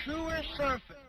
Sewer surface.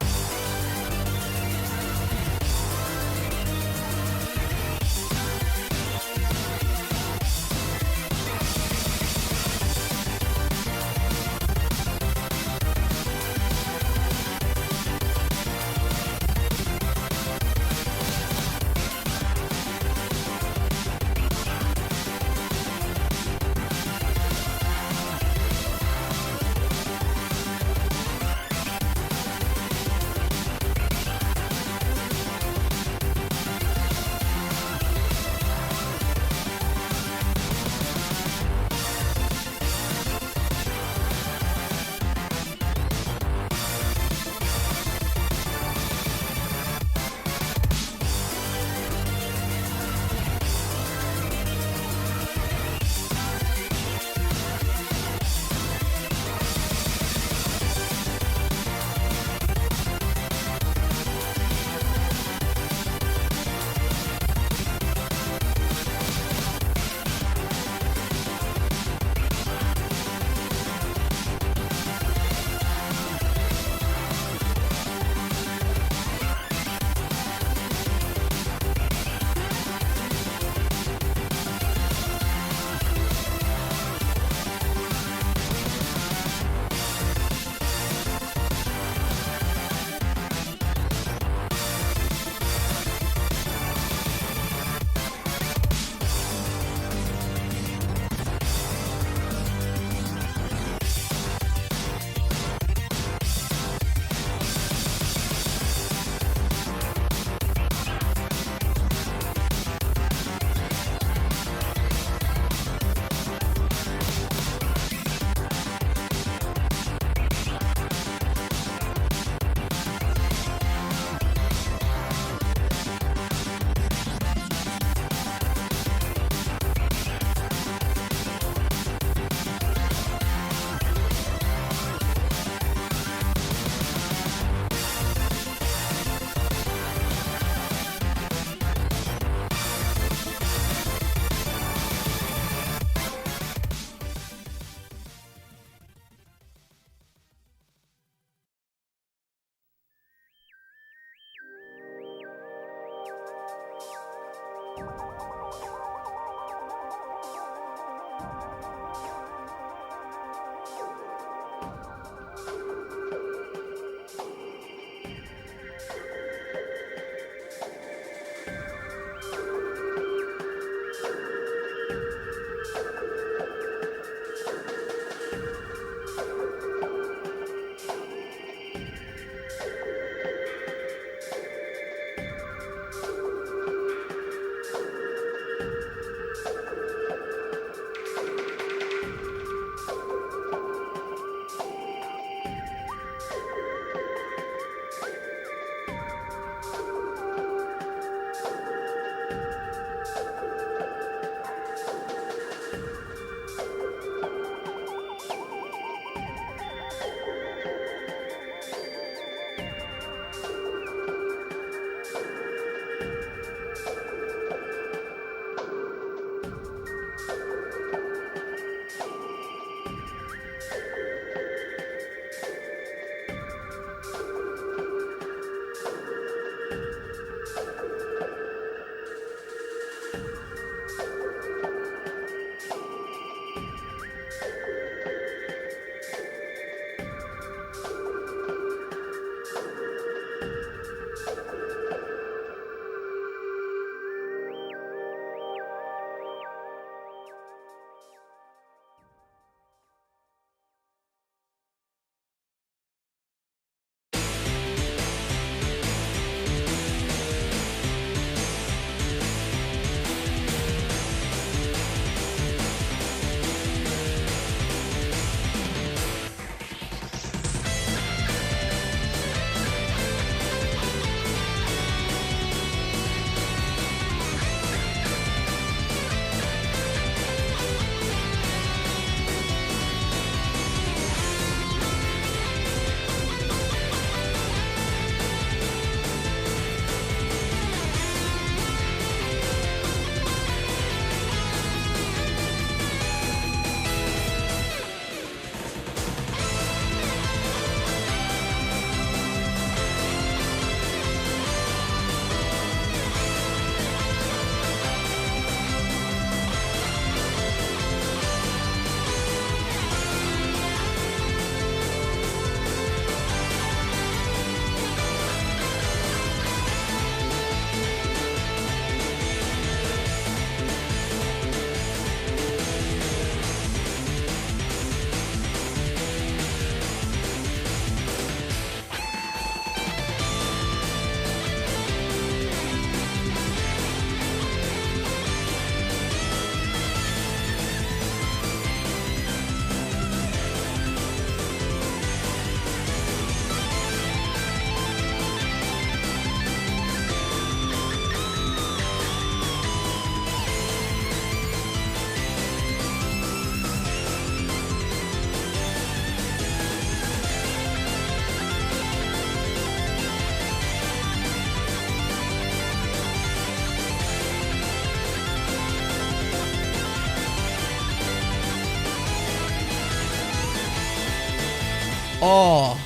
Oh,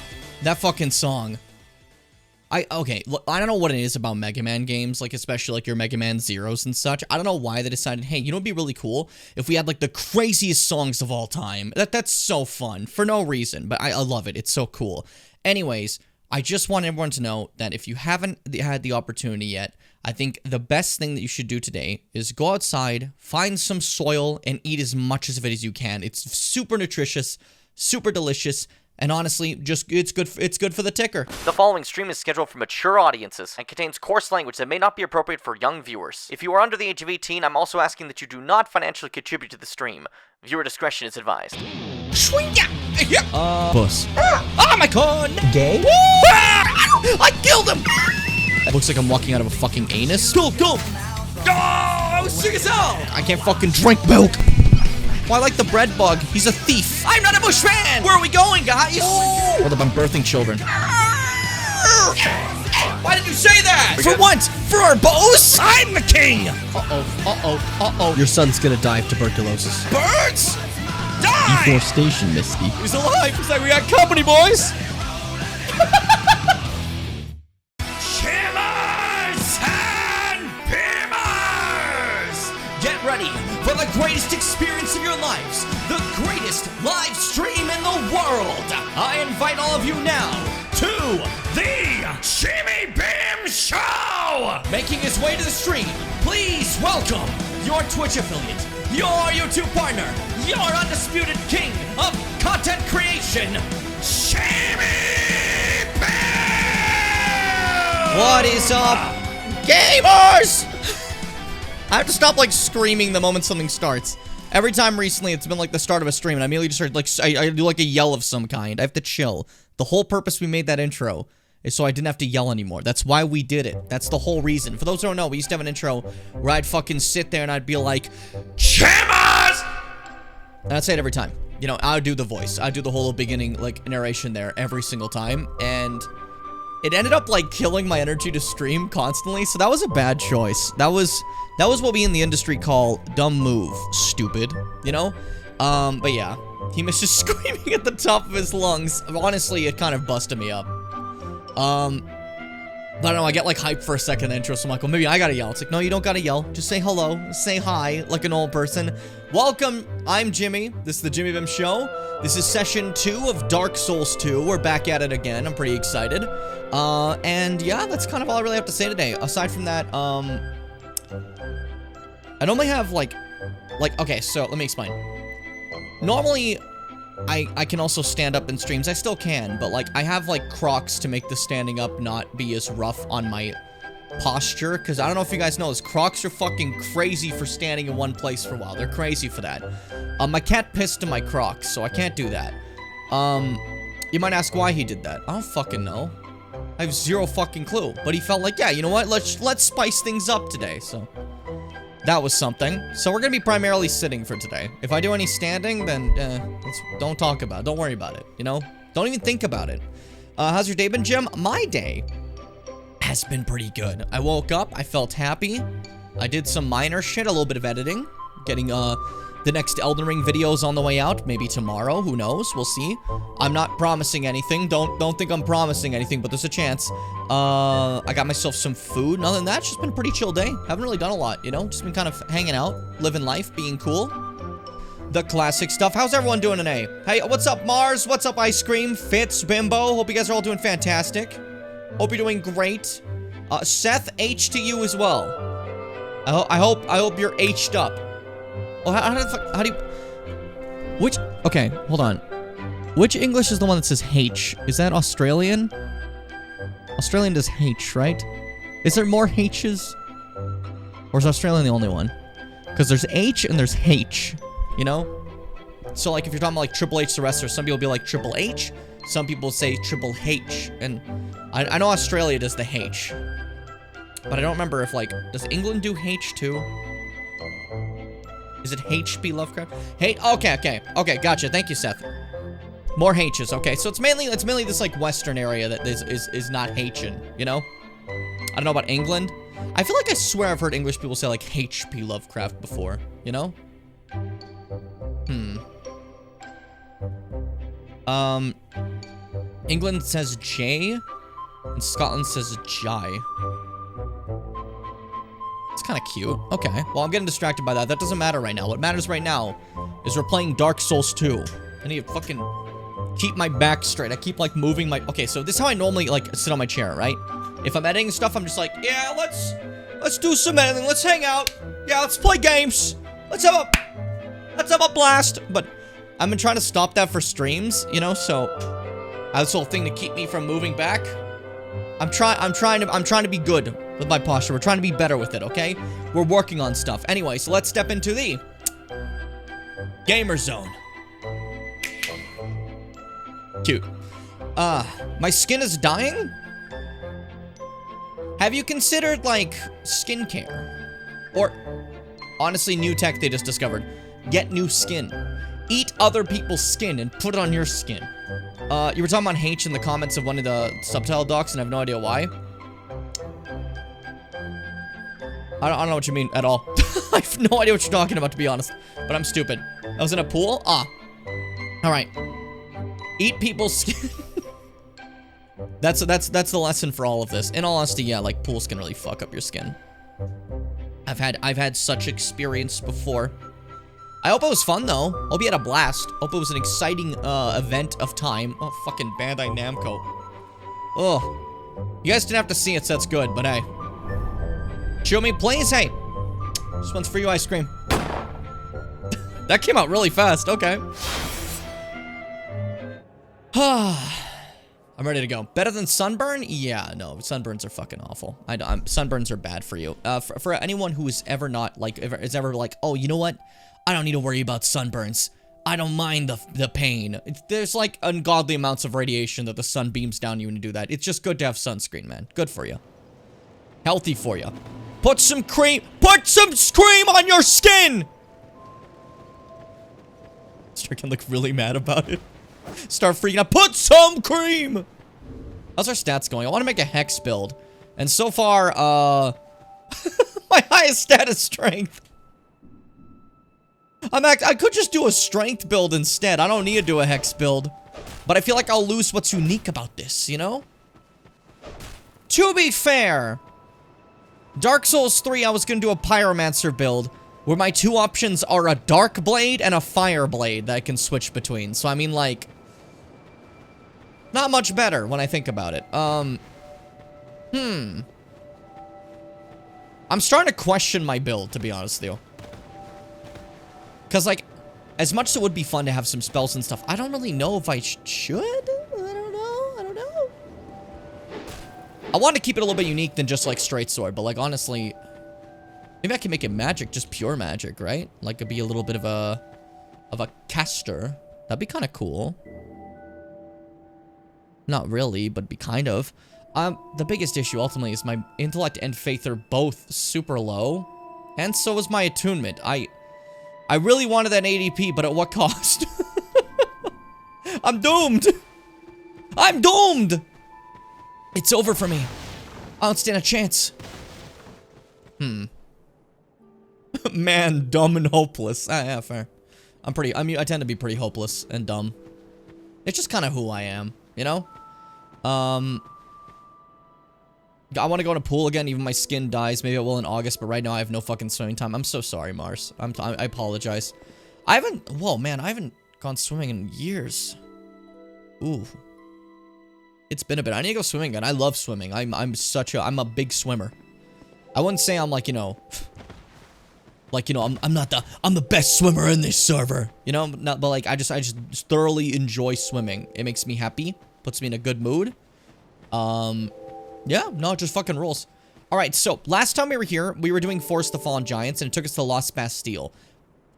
that fucking song. Okay, look, I don't know what it is about Mega Man games, like especially like your Mega Man Zeros and such. I don't know why they decided, hey, you know, it'd be really cool if we had like the craziest songs of all time. That's so fun for no reason, but I love it. It's so cool. Anyways, I just want everyone to know that if you haven't had the opportunity yet, I think the best thing that you should do today is go outside, find some soil, and eat as much of it as you can. It's super nutritious, super delicious. And honestly, it's good for the ticker. The following stream is scheduled for mature audiences and contains coarse language that may not be appropriate for young viewers. If you are under the age of 18, I'm also asking that you do not financially contribute to the stream. Viewer discretion is advised. Puss. Oh my god! Gay? I killed him! It looks like I'm walking out of a fucking anus. Go! Oh, sick as hell! I can't fucking drink milk! Well, I like the bread bug. He's a thief. I'm not a bushman! Where are we going, guys? Hold up, I'm birthing children. Why did you say that? For once! For our bows! I'm the king! Uh-oh. Your son's gonna die of tuberculosis. Birds! Die! Deforestation, Misty. He's alive! Looks like we got company, boys! Chillers and Beamers! Get ready for the greatest experience of your lives, the greatest live stream in the world. I invite all of you now to the Jimmy Beam Show! Making his way to the stream, please welcome your Twitch affiliate, your YouTube partner, your undisputed king of content creation, Jimmy Beam! What is up, gamers? I have to stop, like, screaming the moment something starts. Every time recently, it's been, like, the start of a stream, and I immediately just start, like, I do, like, a yell of some kind. I have to chill. The whole purpose we made that intro is so I didn't have to yell anymore. That's why we did it. That's the whole reason. For those who don't know, we used to have an intro where I'd fucking sit there and I'd be like, Chimmers! And I'd say it every time. You know, I would do the voice. I'd do the whole beginning, like, narration there every single time, and it ended up, like, killing my energy to stream constantly, so that was a bad choice. That was what we in the industry call dumb move, stupid, you know? But yeah, he was just screaming at the top of his lungs. Honestly, it kind of busted me up. But I don't know, I get, like, hyped for a second intro, so I'm like, well, maybe I gotta yell. It's like, no, you don't gotta yell. Just say hello, say hi, like an old person. Welcome, I'm Jimmy. This is the Jimmy Bim Show. This is session 2 of Dark Souls 2. We're back at it again. I'm pretty excited. And yeah, that's kind of all I really have to say today. Aside from that, I normally have, like, okay, so let me explain. Normally, I can also stand up in streams. I still can, but, like, I have, like, Crocs to make the standing up not be as rough on my posture, because I don't know if you guys know this, Crocs are fucking crazy for standing in one place for a while. They're crazy for that. My cat pissed in my Crocs, so I can't do that. You might ask why he did that. I don't fucking know. I have zero fucking clue, but he felt like, yeah, you know what, let's spice things up today, so that was something. So we're gonna be primarily sitting for today. If I do any standing, then, don't talk about it. Don't worry about it, you know? Don't even think about it. How's your day been, Jim? My day has been pretty good. I woke up, I felt happy. I did some minor shit, a little bit of editing. Getting, the next Elden Ring videos on the way out. Maybe tomorrow, who knows? We'll see. I'm not promising anything. Don't think I'm promising anything, but there's a chance. I got myself some food. Other than that, it's just been a pretty chill day. Haven't really done a lot, you know? Just been kind of hanging out, living life, being cool. The classic stuff. How's everyone doing today? Hey, what's up, Mars? What's up, Ice Cream? Fitz, Bimbo? Hope you guys are all doing fantastic. Hope you're doing great. Seth, H to you as well. I hope you're H'd up. Oh, how do you... Okay, hold on. Which English is the one that says H? Is that Australian? Australian does H, right? Is there more H's? Or is Australian the only one? Because there's H and there's H, you know? So, like, if you're talking about, like, Triple H the wrestler, some people be like Triple H, some people say Triple H, and I know Australia does the H. But I don't remember if, like, does England do H too? Is it H.P. Lovecraft? Okay, gotcha. Thank you, Seth. More H's. Okay, so it's mainly this like Western area that is not H-in, you know? I don't know about England. I feel like I swear I've heard English people say like H.P. Lovecraft before, you know? England says J, and Scotland says Jai. It's kind of cute. Okay, well, I'm getting distracted by that. That doesn't matter right now. What matters right now is we're playing Dark Souls 2. I need to fucking keep my back straight. I keep, like, moving my... Okay, so this is how I normally, like, sit on my chair, right? If I'm editing stuff, I'm just like, yeah, let's do some editing. Let's hang out. Yeah, let's play games. Let's have a blast. But I've been trying to stop that for streams, you know, so this whole thing to keep me from moving back. I'm trying to be good with my posture. We're trying to be better with it, okay? We're working on stuff. Anyway, so let's step into the Gamer Zone. Cute. My skin is dying? Have you considered, like, skincare? Or, honestly, new tech they just discovered. Get new skin. Eat other people's skin and put it on your skin. You were talking about H in the comments of one of the subtitle docs, and I have no idea why. I don't know what you mean at all. I have no idea what you're talking about, to be honest. But I'm stupid. I was in a pool? Ah. Alright. Eat people's skin. That's the lesson for all of this. In all honesty, yeah, like, pools can really fuck up your skin. I've had such experience before. I hope it was fun, though. Hope you had a blast. Hope it was an exciting, event of time. Oh, fucking Bandai Namco. Oh. You guys didn't have to see it, so that's good, but hey. Show me, please. Hey. This one's for you, ice cream. That came out really fast. Okay. I'm ready to go. Better than sunburn? Yeah, no, sunburns are fucking awful. Sunburns are bad for you. For anyone who is ever not, like, is ever like, oh, you know what? I don't need to worry about sunburns. I don't mind the pain. There's, like, ungodly amounts of radiation that the sun beams down you when you do that. It's just good to have sunscreen, man. Good for you. Healthy for you. Put some cream on your skin! Start can look really mad about it. Start freaking out. Put some cream! How's our stats going? I want to make a hex build. And so far, my highest stat is strength. I could just do a strength build instead. I don't need to do a hex build. But I feel like I'll lose what's unique about this, you know? To be fair, Dark Souls 3, I was going to do a Pyromancer build, where my two options are a Dark Blade and a Fire Blade that I can switch between. So, I mean, like, not much better when I think about it. I'm starting to question my build, to be honest with you. Because, like, as much as it would be fun to have some spells and stuff, I don't really know if I should. I don't know. I want to keep it a little bit unique than just, like, straight sword. But, like, honestly, maybe I can make it magic, just pure magic, right? Like, it'd be a little bit of a caster. That'd be kind of cool. Not really, but be kind of. The biggest issue, ultimately, is my intellect and faith are both super low. And so is my attunement. I really wanted that ADP, but at what cost? I'm doomed! I'm doomed! It's over for me. I don't stand a chance. Man, dumb and hopeless. Yeah, fair. I tend to be pretty hopeless and dumb. It's just kind of who I am, you know? I want to go in a pool again, even my skin dies. Maybe it will in August, but right now I have no fucking swimming time. I'm so sorry, Mars. I apologize. Whoa, man, I haven't gone swimming in years. Ooh. It's been a bit. I need to go swimming again. I love swimming. I'm a big swimmer. I wouldn't say I'm like, you know, I'm the best swimmer in this server. You know, but like, I just thoroughly enjoy swimming. It makes me happy. Puts me in a good mood. Yeah, no, it just fucking rules. Alright, so, last time we were here, we were doing Force the Fallen Giants, and it took us to Lost Bastille.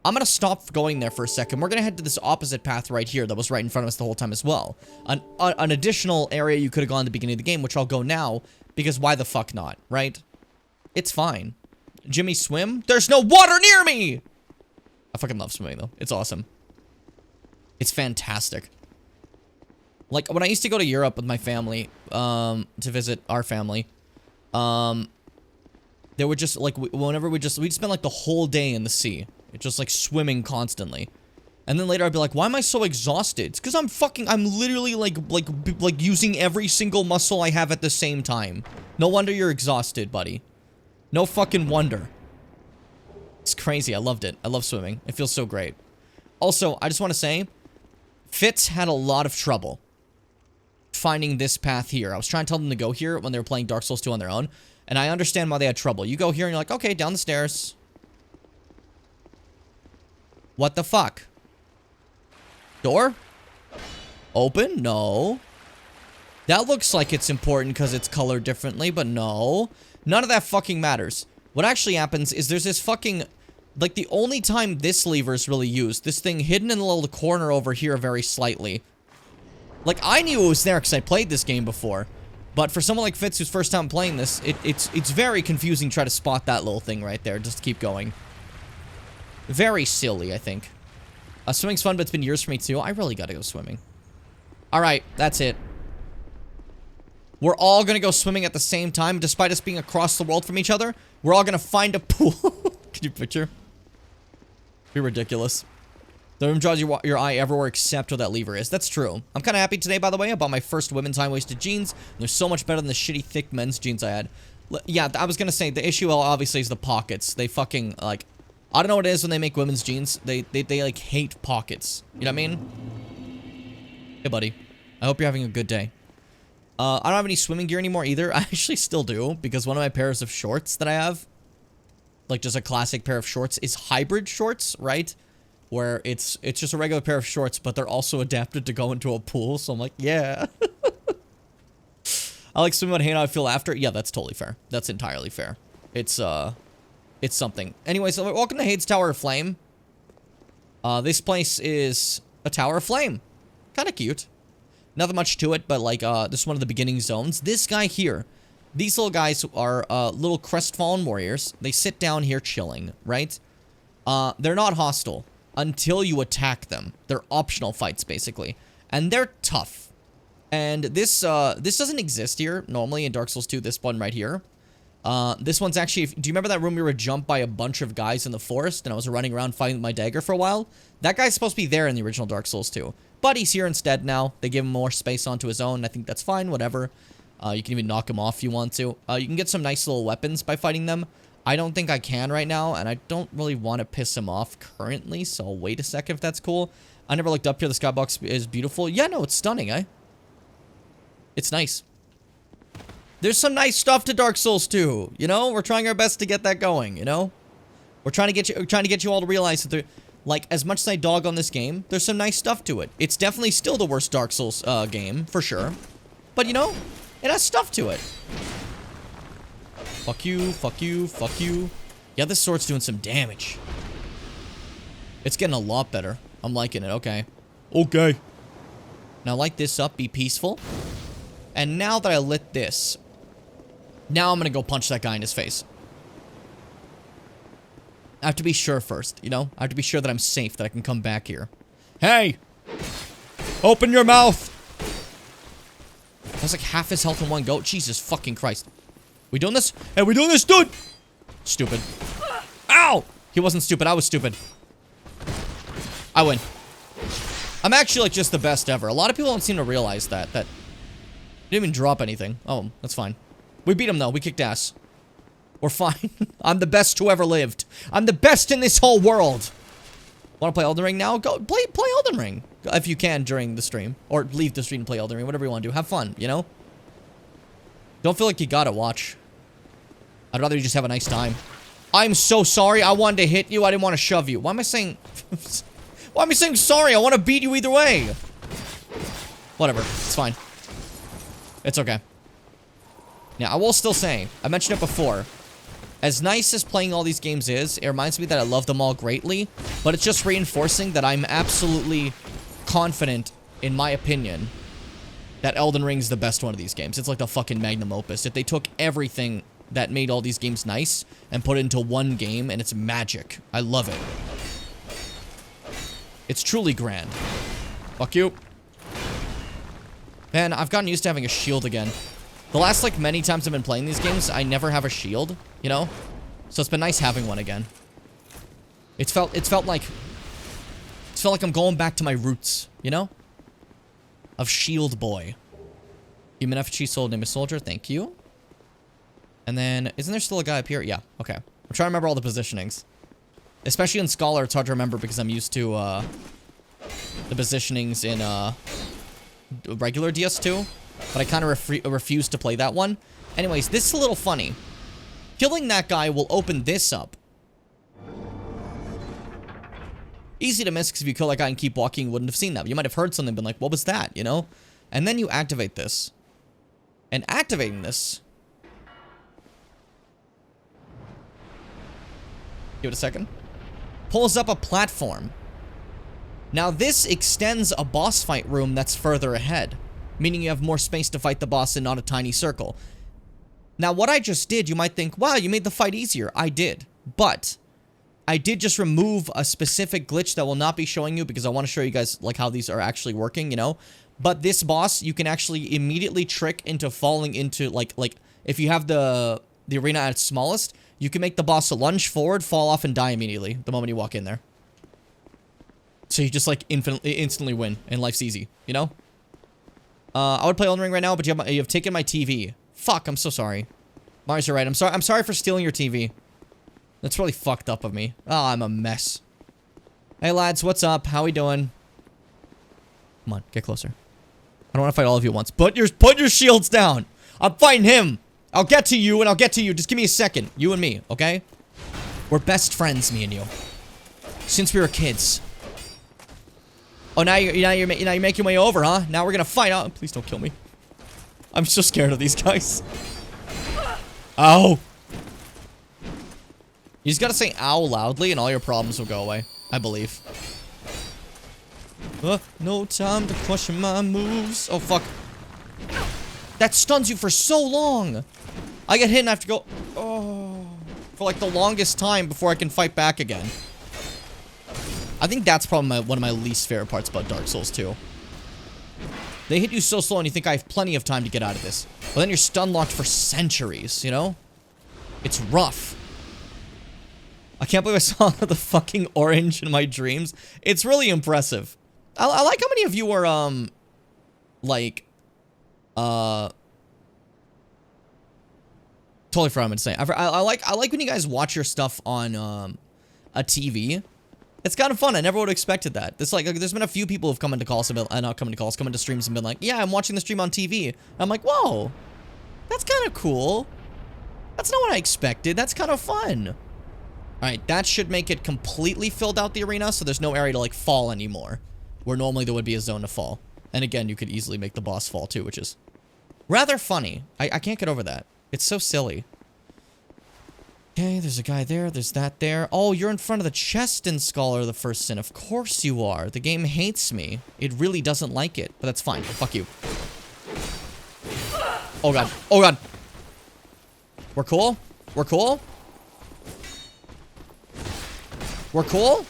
I'm gonna stop going there for a second. We're gonna head to this opposite path right here that was right in front of us the whole time as well. An additional area you could have gone at the beginning of the game, which I'll go now, because why the fuck not, right? It's fine. Jimmy swim? There's no water near me! I fucking love swimming, though. It's awesome. It's fantastic. Like, when I used to go to Europe with my family, to visit our family, they would just, like, we'd spend, like, the whole day in the sea. It's just, like, swimming constantly. And then later I'd be like, why am I so exhausted? It's because I'm literally like using every single muscle I have at the same time. No wonder you're exhausted, buddy. No fucking wonder. It's crazy. I loved it. I love swimming. It feels so great. Also, I just want to say, Fitz had a lot of trouble finding this path here. I was trying to tell them to go here when they were playing Dark Souls 2 on their own, and I understand why they had trouble. You go here and you're like, okay, down the stairs. What the fuck? Door? Open? No. That looks like it's important because it's colored differently, but no. None of that fucking matters. What actually happens is there's this fucking... Like, the only time this lever is really used, this thing hidden in the little corner over here very slightly. Like, I knew it was there because I played this game before. But for someone like Fitz who's first time playing this, it's very confusing to try to spot that little thing right there. Just to keep going. Very silly, I think. Swimming's fun, but it's been years for me too. I really gotta go swimming. Alright, that's it. We're all gonna go swimming at the same time, despite us being across the world from each other. We're all gonna find a pool. Can you picture? Be ridiculous. The room draws your eye everywhere except where that lever is. That's true. I'm kind of happy today, by the way. I bought my first women's high-waisted jeans. They're so much better than the shitty, thick men's jeans I had. Yeah, I was gonna say, the issue obviously is the pockets. They fucking, like... I don't know what it is when they make women's jeans. They like, hate pockets. You know what I mean? Hey, buddy. I hope you're having a good day. I don't have any swimming gear anymore either. I actually still do, because one of my pairs of shorts that I have, like just a classic pair of shorts, is hybrid shorts, right? Where it's just a regular pair of shorts, but they're also adapted to go into a pool, so I'm like, yeah. I like swimming, but hey, how I feel after. Yeah, that's totally fair. That's entirely fair. It's something. Anyways, so welcome to Hades Tower of Flame. This place is a Tower of Flame. Kind of cute. Nothing much to it, but like, this is one of the beginning zones. This guy here, these little guys are, little crestfallen warriors. They sit down here chilling, right? They're not hostile until you attack them. They're optional fights, basically. And they're tough. And this doesn't exist here, normally in Dark Souls 2, this one right here. This one's actually, do you remember that room we were jumped by a bunch of guys in the forest and I was running around fighting with my dagger for a while? That guy's supposed to be there in the original Dark Souls 2. But he's here instead now. They give him more space onto his own. I think that's fine, whatever. You can even knock him off if you want to. You can get some nice little weapons by fighting them. I don't think I can right now, and I don't really want to piss him off currently, so I'll wait a second if that's cool. I never looked up here. The skybox is beautiful. Yeah, no, it's stunning, eh? It's nice. There's some nice stuff to Dark Souls 2, you know? We're trying our best to get that going, you know? We're trying to get you all to realize that there, like, as much as I dog on this game, there's some nice stuff to it. It's definitely still the worst Dark Souls game, for sure. But, you know, it has stuff to it. Fuck you, fuck you, fuck you. Yeah, this sword's doing some damage. It's getting a lot better. I'm liking it, okay. Okay. Now light this up, be peaceful. And now that I lit this, now I'm gonna go punch that guy in his face. I have to be sure first, you know? I have to be sure that I'm safe, that I can come back here. Hey! Open your mouth! That's like half his health in one go. Jesus fucking Christ. We doing this? Hey, we doing this, dude? Stupid. Ow! He wasn't stupid, I was stupid. I win. I'm actually like just the best ever. A lot of people don't seem to realize that. Didn't even drop anything. Oh, that's fine. We beat him though, we kicked ass. We're fine. I'm the best who ever lived. I'm the best in this whole world. Want to play Elden Ring now? Go play Elden Ring. If you can during the stream. Or leave the stream and play Elden Ring. Whatever you want to do. Have fun, you know? Don't feel like you gotta watch. I'd rather you just have a nice time. I'm so sorry. I wanted to hit you. I didn't want to shove you. Why am I saying... Why am I saying sorry? I want to beat you either way. Whatever. It's fine. It's okay. Now, I will still say, I mentioned it before, as nice as playing all these games is, it reminds me that I love them all greatly, but it's just reinforcing that I'm absolutely confident, in my opinion, that Elden Ring is the best one of these games. It's like the fucking magnum opus. If they took everything that made all these games nice and put it into one game, and it's magic. I love it. It's truly grand. Fuck you. Man, I've gotten used to having a shield again. The last, like, many times I've been playing these games, I never have a shield, you know? So it's been nice having one again. It's felt feel like I'm going back to my roots, you know? Of Shield Boy. Human FG soul name is Soldier, thank you. And then, isn't there still a guy up here? Yeah, okay. I'm trying to remember all the positionings. Especially in Scholar, it's hard to remember because I'm used to, the positionings in, regular DS2. But I kind of refuse to play that one. Anyways, this is a little funny. Killing that guy will open this up. Easy to miss because if you kill that guy and keep walking, you wouldn't have seen that. You might have heard something and been like, what was that, you know? And then you activate this. And activating this... Give it a second. Pulls up a platform. Now this extends a boss fight room that's further ahead. Meaning you have more space to fight the boss in not a tiny circle. Now what I just did, you might think, wow, you made the fight easier. I did. But... I did just remove a specific glitch that will not be showing you because I want to show you guys like how these are actually working, you know? But this boss, you can actually immediately trick into falling into like if you have the arena at its smallest, you can make the boss lunge forward, fall off, and die immediately the moment you walk in there. So you just like instantly win, and life's easy, you know? I would play Elden Ring right now, but you have taken my TV. Fuck, I'm so sorry. Mars, you're right. I'm sorry for stealing your TV. That's really fucked up of me. Oh, I'm a mess. Hey, lads, what's up? How we doing? Come on, get closer. I don't want to fight all of you at once. Put your shields down. I'm fighting him. I'll get to you, and I'll get to you. Just give me a second. You and me, okay? We're best friends, me and you. Since we were kids. Oh, now you're making your way over, huh? Now we're gonna fight. Oh, please don't kill me. I'm so scared of these guys. Ow. You just gotta say ow loudly and all your problems will go away. I believe. No time to question my moves. Oh, fuck. That stuns you for so long. I get hit and I have to go... Oh... For like the longest time before I can fight back again. I think that's probably one of my least favorite parts about Dark Souls 2. They hit you so slow and you think I have plenty of time to get out of this. But then you're stun locked for centuries, you know? It's rough. I can't believe I saw the fucking orange in my dreams. It's really impressive. I like how many of you are, like, totally forgot what I'm gonna say. I like when you guys watch your stuff on, a TV. It's kind of fun. I never would have expected that. There's been a few people who've come into calls and been, not come into calls, come into streams and been like, yeah, I'm watching the stream on TV. I'm like, whoa, that's kind of cool. That's not what I expected. That's kind of fun. Alright, that should make it completely filled out the arena, so there's no area to, like, fall anymore. Where normally there would be a zone to fall. And again, you could easily make the boss fall, too, which is rather funny. I can't get over that. It's so silly. Okay, there's a guy there, there's that there. Oh, you're in front of the chest in Scholar of the First Sin. Of course you are. The game hates me. It really doesn't like it, but that's fine. Fuck you. Oh, God. Oh, God. We're cool? We're cool? We're cool?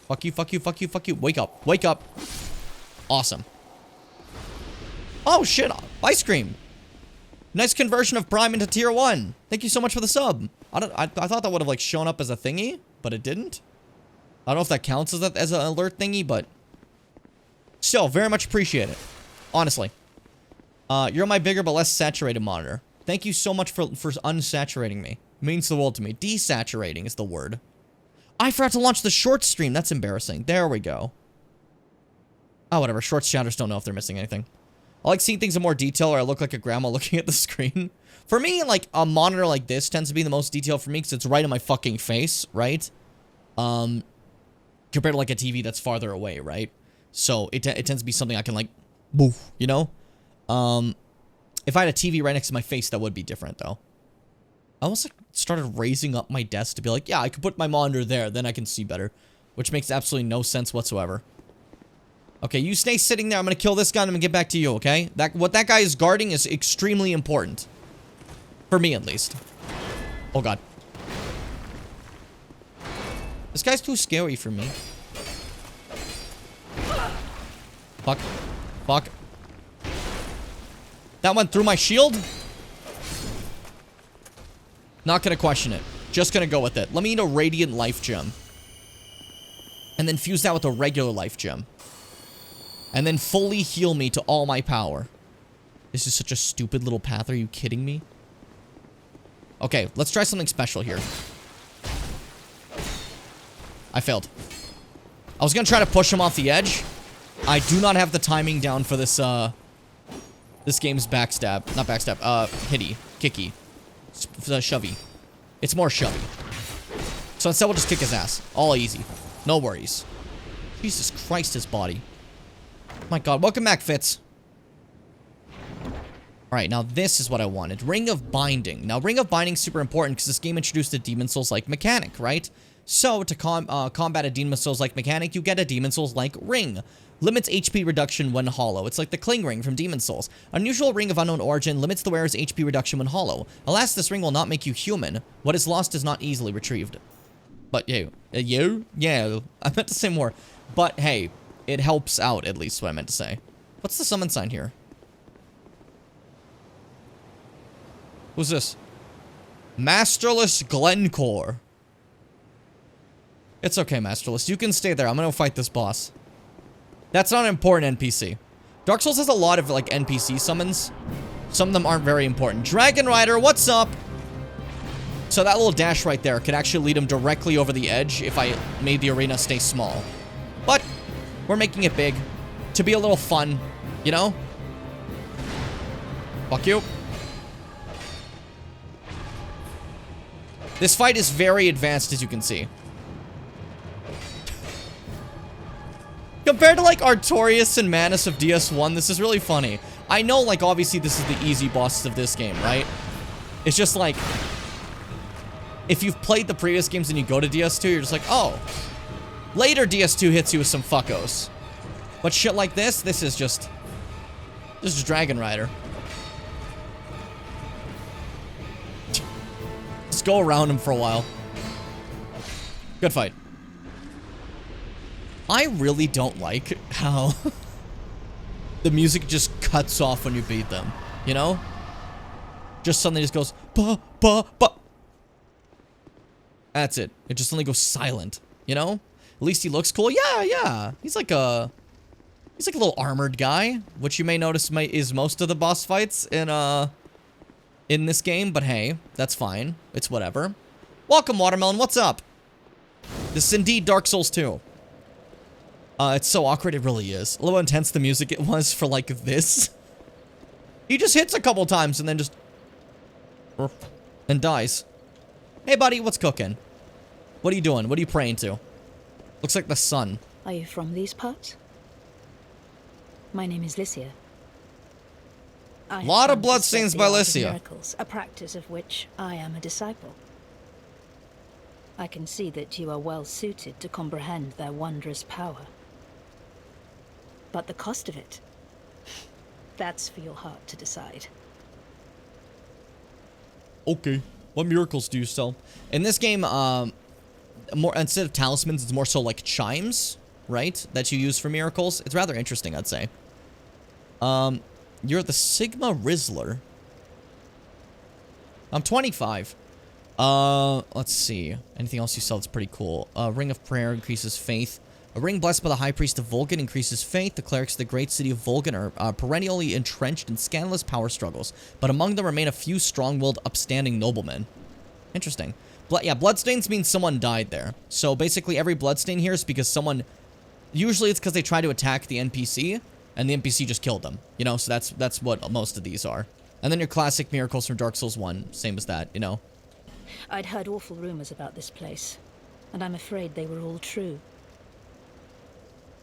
Fuck you, fuck you, fuck you, fuck you. Wake up. Wake up. Awesome. Oh, shit. Ice cream. Nice conversion of Prime into Tier 1. Thank you so much for the sub. I thought that would have, like, shown up as a thingy, but it didn't. I don't know if that counts as an alert thingy, but... Still, very much appreciate it. Honestly. You're my bigger but less saturated monitor. Thank you so much for unsaturating me. It means the world to me. Desaturating is the word. I forgot to launch the short stream. That's embarrassing. There we go. Oh, whatever. Shorts chatters don't know if they're missing anything. I like seeing things in more detail, or I look like a grandma looking at the screen. For me, like, a monitor like this tends to be the most detailed for me, because it's right in my fucking face, right? Compared to, like, a TV that's farther away, right? So, it tends to be something I can, like, boof, you know? If I had a TV right next to my face, that would be different, though. I almost, like, started raising up my desk to be like, yeah, I could put my monitor there, then I can see better. Which makes absolutely no sense whatsoever. Okay, you stay sitting there. I'm gonna kill this guy and I'm gonna get back to you, okay? What that guy is guarding is extremely important. For me, at least. Oh, God. This guy's too scary for me. Fuck. Fuck. That went through my shield? Not gonna question it. Just gonna go with it. Let me eat a Radiant Life Gem. And then fuse that with a regular life gem. And then fully heal me to all my power. This is such a stupid little path. Are you kidding me? Okay, let's try something special here. I failed. I was gonna try to push him off the edge. I do not have the timing down for this, this game's backstab. Not backstab, hitty. Kicky. Shovey. It's more shovey. So instead we'll just kick his ass. All easy. No worries. Jesus Christ, his body. My god, welcome back, Fitz. Alright, now this is what I wanted. Ring of Binding. Now, Ring of Binding is super important because this game introduced a Demon Souls-like mechanic, right? So, to combat a Demon Souls-like mechanic, you get a Demon Souls-like ring. Limits HP reduction when hollow. It's like the Cling Ring from Demon Souls. Unusual ring of unknown origin limits the wearer's HP reduction when hollow. Alas, this ring will not make you human. What is lost is not easily retrieved. But, yeah, I meant to say more. But, hey, it helps out, at least, what I meant to say. What's the summon sign here? Who's this? Masterless Glencore. It's okay, Masterless. You can stay there. I'm gonna fight this boss. That's not an important NPC. Dark Souls has a lot of, like, NPC summons. Some of them aren't very important. Dragon Rider, what's up? So that little dash right there could actually lead him directly over the edge if I made the arena stay small. But we're making it big to be a little fun, you know? Fuck you. This fight is very advanced, as you can see. Compared to, like, Artorias and Manus of DS1, this is really funny. I know, like, obviously this is the easy bosses of this game, right? It's just, like, if you've played the previous games and you go to DS2, you're just like, oh. Later DS2 hits you with some fuckos. But shit like this is just... This is Dragon Rider. Just go around him for a while. Good fight. I really don't like how the music just cuts off when you beat them, you know? Just suddenly just goes, ba, ba, ba. That's it. It just suddenly goes silent, you know? At least he looks cool. Yeah. He's like a little armored guy, which you may notice is most of the boss fights in this game, but hey, that's fine. It's whatever. Welcome, Watermelon. What's up? This is indeed Dark Souls 2. It's so awkward, it really is. Look how intense the music it was for, like, this. He just hits a couple times and then just... and dies. Hey, buddy, what's cooking? What are you doing? What are you praying to? Looks like the sun. Are you from these parts? My name is Lycia. A lot of bloodstains by Lycia. Miracles, a practice of which I am a disciple. I can see that you are well suited to comprehend their wondrous power. But the cost of it, that's for your heart to decide. Okay. What miracles do you sell? In this game, more instead of talismans, it's more so like chimes, right? That you use for miracles. It's rather interesting, I'd say. You're the Sigma Rizzler. I'm 25. Let's see. Anything else you sell that's pretty cool? Ring of Prayer increases faith. A ring blessed by the High Priest of Vulcan increases faith. The clerics of the great city of Vulcan are perennially entrenched in scandalous power struggles, but among them remain a few strong-willed, upstanding noblemen. Interesting. Yeah, bloodstains means someone died there. So basically every bloodstain here is because someone... Usually it's because they try to attack the NPC, and the NPC just killed them. You know, so that's what most of these are. And then your classic miracles from Dark Souls 1. Same as that, you know. I'd heard awful rumors about this place, and I'm afraid they were all true.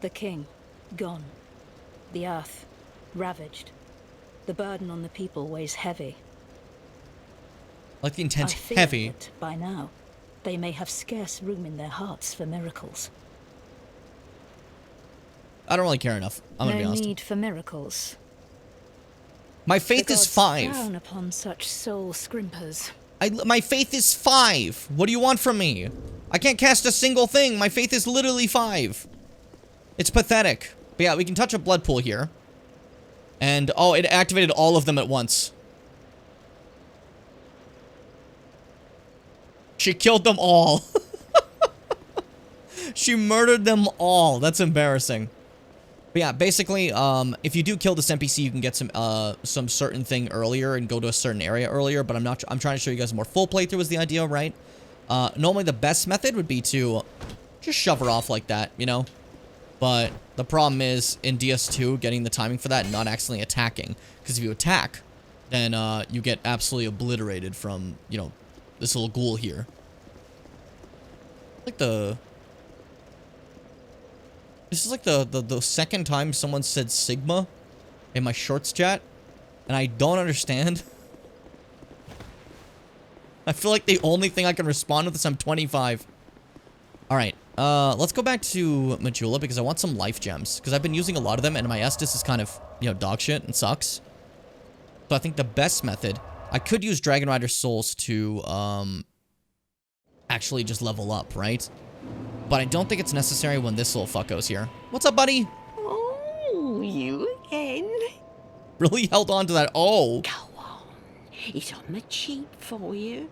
The king, gone. The earth, ravaged. The burden on the people weighs heavy. Like the intense I fear heavy. that by now, they may have scarce room in their hearts for miracles. I don't really care enough. I'm gonna be No honest. need for miracles. My faith The is gods 5. frown upon such soul scrimpers. My faith is 5. What do you want from me? I can't cast a single thing. My faith is literally 5. It's pathetic. But yeah, we can touch a blood pool here. And, oh, it activated all of them at once. She killed them all. She murdered them all. That's embarrassing. But yeah, basically, if you do kill this NPC, you can get some certain thing earlier and go to a certain area earlier, but I'm trying to show you guys a more full playthrough is the idea, right? Normally the best method would be to just shove her off like that, you know? But the problem is, in DS2, getting the timing for that and not accidentally attacking. Because if you attack, then you get absolutely obliterated from, you know, this little ghoul here. Like the... This is like the second time someone said Sigma in my shorts chat, and I don't understand. I feel like the only thing I can respond with is I'm 25. Alright, let's go back to Majula because I want some life gems. Because I've been using a lot of them, and my Estus is kind of, you know, dog shit and sucks. So I think the best method... I could use Dragon Rider Souls to, actually just level up, right? But I don't think it's necessary when this little fucko's here. What's up, buddy? Oh, you again? Really held on to that. Oh. Go on. It's on the cheap for you.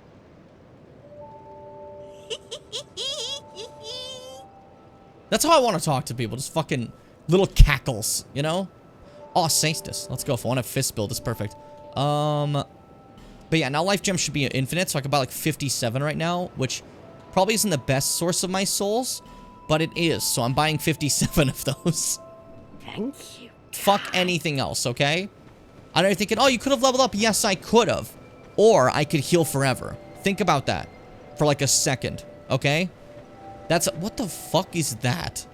That's how I want to talk to people. Just fucking little cackles, you know? Oh, Saestus. Let's go. If I want a fist build, it's perfect. But yeah, now life gems should be infinite, so I can buy like 57 right now, which probably isn't the best source of my souls, but it is, so I'm buying 57 of those. Thank you. Fuck anything else, okay? I know you're thinking, oh, you could have leveled up. Yes, I could have. Or I could heal forever. Think about that for like a second, okay? That's... What the fuck is that?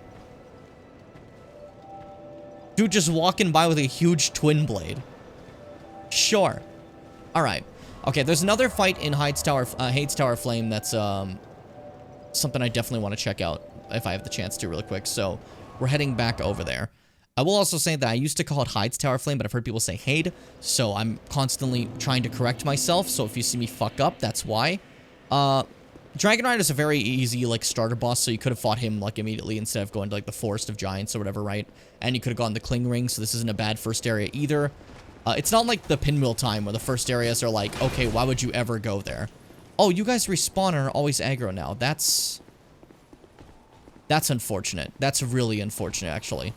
Dude just walking by with a huge twin blade. Sure. Alright. Okay, there's another fight in Hades Tower Flame that's, something I definitely want to check out if I have the chance to really quick. So, we're heading back over there. I will also say that I used to call it Hades Tower Flame, but I've heard people say Hade, so I'm constantly trying to correct myself, so if you see me fuck up, that's why. Dragon Rider is a very easy, like, starter boss, so you could have fought him, like, immediately instead of going to, like, the Forest of Giants or whatever, right? And you could have gone the Cling Ring, so this isn't a bad first area either. It's not like the Pinwheel time where the first areas are like, okay, why would you ever go there? Oh, you guys respawn and are always aggro now. That's unfortunate. That's really unfortunate, actually.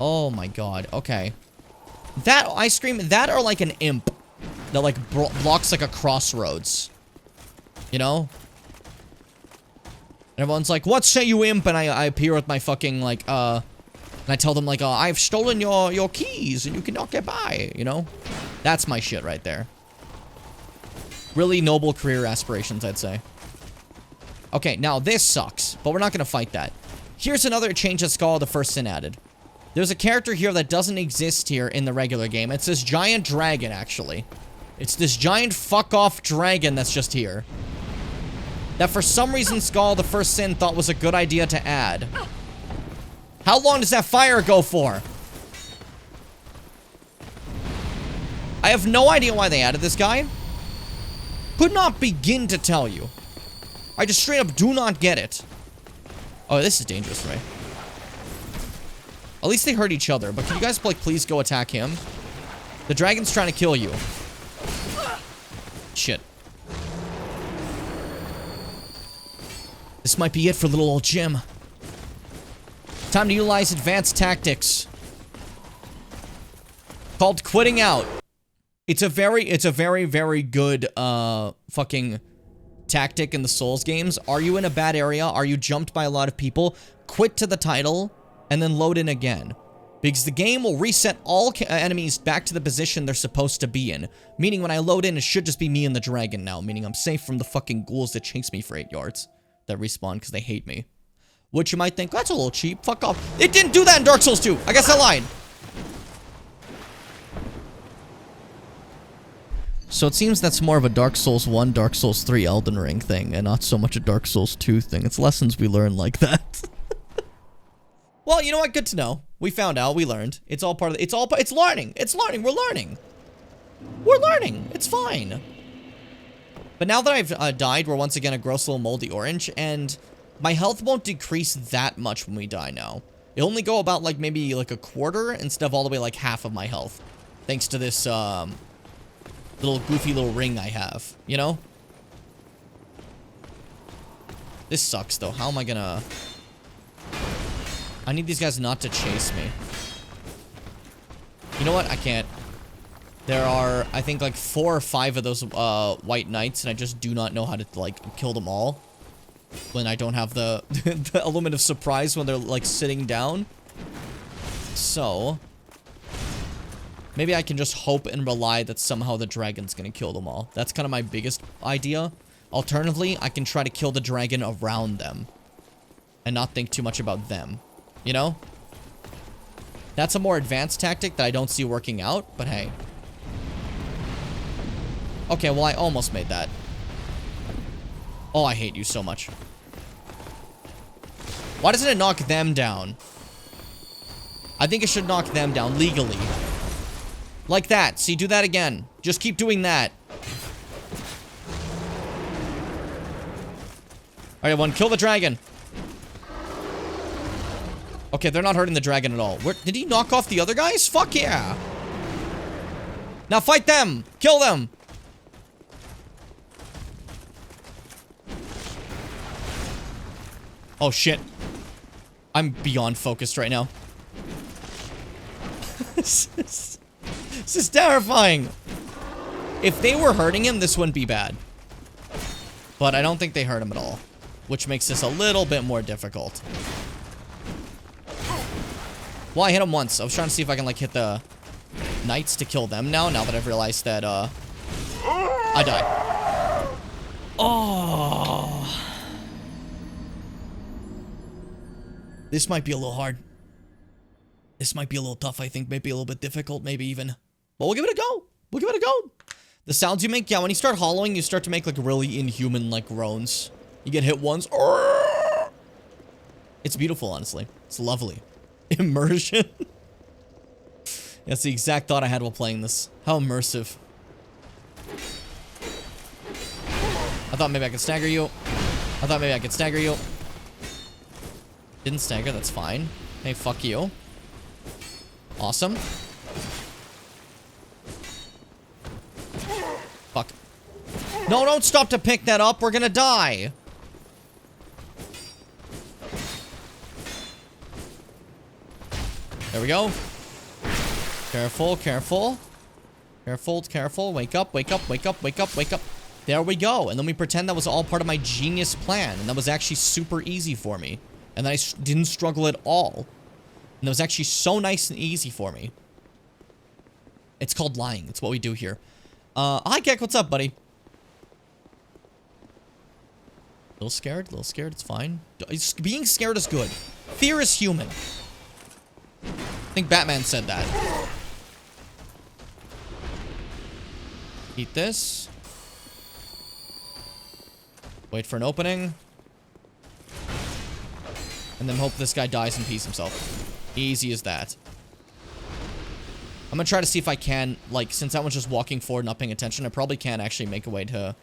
Oh my god. Okay. That ice cream, that or like an imp that like blocks like a crossroads. You know? And everyone's like, what say you, imp? And I appear with my fucking like, and I tell them like, I've stolen your keys and you cannot get by, you know? That's my shit right there. Really noble career aspirations, I'd say. Okay, now this sucks, but we're not gonna fight that. Here's another change that Skull of the First Sin added. There's a character here that doesn't exist here in the regular game. It's this giant dragon, actually. It's this giant fuck-off dragon that's just here. That for some reason Skull of the First Sin thought was a good idea to add. How long does that fire go for? I have no idea why they added this guy. Could not begin to tell you. I just straight up do not get it. Oh, this is dangerous, right? At least they hurt each other, but can you guys, like, please go attack him? The dragon's trying to kill you. Shit. This might be it for little old Jim. Time to utilize advanced tactics. Called quitting out. It's a very, very good, fucking tactic in the Souls games. Are you in a bad area? Are you jumped by a lot of people? Quit to the title, and then load in again. Because the game will reset all enemies back to the position they're supposed to be in. Meaning when I load in, it should just be me and the dragon now. Meaning I'm safe from the fucking ghouls that chase me for 8 yards. That respawn because they hate me. Which you might think, that's a little cheap. Fuck off. It didn't do that in Dark Souls 2. I guess I lied. So it seems that's more of a Dark Souls 1, Dark Souls 3 Elden Ring thing, and not so much a Dark Souls 2 thing. It's lessons we learn like that. Well, you know what? Good to know. We found out. We learned. It's all part of it's learning. It's learning. We're learning. We're learning. It's fine. But now that I've died, we're once again a gross little moldy orange, and my health won't decrease that much when we die now. It'll only go about, like, maybe, like, a quarter instead of all the way, like, half of my health. Thanks to this, little goofy little ring I have, you know? This sucks, though. How am I gonna... I need these guys not to chase me. You know what? I can't. There are, I think, like 4 or 5 of those white knights, and I just do not know how to, like, kill them all. When I don't have the, the element of surprise when they're, like, sitting down. So... maybe I can just hope and rely that somehow the dragon's gonna kill them all. That's kind of my biggest idea. Alternatively, I can try to kill the dragon around them. And not think too much about them. You know? That's a more advanced tactic that I don't see working out, but hey. Okay, well, I almost made that. Oh, I hate you so much. Why doesn't it knock them down? I think it should knock them down legally. Like that. See, do that again. Just keep doing that. Alright, everyone, kill the dragon. Okay, they're not hurting the dragon at all. Did he knock off the other guys? Fuck yeah. Now fight them. Kill them. Oh, shit. I'm beyond focused right now. This is terrifying. If they were hurting him, this wouldn't be bad. But I don't think they hurt him at all. Which makes this a little bit more difficult. Well, I hit him once. I was trying to see if I can, like, hit the knights to kill them now that I've realized that, I died. Oh. This might be a little hard. This might be a little tough, I think. Maybe a little bit difficult, maybe even. But we'll give it a go. We'll give it a go. The sounds you make, yeah, when you start hollowing, you start to make, like, really inhuman, like, groans. You get hit once. It's beautiful, honestly. It's lovely. Immersion. That's the exact thought I had while playing this. How immersive. I thought maybe I could stagger you. Didn't stagger, that's fine. Hey, fuck you. Awesome. Fuck. No, don't stop to pick that up. We're gonna die. There we go. Careful, careful. Careful, careful. Wake up, wake up, wake up, wake up, wake up. There we go. And then we pretend that was all part of my genius plan. And that was actually super easy for me. And then I didn't struggle at all. And that was actually so nice and easy for me. It's called lying. It's what we do here. Hi, Keck. What's up, buddy? A little scared. It's fine. Being scared is good. Fear is human. I think Batman said that. Eat this. Wait for an opening. And then hope this guy dies and pees himself. Easy as that. I'm gonna try to see if I can, like, since that one's just walking forward, not paying attention, I probably can actually make a way to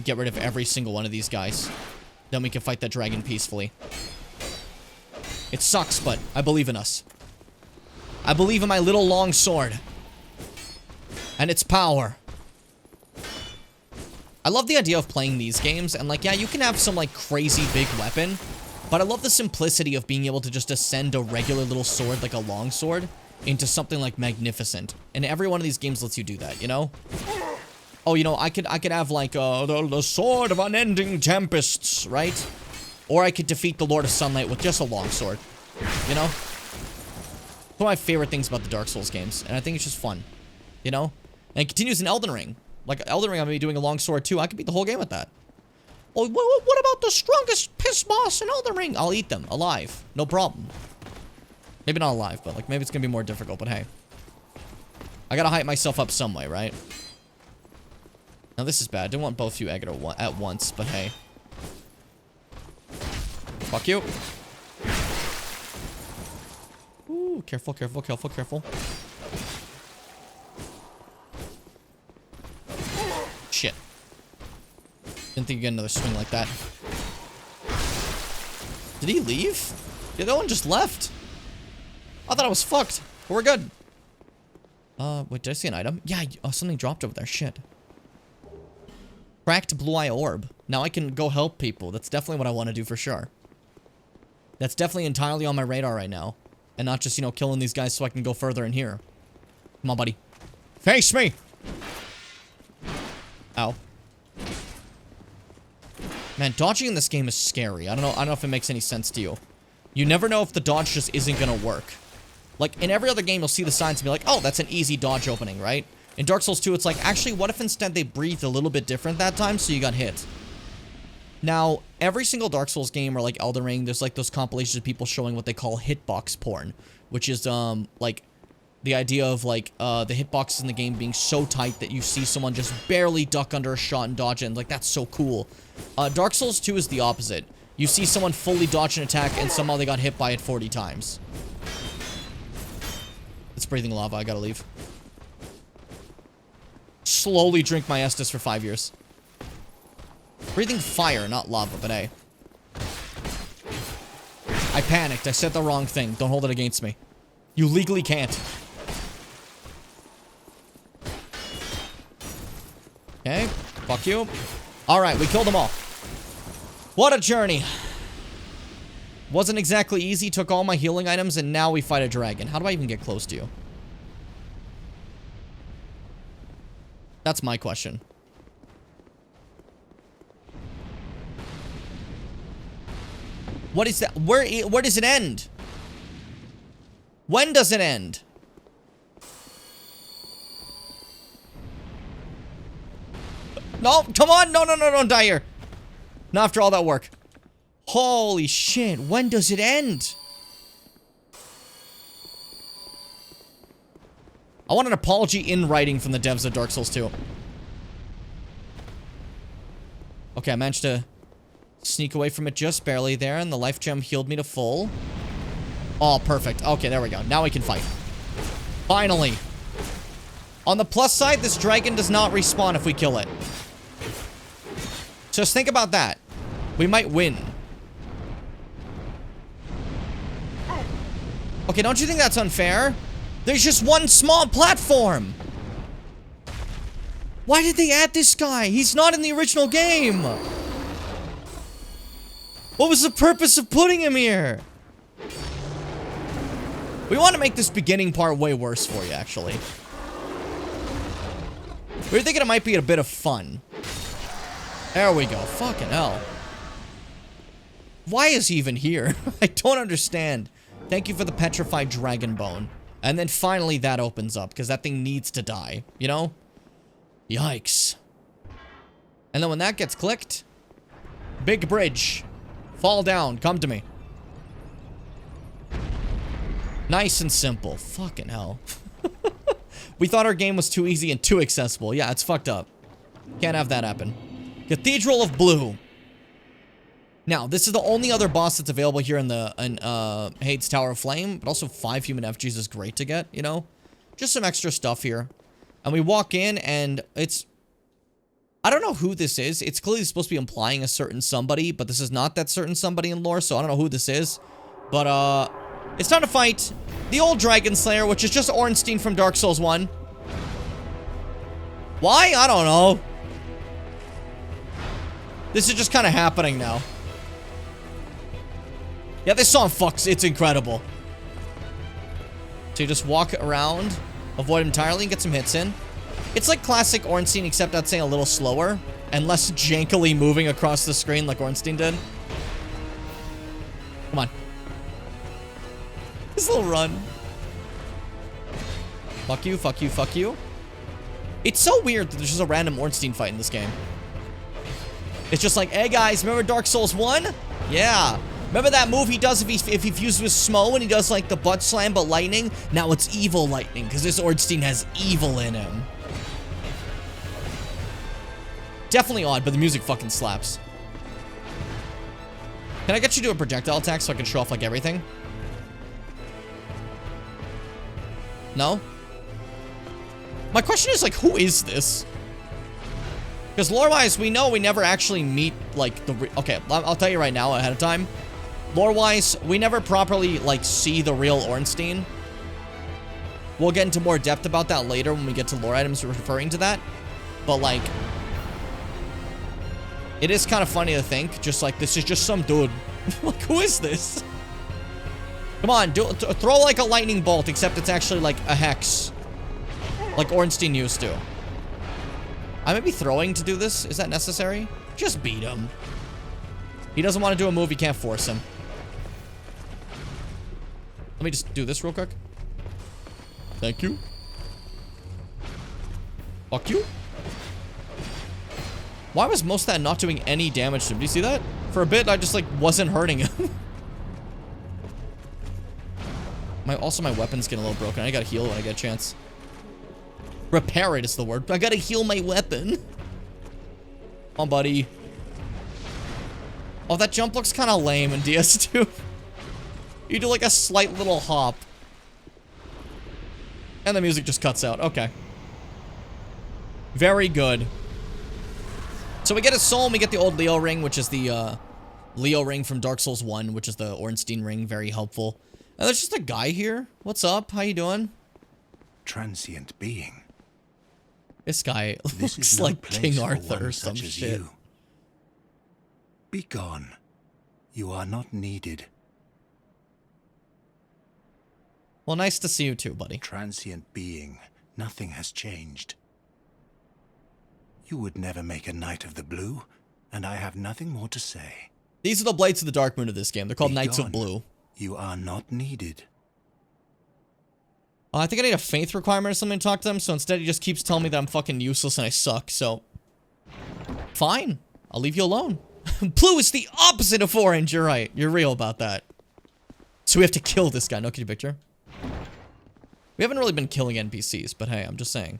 get rid of every single one of these guys. Then we can fight that dragon peacefully. It sucks, but I believe in us. I believe in my little long sword. And its power. I love the idea of playing these games, and, like, yeah, you can have some, like, crazy big weapon, but I love the simplicity of being able to just ascend a regular little sword, like a long sword, into something, like, magnificent. And every one of these games lets you do that, you know? Oh, you know, I could have, like, the Sword of Unending Tempests, right? Or I could defeat the Lord of Sunlight with just a long sword, you know? One of my favorite things about the Dark Souls games, and I think it's just fun, you know? And it continues in Elden Ring. Like, Elden Ring, I'm gonna be doing a long sword, too. I could beat the whole game with that. Oh, what about the strongest piss boss in Elden Ring? I'll eat them, alive. No problem. Maybe not alive, but, like, maybe it's gonna be more difficult, but hey. I gotta hype myself up some way, right? Now, this is bad. I didn't want both of you at once, but hey. Fuck you. Ooh, careful, careful, careful, careful. Shit. Didn't think you'd get another swing like that. Did he leave? Yeah, that one just left. I thought I was fucked. But we're good. Wait, did I see an item? Yeah, something dropped over there. Shit. Cracked blue eye orb. Now I can go help people. That's definitely what I want to do for sure. That's definitely entirely on my radar right now. And not just, you know, killing these guys so I can go further in here. Come on, buddy. Face me! Ow. Man, dodging in this game is scary. I don't know if it makes any sense to you. You never know if the dodge just isn't gonna work. Like, in every other game, you'll see the signs and be like, oh, that's an easy dodge opening, right? In Dark Souls 2, it's like, actually, what if instead they breathed a little bit different that time, so you got hit? Now, every single Dark Souls game, or like Elden Ring, there's like those compilations of people showing what they call hitbox porn. Which is, like, the idea of, like, the hitboxes in the game being so tight that you see someone just barely duck under a shot and dodge it, and, like, that's so cool. Dark Souls 2 is the opposite. You see someone fully dodge an attack, and somehow they got hit by it 40 times. It's breathing lava, I gotta leave. Slowly drink my Estus for 5 years. Breathing fire, not lava, but hey. I panicked, I said the wrong thing. Don't hold it against me. You legally can't. Okay, fuck you. Alright, we killed them all. What a journey. Wasn't exactly easy, took all my healing items, and now we fight a dragon. How do I even get close to you? That's my question. What is that? Where does it end? When does it end? No, come on. No, don't die here. Not after all that work. Holy shit. When does it end? I want an apology in writing from the devs of Dark Souls 2. Okay, I managed to sneak away from it just barely there, and the life gem healed me to full. Oh, perfect. Okay, there we go. Now we can fight. Finally. On the plus side, this dragon does not respawn if we kill it. Just think about that. We might win. Okay, don't you think that's unfair? There's just one small platform. Why did they add this guy? He's not in the original game. What was the purpose of putting him here? We want to make this beginning part way worse for you, actually. We were thinking it might be a bit of fun. There we go. Fucking hell. Why is he even here? I don't understand. Thank you for the petrified dragon bone. And then finally that opens up, because that thing needs to die, you know? Yikes. And then when that gets clicked, big bridge. Fall down. Come to me. Nice and simple. Fucking hell. We thought our game was too easy and too accessible. Yeah, it's fucked up. Can't have that happen. Cathedral of Blue. Now, this is the only other boss that's available here in Hades Tower of Flame, but also 5 human effigies is great to get, you know? Just some extra stuff here. And we walk in, and it's... I don't know who this is. It's clearly supposed to be implying a certain somebody, but this is not that certain somebody in lore, so I don't know who this is. But, it's time to fight the old Dragon Slayer, which is just Ornstein from Dark Souls 1. Why? I don't know. This is just kind of happening now. Yeah, this song fucks. It's incredible. So you just walk around, avoid him entirely, and get some hits in. It's like classic Ornstein, except I'd say a little slower and less jankily moving across the screen like Ornstein did. Come on. This little run. Fuck you, fuck you, fuck you. It's so weird that there's just a random Ornstein fight in this game. It's just like, hey guys, remember Dark Souls 1? Yeah. Remember that move he does if he fuses with Smo and he does like the butt slam but lightning? Now it's evil lightning because this Ornstein has evil in him. Definitely odd, but the music fucking slaps. Can I get you to a projectile attack so I can show off like everything? No? My question is like, who is this? Because lore-wise, we know we never actually meet, like, okay, I'll tell you right now ahead of time. Lore-wise, we never properly, like, see the real Ornstein. We'll get into more depth about that later when we get to lore items referring to that. But, like, It is kind of funny to think, just like, this is just some dude. Like, who is this? Come on, throw like a lightning bolt, except it's actually like a hex. Like Ornstein used to. I may be throwing to do this. Is that necessary? Just beat him. He doesn't want to do a move, you can't force him. Let me just do this real quick. Thank you. Fuck you. Why was most of that not doing any damage to him? Do you see that? For a bit, I just, like, wasn't hurting him. Also, my weapon's getting a little broken. I gotta heal when I get a chance. Repair it is the word. I gotta heal my weapon. Come on, buddy. Oh, that jump looks kind of lame in DS2. You do, like, a slight little hop. And the music just cuts out. Okay. Very good. So we get a soul, and we get the old Leo ring, which is the Leo ring from Dark Souls 1, which is the Ornstein ring. Very helpful. And there's just a guy here. What's up? How you doing? Transient being. This guy This looks is no like place King for Arthur one or some such as shit. you. Be gone. You are not needed. Well, nice to see you too, buddy. Transient being. Nothing has changed. You would never make a Knight of the Blue, and I have nothing more to say. These are the Blades of the Dark Moon of this game. They're called Be Knights of gone. Blue. You are not needed. I think I need a faith requirement or something to talk to them, so instead he just keeps telling me that I'm fucking useless and I suck, so... Fine. I'll leave you alone. Blue is the opposite of orange, you're right. You're real about that. So we have to kill this guy. No kitty picture. We haven't really been killing NPCs, but hey, I'm just saying.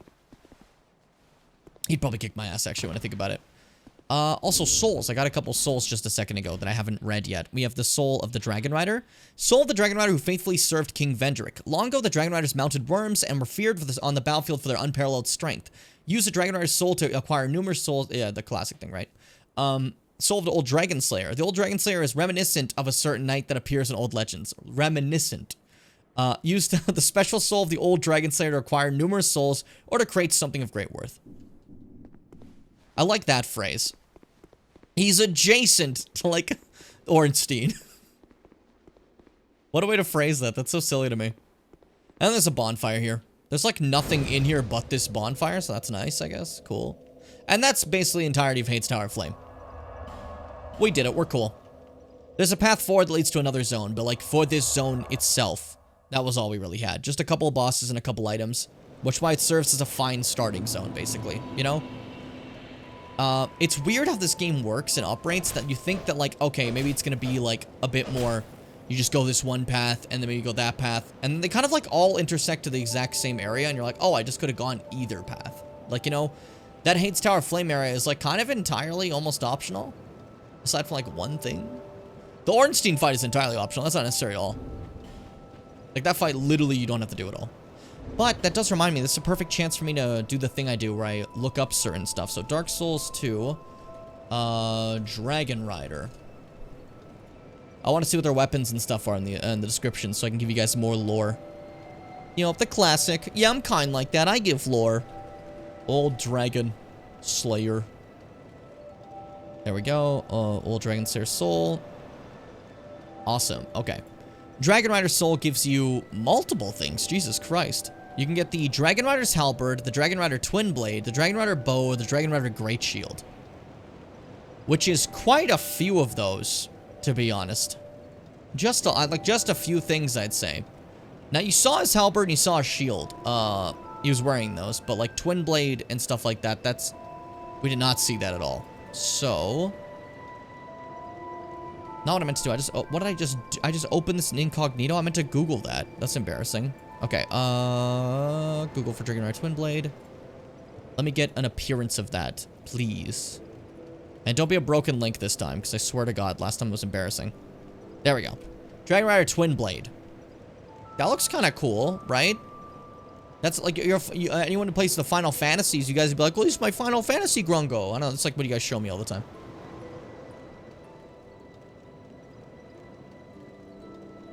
He'd probably kick my ass, actually, when I think about it. Also, souls. I got a couple souls just a second ago that I haven't read yet. We have the soul of the Dragon Rider. Soul of the Dragon Rider who faithfully served King Vendrick. Long ago, the Dragon Riders mounted worms and were feared for this on the battlefield for their unparalleled strength. Use the Dragon Rider's soul to acquire numerous souls. Yeah, the classic thing, right? Soul of the Old Dragon Slayer. The Old Dragon Slayer is reminiscent of a certain knight that appears in old legends. Reminiscent. Used the special soul of the Old Dragon Slayer to acquire numerous souls or to create something of great worth. I like that phrase. He's adjacent to, like, Ornstein. What a way to phrase that. That's so silly to me. And there's a bonfire here. There's, like, nothing in here but this bonfire, so that's nice, I guess. Cool. And that's basically the entirety of Hades Tower of Flame. We did it. We're cool. There's a path forward that leads to another zone, but, like, for this zone itself, that was all we really had. Just a couple of bosses and a couple items, which is why it serves as a fine starting zone, basically. You know? It's weird how this game works and operates, that you think that, like, okay, maybe it's gonna be, like, a bit more, you just go this one path, and then maybe you go that path, and then they kind of, like, all intersect to the exact same area, and you're like, oh, I just could have gone either path. Like, you know, that Hades Tower Flame area is, like, kind of entirely almost optional, aside from, like, one thing. The Ornstein fight is entirely optional, that's not necessary at all. Like, that fight, literally, you don't have to do at all. But that does remind me, this is a perfect chance for me to do the thing I do where I look up certain stuff. So Dark Souls 2, Dragon Rider. I want to see what their weapons and stuff are in the description so I can give you guys more lore. You know, the classic. Yeah, I'm kind like that. I give lore. Old Dragon Slayer. There we go. Old Dragon Slayer Soul. Awesome. Okay. Dragon Rider Soul gives you multiple things. Jesus Christ. You can get the Dragon Rider's Halberd, the Dragon Rider Twin Blade, the Dragon Rider Bow, the Dragon Rider Great Shield. Which is quite a few of those, to be honest. Just a few things, I'd say. Now, you saw his Halberd and you saw his shield. He was wearing those, but like Twin Blade and stuff like that, we did not see that at all. So... Not what I meant to do. What did I just do? I just opened this in incognito. I meant to Google that. That's embarrassing. Okay, Google for Dragon Rider Twin Blade. Let me get an appearance of that, please. And don't be a broken link this time, because I swear to God, last time was embarrassing. There we go. Dragon Rider Twin Blade. That looks kind of cool, right? That's like, anyone who plays the Final Fantasies, you guys would be like, well, this is my Final Fantasy Grungo. I know, it's like what you guys show me all the time.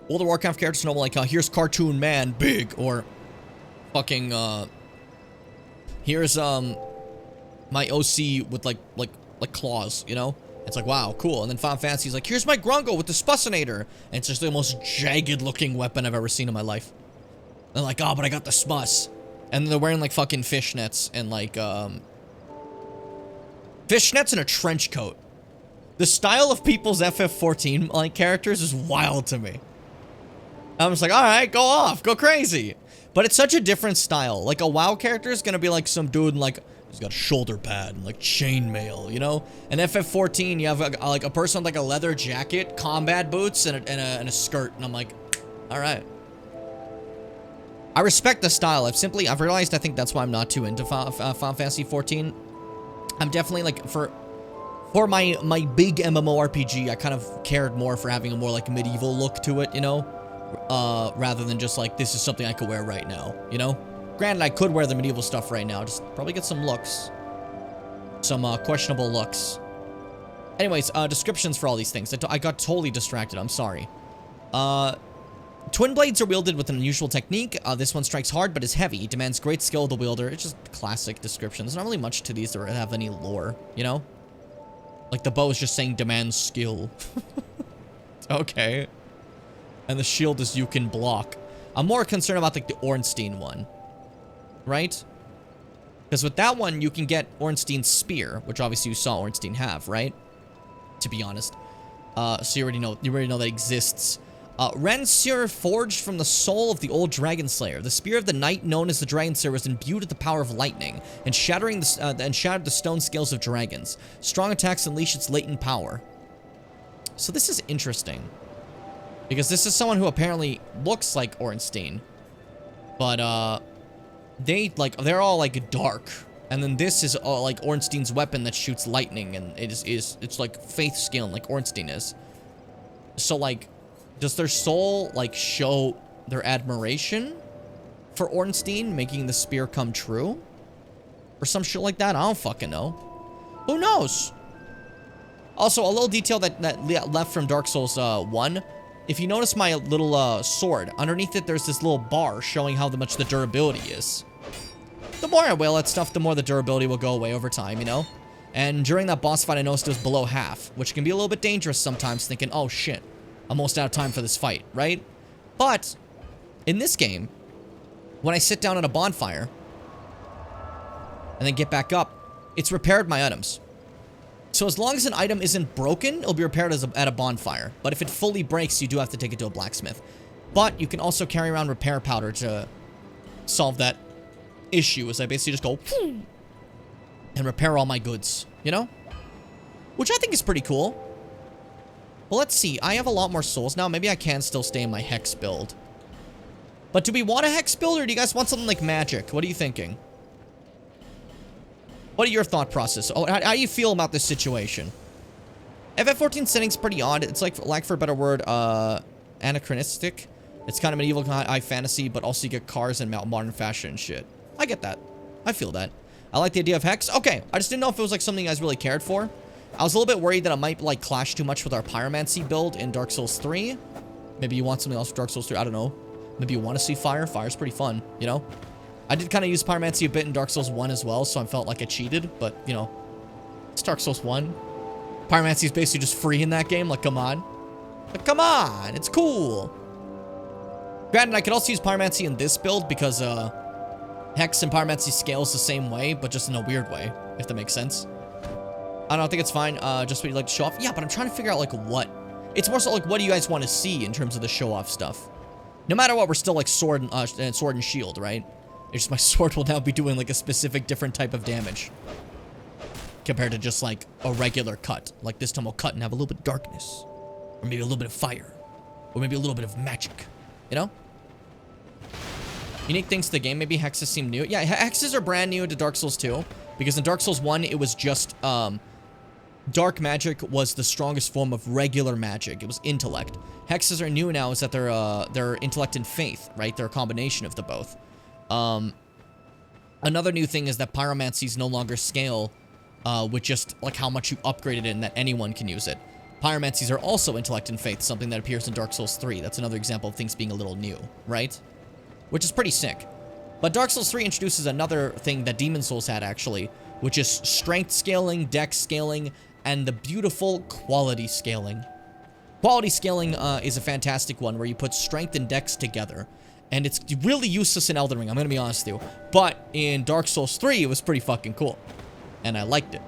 Older Warcraft characters know, like, here's Cartoon Man, big, or fucking, here's, my OC with, like like claws, you know? It's like, wow, cool. And then Final Fantasy's like, here's my Grungo with the Spussinator. And it's just the most jagged looking weapon I've ever seen in my life. And like, oh, but I got the Spuss. And then they're wearing like fucking fishnets and like, fishnets and a trench coat. The style of people's FF14 like characters is wild to me. I'm just like, all right, go off, go crazy. But it's such a different style. Like a WoW character is gonna be like some dude in like, he's got a shoulder pad and like chainmail, you know? And FF14, you have like a person with like a leather jacket, combat boots, and a skirt. And I'm like, all right. I respect the style. I've realized I think that's why I'm not too into Final Fantasy 14. I'm definitely like, for my big MMORPG, I kind of cared more for having a more like medieval look to it, you know? Rather than just like, this is something I could wear right now, you know? Granted, I could wear the medieval stuff right now, just probably get some looks. Some questionable looks. Anyways, descriptions for all these things. I got totally distracted, I'm sorry. Twin blades are wielded with an unusual technique. This one strikes hard but is heavy. Demands great skill of the wielder. It's just classic description. There's not really much to these that have any lore, you know? Like the bow is just saying demands skill. Okay. And the shield is you can block. I'm more concerned about like the Ornstein one. Right? Because with that one, you can get Ornstein's spear, which obviously you saw Ornstein have, right? To be honest. So you already know that exists. Renseer forged from the soul of the old Dragon Slayer. The spear of the knight known as the Dragon Slayer was imbued with the power of lightning and shattered the stone scales of dragons. Strong attacks unleash its latent power. So this is interesting. Because this is someone who apparently looks like Ornstein. But, they're all, like, dark. And then this is, like, Ornstein's weapon that shoots lightning. And it's, like, faith scaling, like Ornstein is. So, like, does their soul, like, show their admiration for Ornstein, making the spear come true? Or some shit like that? I don't fucking know. Who knows? Also, a little detail that left from Dark Souls 1. If you notice my little sword, underneath it there's this little bar showing how much the durability is. The more I wail at stuff, the more the durability will go away over time, you know? And during that boss fight, I noticed it was below half, which can be a little bit dangerous sometimes, thinking, oh shit, I'm almost out of time for this fight, right? But, in this game, when I sit down at a bonfire, and then get back up, it's repaired my items. So as long as an item isn't broken, it'll be repaired at a bonfire. But if it fully breaks, you do have to take it to a blacksmith. But you can also carry around repair powder to solve that issue, as I basically just go and repair all my goods, you know? Which I think is pretty cool. Well, let's see. I have a lot more souls now. Maybe I can still stay in my Hex build. But do we want a Hex build, or do you guys want something like magic? What are you thinking? What are your thought process? Oh, how do you feel about this situation? FF14 setting's pretty odd. It's like, lack for a better word, anachronistic. It's kind of medieval high fantasy, but also you get cars and modern fashion and shit. I get that. I feel that. I like the idea of Hex. Okay, I just didn't know if it was like something you guys really cared for. I was a little bit worried that it might like clash too much with our Pyromancy build in Dark Souls 3. Maybe you want something else for Dark Souls 3. I don't know. Maybe you want to see fire. Fire's pretty fun, you know? I did kind of use Pyromancy a bit in Dark Souls 1 as well, so I felt like I cheated, but, you know, it's Dark Souls 1. Pyromancy is basically just free in that game, like, come on. Like, come on, it's cool. Granted, I could also use Pyromancy in this build because, Hex and Pyromancy scales the same way, but just in a weird way, if that makes sense. I don't think it's fine, just what you'd like to show off. Yeah, but I'm trying to figure out, like, what. It's more so, like, what do you guys want to see in terms of the show-off stuff? No matter what, we're still, like, sword and shield, right? It's just my sword will now be doing, like, a specific different type of damage. Compared to just, like, a regular cut. Like, this time I'll cut and have a little bit of darkness. Or maybe a little bit of fire. Or maybe a little bit of magic. You know? Unique things to the game. Maybe hexes seem new. Yeah, hexes are brand new to Dark Souls 2. Because in Dark Souls 1, it was just, dark magic was the strongest form of regular magic. It was intellect. Hexes are new now, is that they're intellect and faith, right? They're a combination of the both. Another new thing is that Pyromancies no longer scale, with just, like, how much you upgraded it and that anyone can use it. Pyromancies are also intellect and faith, something that appears in Dark Souls 3. That's another example of things being a little new, right? Which is pretty sick. But Dark Souls 3 introduces another thing that Demon Souls had, actually, which is strength scaling, dex scaling, and the beautiful quality scaling. Quality scaling is a fantastic one where you put strength and dex together. And it's really useless in Elden Ring, I'm gonna be honest with you. But in Dark Souls 3, it was pretty fucking cool. And I liked it.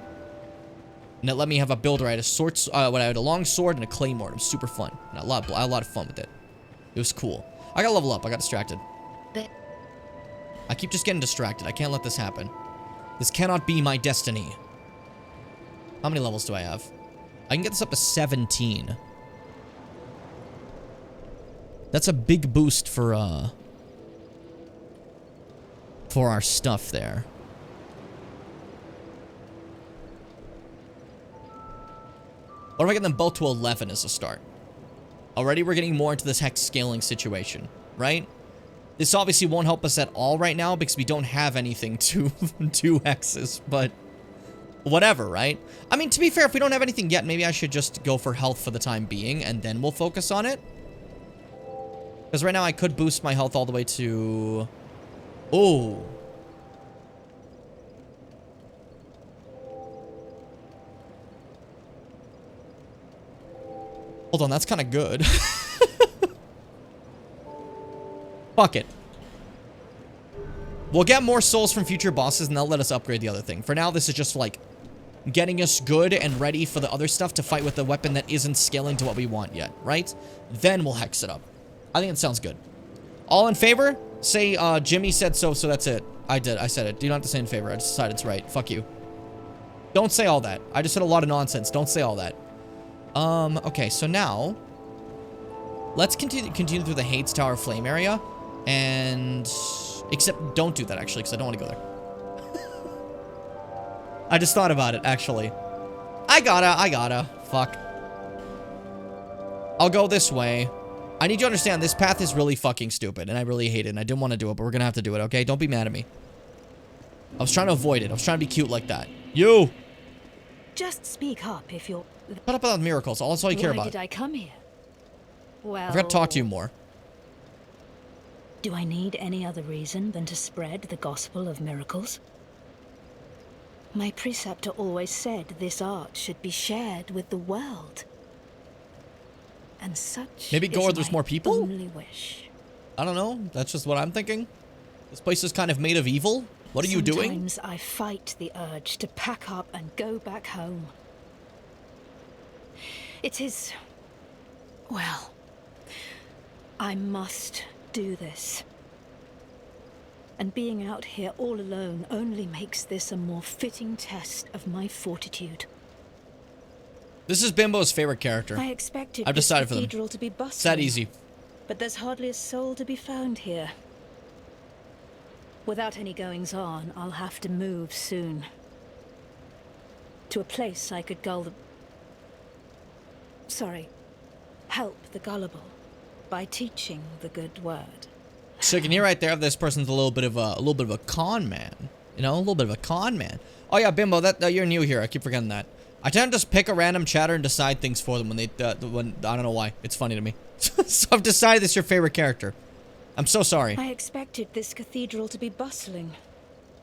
And it let me have a build where I had when I had a long sword and a claymore. It was super fun. And I had a lot of fun with it. It was cool. I gotta level up, I got distracted. I keep just getting distracted. I can't let this happen. This cannot be my destiny. How many levels do I have? I can get this up to 17. That's a big boost for our stuff there. What if I get them both to 11 as a start? Already we're getting more into this hex scaling situation, right? This obviously won't help us at all right now because we don't have anything to do hexes, but whatever, right? I mean, to be fair, if we don't have anything yet, maybe I should just go for health for the time being and then we'll focus on it. Because right now I could boost my health all the way to... Oh. Hold on, that's kind of good. Fuck it. We'll get more souls from future bosses and they'll let us upgrade the other thing. For now, this is just like getting us good and ready for the other stuff to fight with the weapon that isn't scaling to what we want yet, right? Then we'll hex it up. I think it sounds good. All in favor? Say, Jimmy said so, so that's it. I did. I said it. Do not have to say in favor. I just decided it's right. Fuck you. Don't say all that. I just said a lot of nonsense. Don't say all that. Okay, so now... Let's continue through the Hades Tower flame area. And... Except, don't do that, actually, because I don't want to go there. I just thought about it, actually. I gotta. Fuck. I'll go this way. I need you to understand, this path is really fucking stupid, and I really hate it, and I didn't want to do it, but we're gonna have to do it, okay? Don't be mad at me. I was trying to avoid it. I was trying to be cute like that. You! Just speak up if you're... Shut up about miracles. That's all you care about. Why did I come here? Well... I forgot to talk to you more. Do I need any other reason than to spread the gospel of miracles? My preceptor always said this art should be shared with the world. And such Maybe go where there's more people? Only wish. I don't know. That's just what I'm thinking. This place is kind of made of evil. What are you doing? Sometimes I fight the urge to pack up and go back home. It is... Well... I must do this. And being out here all alone only makes this a more fitting test of my fortitude. This is Bimbo's favorite character. I expected I've decided for them. cathedral to be bustling, It's that easy. but there's hardly a soul to be found here. Without any goings-on, I'll have to move soon. To a place I could help the gullible by teaching the good word. So you can hear right there, this person's a little bit of a con man. You know, a little bit of a con man. Oh yeah, Bimbo, that you're new here. I keep forgetting that. I tend to just pick a random chatter and decide things for them when I don't know why. It's funny to me. So I've decided this is your favorite character. I'm so sorry. I expected this cathedral to be bustling,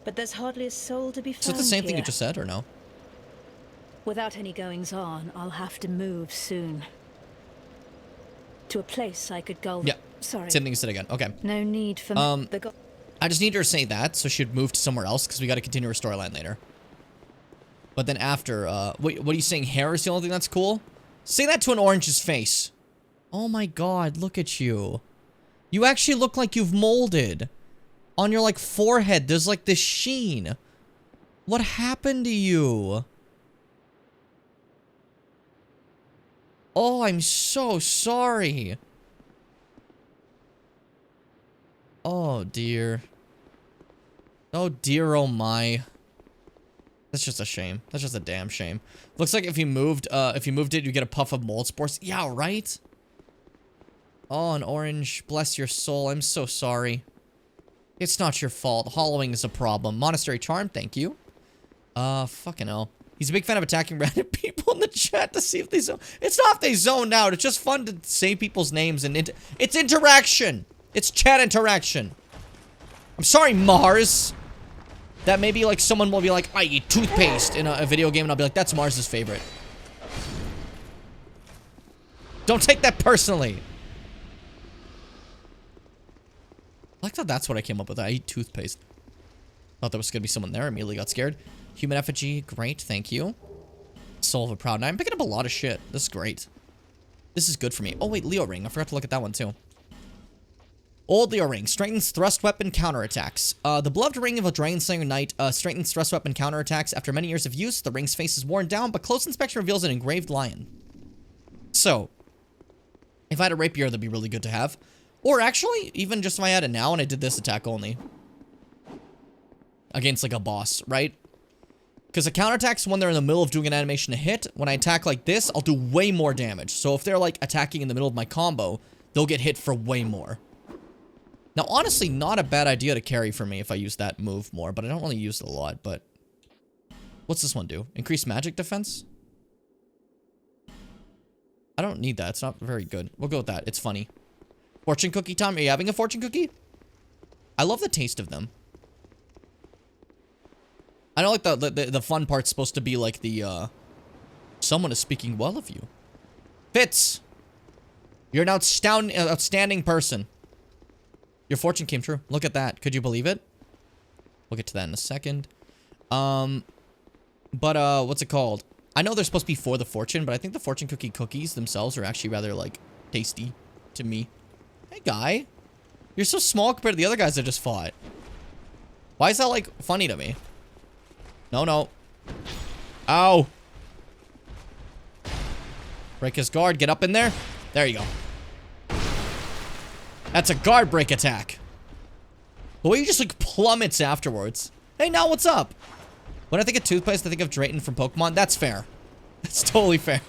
but there's hardly a soul to be found Is it the same here. thing you just said, or no? Without any goings-on, I'll have to move soon. To a place I could Yeah. Sorry. Same thing you said again. Okay. No need for the I just need her to say that, so she'd move to somewhere else, because we got to continue her storyline later. But then after, what are you saying? Hair is the only thing that's cool? Say that to an orange's face. Oh my god, look at you. You actually look like you've molded. On your, like, forehead, there's, like, this sheen. What happened to you? Oh, I'm so sorry. Oh, dear. Oh, dear, oh my. That's just a shame. That's just a damn shame. Looks like if you moved it, you get a puff of mold spores. Yeah, right? Oh, an orange. Bless your soul. I'm so sorry. It's not your fault. Hollowing is a problem. Monastery charm, thank you. Fucking hell. He's a big fan of attacking random people in the chat to see if they zone. It's not if they zoned out. It's just fun to say people's names and it's interaction. It's chat interaction. I'm sorry, Mars. that maybe like someone will be like, I eat toothpaste in a video game, and I'll be like, that's Mars's favorite. Don't take that personally. I like that that's what I came up with. I eat toothpaste. Thought there was gonna be someone there. Immediately got scared. Human effigy. Great. Thank you. Soul of a Proud Knight. I'm picking up a lot of shit. This is great. This is good for me. Oh, wait. Leo Ring. I forgot to look at that one, too. Old Leo Ring. Strengthens thrust weapon counterattacks. The beloved ring of a Dragon Slayer Knight strengthens thrust weapon counterattacks. After many years of use, the ring's face is worn down, but close inspection reveals an engraved lion. So, if I had a rapier, that'd be really good to have. Or actually, even just if I had it now and I did this attack only. Against, like, a boss, right? Because the counterattacks, when they're in the middle of doing an animation to hit, when I attack like this, I'll do way more damage. So if they're, like, attacking in the middle of my combo, they'll get hit for way more. Now, honestly, not a bad idea to carry for me if I use that move more, but I don't really use it a lot, but... What's this one do? Increase magic defense? I don't need that. It's not very good. We'll go with that. It's funny. Fortune cookie time. Are you having a fortune cookie? I love the taste of them. I know, like, the fun part's supposed to be, like, the, someone is speaking well of you. Fitz! You're an outstanding person. Your fortune came true. Look at that. Could you believe it? We'll get to that in a second. But, what's it called? I know they're supposed to be for the fortune, but I think the fortune cookies themselves are actually rather, like, tasty to me. Hey, guy. You're so small compared to the other guys I just fought. Why is that, like, funny to me? No, no. Ow. Break his guard. Get up in there. There you go. That's a guard break attack. The way he just, like, plummets afterwards. Hey, now what's up? When I think of toothpaste, I think of Drayton from Pokemon. That's fair. That's totally fair.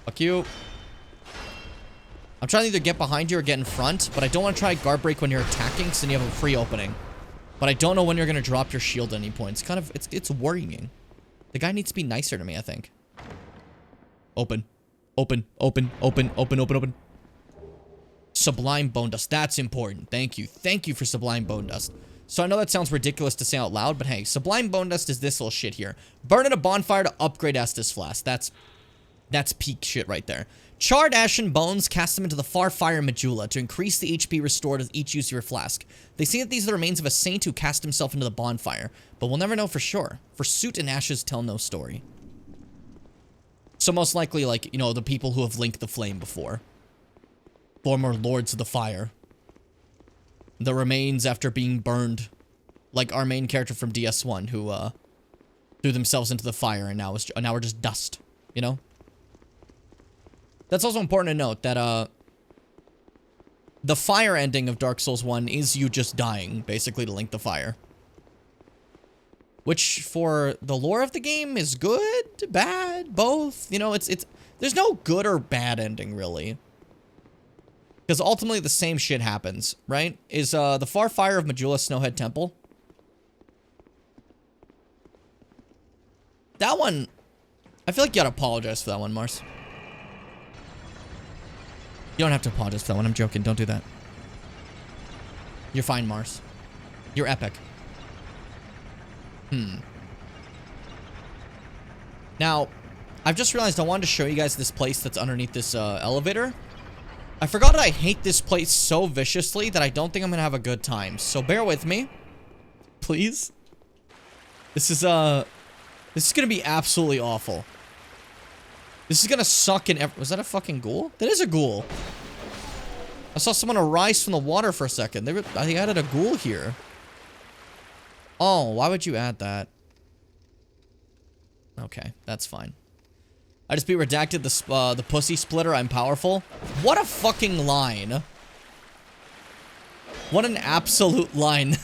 Fuck you. I'm trying to either get behind you or get in front, but I don't want to try guard break when you're attacking, because then you have a free opening. But I don't know when you're going to drop your shield at any point. It's kind of, it's worrying. The guy needs to be nicer to me, I think. Open. Open, open, open, open, open, open. Sublime Bone Dust. That's important. Thank you. Thank you for Sublime Bone Dust. So I know that sounds ridiculous to say out loud, but hey, Sublime Bone Dust is this little shit here. Burn in a bonfire to upgrade Estus Flask. That's peak shit right there. Charred Ashen Bones, cast them into the Far Fire Medulla to increase the HP restored with each use of your flask. They say that these are the remains of a saint who cast himself into the bonfire, but we'll never know for sure, for soot and ashes tell no story. So most likely, like, you know, the people who have linked the flame before. Former Lords of the Fire. The remains after being burned. Like our main character from DS1 who, threw themselves into the fire and now we're just dust, you know? That's also important to note that, the fire ending of Dark Souls 1 is you just dying, basically, to link the fire. Which, for the lore of the game, is good, bad, both. You know, there's no good or bad ending, really. Because ultimately, the same shit happens, right? Is, the Far Fire of Medulla Snowhead Temple. That one, I feel like you gotta apologize for that one, Mars. You don't have to apologize for that one. I'm joking. Don't do that. You're fine, Mars. You're epic. Now, I've just realized I wanted to show you guys this place that's underneath this elevator. I forgot that I hate this place so viciously that I don't think I'm going to have a good time. So bear with me. Please. This is going to be absolutely awful. This is gonna suck in was that a fucking ghoul? That is a ghoul. I saw someone arise from the water for a second. They added a ghoul here. Oh, why would you add that? Okay, that's fine. I just be redacted the pussy splitter. I'm powerful. What a fucking line. What an absolute line.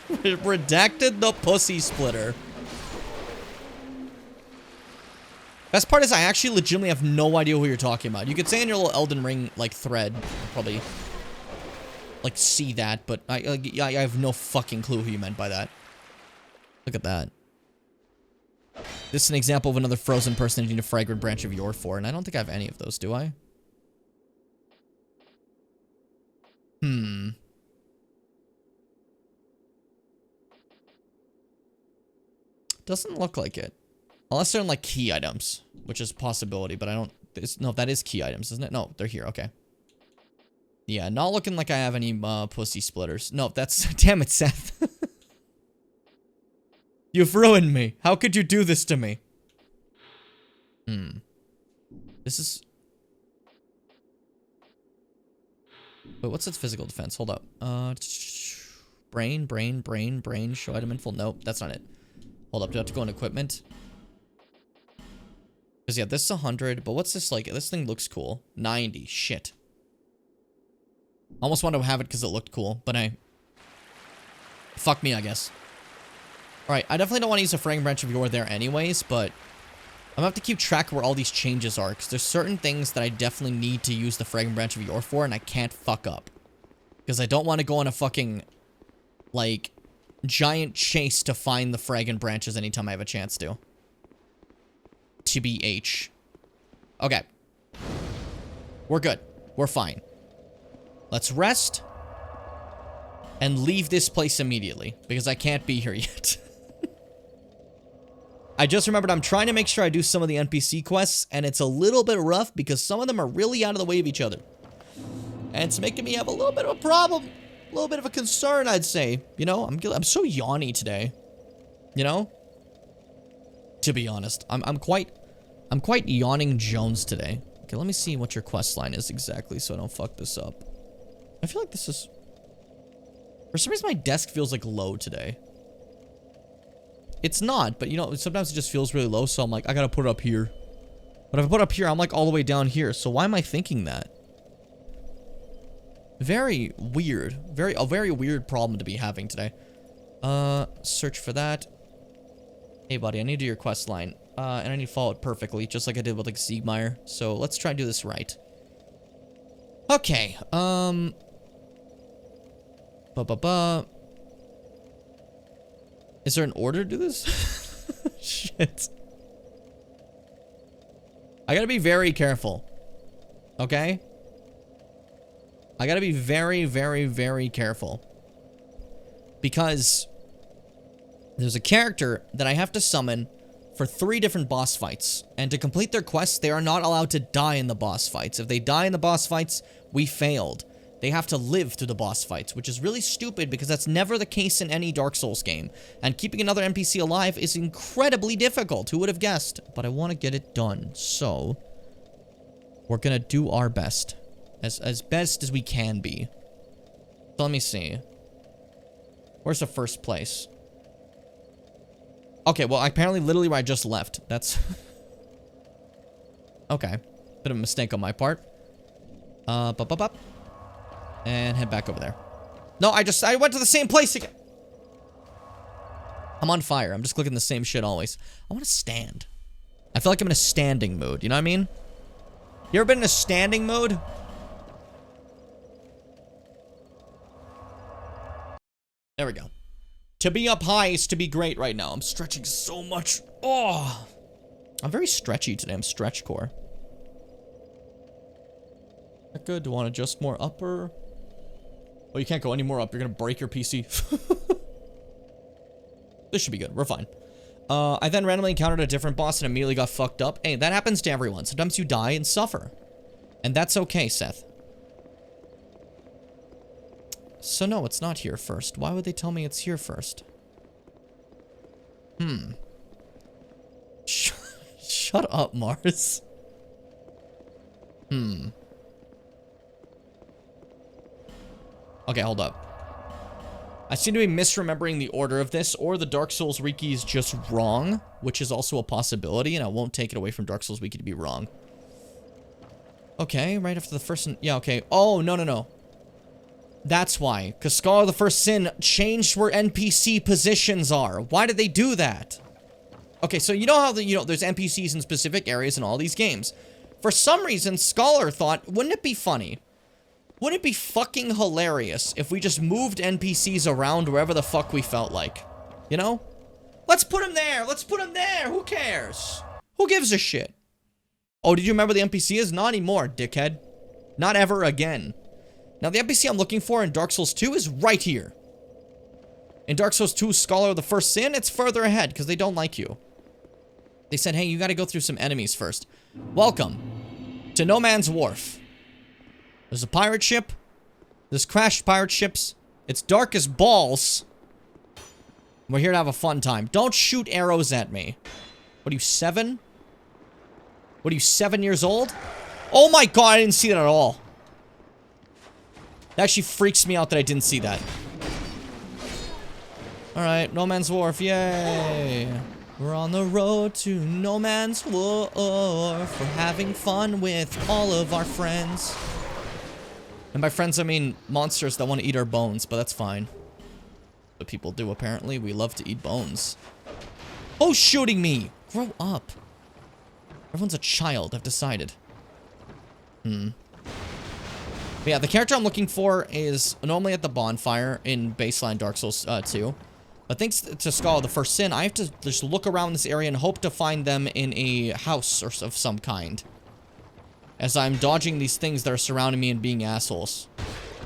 Redacted the pussy splitter. Best part is I actually legitimately have no idea who you're talking about. You could say in your little Elden Ring, like, thread. I'll probably, like, see that, but I have no fucking clue who you meant by that. Look at that. This is an example of another frozen person needing a fragrant branch of Yorfor, and I don't think I have any of those, do I? Doesn't look like it. Unless they're in, like, key items, which is a possibility, but I don't... no, that is key items, isn't it? No, they're here. Okay. Yeah, not looking like I have any pussy splitters. No, that's... Damn it, Seth. You've ruined me. How could you do this to me? This is... Wait, what's its physical defense? Hold up. Brain, show item info. Nope, that's not it. Hold up, do I have to go in equipment? Because, yeah, this is 100, but what's this like? This thing looks cool. 90, shit. Almost wanted to have it because it looked cool, but fuck me, I guess. Alright, I definitely don't want to use a Fragrant Branch of Yore there anyways, but I'm gonna have to keep track of where all these changes are, because there's certain things that I definitely need to use the Fragrant Branch of Yore for, and I can't fuck up. Because I don't want to go on a fucking, like, giant chase to find the Fragrant Branches anytime I have a chance to. TBH. Okay. We're good. We're fine. Let's rest. And leave this place immediately, because I can't be here yet. I just remembered I'm trying to make sure I do some of the NPC quests, and it's a little bit rough because some of them are really out of the way of each other. And it's making me have a little bit of a problem, a little bit of a concern, I'd say. You know, I'm so yawny today. You know? To be honest, I'm quite yawning Jones today. Okay, let me see what your quest line is exactly so I don't fuck this up. I feel like this is... For some reason, my desk feels like low today. It's not, but you know, sometimes it just feels really low, so I'm like, I gotta put it up here. But if I put it up here, I'm like all the way down here, so why am I thinking that? Very weird. A very weird problem to be having today. Search for that. Hey, buddy, I need to do your quest line. And I need to follow it perfectly, just like I did with, like, Siegmeyer. So, let's try and do this right. Okay, Is there an order to do this? Shit. I gotta be very careful. Okay? I gotta be very, very, very careful. Because there's a character that I have to summon for 3 different boss fights. And to complete their quests, they are not allowed to die in the boss fights. If they die in the boss fights, we failed. They have to live through the boss fights, which is really stupid because that's never the case in any Dark Souls game. And keeping another NPC alive is incredibly difficult. Who would have guessed? But I want to get it done. So, we're gonna do our best. As best as we can be. So let me see. Where's the first place? Okay, well, apparently literally where I just left. That's... Okay. Bit of a mistake on my part. And head back over there. No, I went to the same place again. I'm on fire. I'm just clicking the same shit always. I want to stand. I feel like I'm in a standing mode. You know what I mean? You ever been in a standing mode? There we go. To be up high is to be great right now. I'm stretching so much. Oh, I'm very stretchy today. I'm stretch core. That good? Do I want to adjust more upper? Oh, you can't go any more up. You're gonna break your PC. This should be good. We're fine. I then randomly encountered a different boss and immediately got fucked up. Hey, that happens to everyone. Sometimes you die and suffer. And that's okay, Seth. So no, it's not here first. Why would they tell me it's here first? Shut up, Mars. Okay, hold up. I seem to be misremembering the order of this, or the Dark Souls Wiki is just wrong, which is also a possibility, and I won't take it away from Dark Souls Wiki to be wrong. Okay, right after the first... Yeah, okay. Oh, no. That's why. Because Scholar of the First Sin changed where NPC positions are. Why did they do that? Okay, so you know how there's NPCs in specific areas in all these games. For some reason, Scholar thought, wouldn't it be funny? Wouldn't it be fucking hilarious if we just moved NPCs around wherever the fuck we felt like? You know? Let's put them there! Let's put them there! Who cares? Who gives a shit? Oh, did you remember the NPC is? Not anymore, dickhead. Not ever again. Now, the NPC I'm looking for in Dark Souls 2 is right here. In Dark Souls 2, Scholar of the First Sin, it's further ahead because they don't like you. They said, hey, you got to go through some enemies first. Welcome to No Man's Wharf. There's a pirate ship. There's crashed pirate ships. It's dark as balls. We're here to have a fun time. Don't shoot arrows at me. What are you, 7? What are you, 7 years old? Oh my god, I didn't see that at all. That actually freaks me out that I didn't see that. Alright, No Man's Wharf, yay. We're on the road to No Man's Wharf. We're having fun with all of our friends. And by friends, I mean monsters that want to eat our bones, but that's fine. What people do, apparently. We love to eat bones. Oh, shooting me! Grow up. Everyone's a child, I've decided. But yeah, the character I'm looking for is normally at the bonfire in baseline Dark Souls 2. But thanks to Scholar of the First Sin, I have to just look around this area and hope to find them in a house or of some kind. As I'm dodging these things that are surrounding me and being assholes.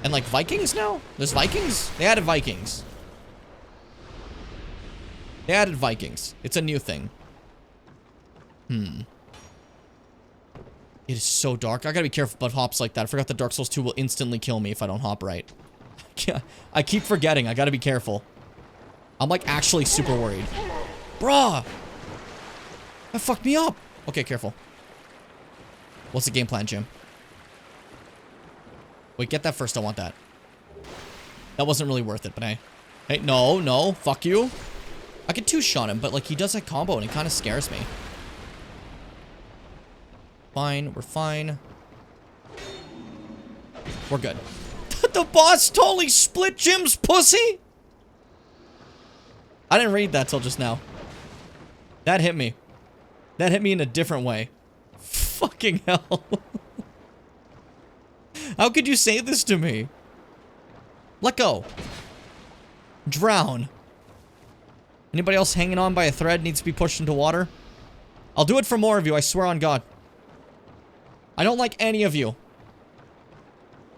And like Vikings now? There's Vikings? They added Vikings. They added Vikings. It's a new thing. It is so dark. I gotta be careful about hops like that. I forgot that Dark Souls 2 will instantly kill me if I don't hop right. I keep forgetting. I gotta be careful. I'm like actually super worried. Bruh! That fucked me up. Okay, careful. What's the game plan, Jim? Wait, get that first. I want that. That wasn't really worth it, but hey. Hey, no, fuck you. I could two-shot him, but like he does that combo and it kind of scares me. Fine, we're fine. We're good. The boss totally split Jim's pussy? I didn't read that till just now. That hit me. That hit me in a different way. Fucking hell. How could you say this to me? Let go. Drown. Anybody else hanging on by a thread needs to be pushed into water? I'll do it for more of you, I swear on God. I don't like any of you.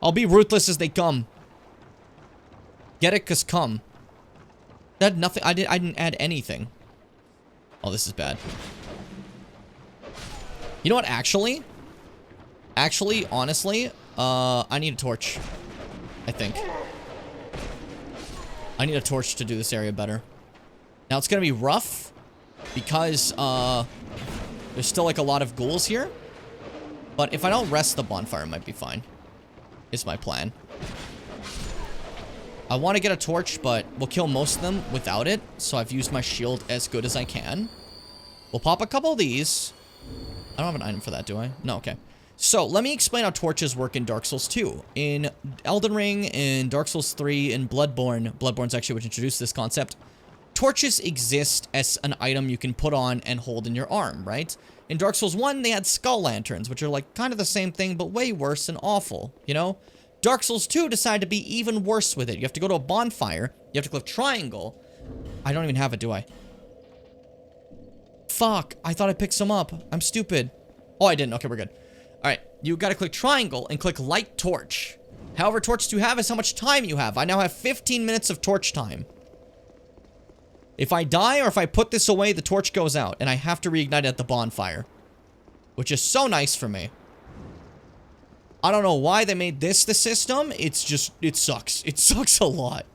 I'll be ruthless as they come. Get it? 'Cause come. That nothing. I didn't add anything. Oh, this is bad. You know what? Actually, honestly, I need a torch. I think. I need a torch to do this area better. Now it's gonna be rough because there's still like a lot of ghouls here. But if I don't rest the bonfire, it might be fine. Is my plan. I want to get a torch, but we'll kill most of them without it. So I've used my shield as good as I can. We'll pop a couple of these. I don't have an item for that, do I? No, okay. So let me explain how torches work in Dark Souls 2. In Elden Ring, in Dark Souls 3, in Bloodborne. Bloodborne's actually what introduced this concept. Torches exist as an item you can put on and hold in your arm, right? In Dark Souls 1, they had skull lanterns, which are like kind of the same thing, but way worse and awful, you know? Dark Souls 2 decided to be even worse with it. You have to go to a bonfire. You have to click triangle. I don't even have it, do I? Fuck. I thought I picked some up. I'm stupid. Oh, I didn't. Okay, we're good. All right. You got to click triangle and click light torch. However torch you have is how much time you have. I now have 15 minutes of torch time. If I die or if I put this away, the torch goes out. And I have to reignite it at the bonfire. Which is so nice for me. I don't know why they made this the system. It's just, it sucks. It sucks a lot.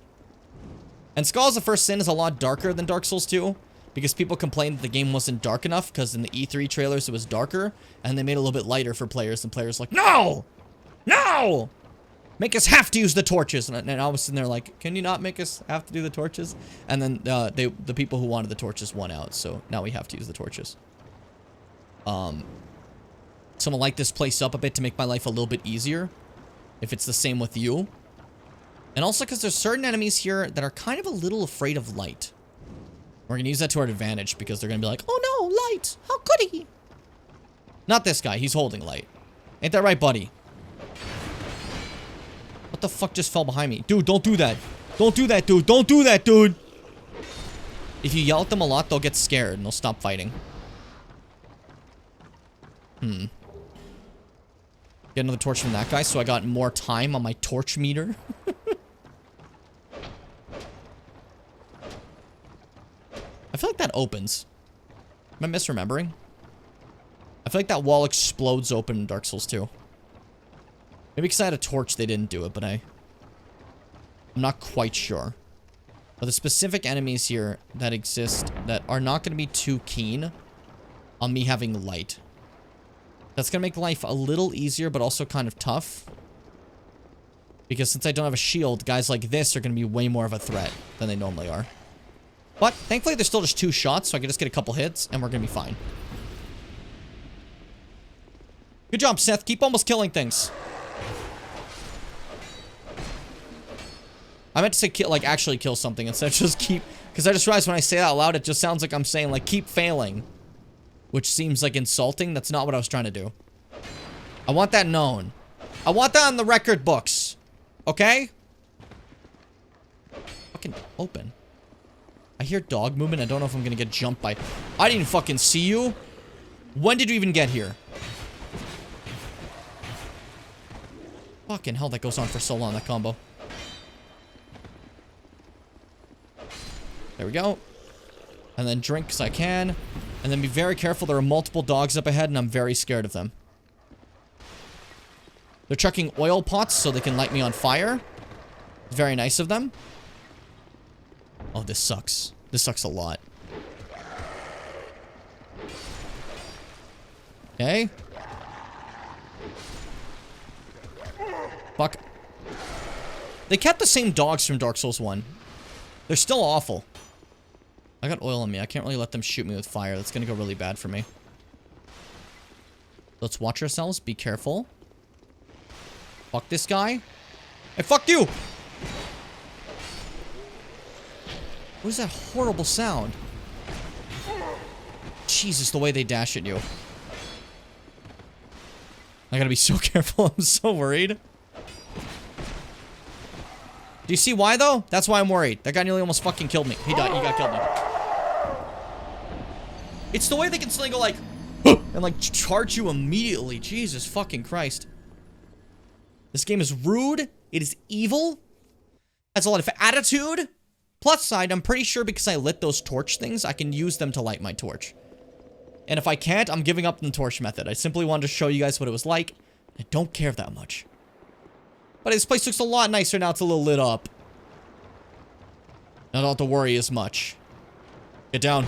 And Scholars of First Sin is a lot darker than Dark Souls 2. Because people complained that the game wasn't dark enough. Because in the E3 trailers it was darker. And they made it a little bit lighter for players. And players like, no! No! Make us have to use the torches. And I was sitting there like, can you not make us have to do the torches? And then the people who wanted the torches won out. So now we have to use the torches. So I'm gonna light this place up a bit to make my life a little bit easier. If it's the same with you. And also because there's certain enemies here that are kind of a little afraid of light. We're gonna use that to our advantage because they're gonna be like, oh no, light! How could he? Not this guy, he's holding light. Ain't that right, buddy? What the fuck just fell behind me? Dude, don't do that. Don't do that, dude. Don't do that, dude. If you yell at them a lot, they'll get scared and they'll stop fighting. Get another torch from that guy so I got more time on my torch meter. feel like that opens. Am I misremembering? I feel like that wall explodes open in Dark Souls 2. Maybe because I had a torch they didn't do it, but I'm not quite sure. But the specific enemies here that exist that are not going to be too keen on me having light. That's going to make life a little easier, but also kind of tough. Because since I don't have a shield, guys like this are going to be way more of a threat than they normally are. But thankfully, there's still just 2 shots, so I can just get a couple hits, and we're going to be fine. Good job, Seth. Keep almost killing things. I meant to say kill, like actually kill something instead of just keep, because I just realized when I say that out loud, it just sounds like I'm saying like keep failing, which seems like insulting. That's not what I was trying to do. I want that known. I want that on the record books. Okay? Fucking open. I hear dog movement. I don't know if I'm gonna get jumped by. I didn't fucking see you. When did you even get here? Fucking hell, that goes on for so long, that combo. There we go. And then drink because I can. And then be very careful. There are multiple dogs up ahead, and I'm very scared of them. They're chucking oil pots so they can light me on fire. Very nice of them. Oh, this sucks. This sucks a lot. Okay. Fuck. They kept the same dogs from Dark Souls 1. They're still awful. I got oil on me. I can't really let them shoot me with fire. That's gonna go really bad for me. Let's watch ourselves. Be careful. Fuck this guy. Hey, fuck you! What is that horrible sound? Jesus, the way they dash at you. I gotta be so careful. I'm so worried. Do you see why, though? That's why I'm worried. That guy nearly almost fucking killed me. He died. He got killed me. It's the way they can suddenly go like, and like charge you immediately. Jesus fucking Christ. This game is rude. It is evil. Has a lot of attitude. Plus side, I'm pretty sure because I lit those torch things, I can use them to light my torch. And if I can't, I'm giving up the torch method. I simply wanted to show you guys what it was like. I don't care that much. But this place looks a lot nicer now. It's a little lit up. I don't have to worry as much. Get down.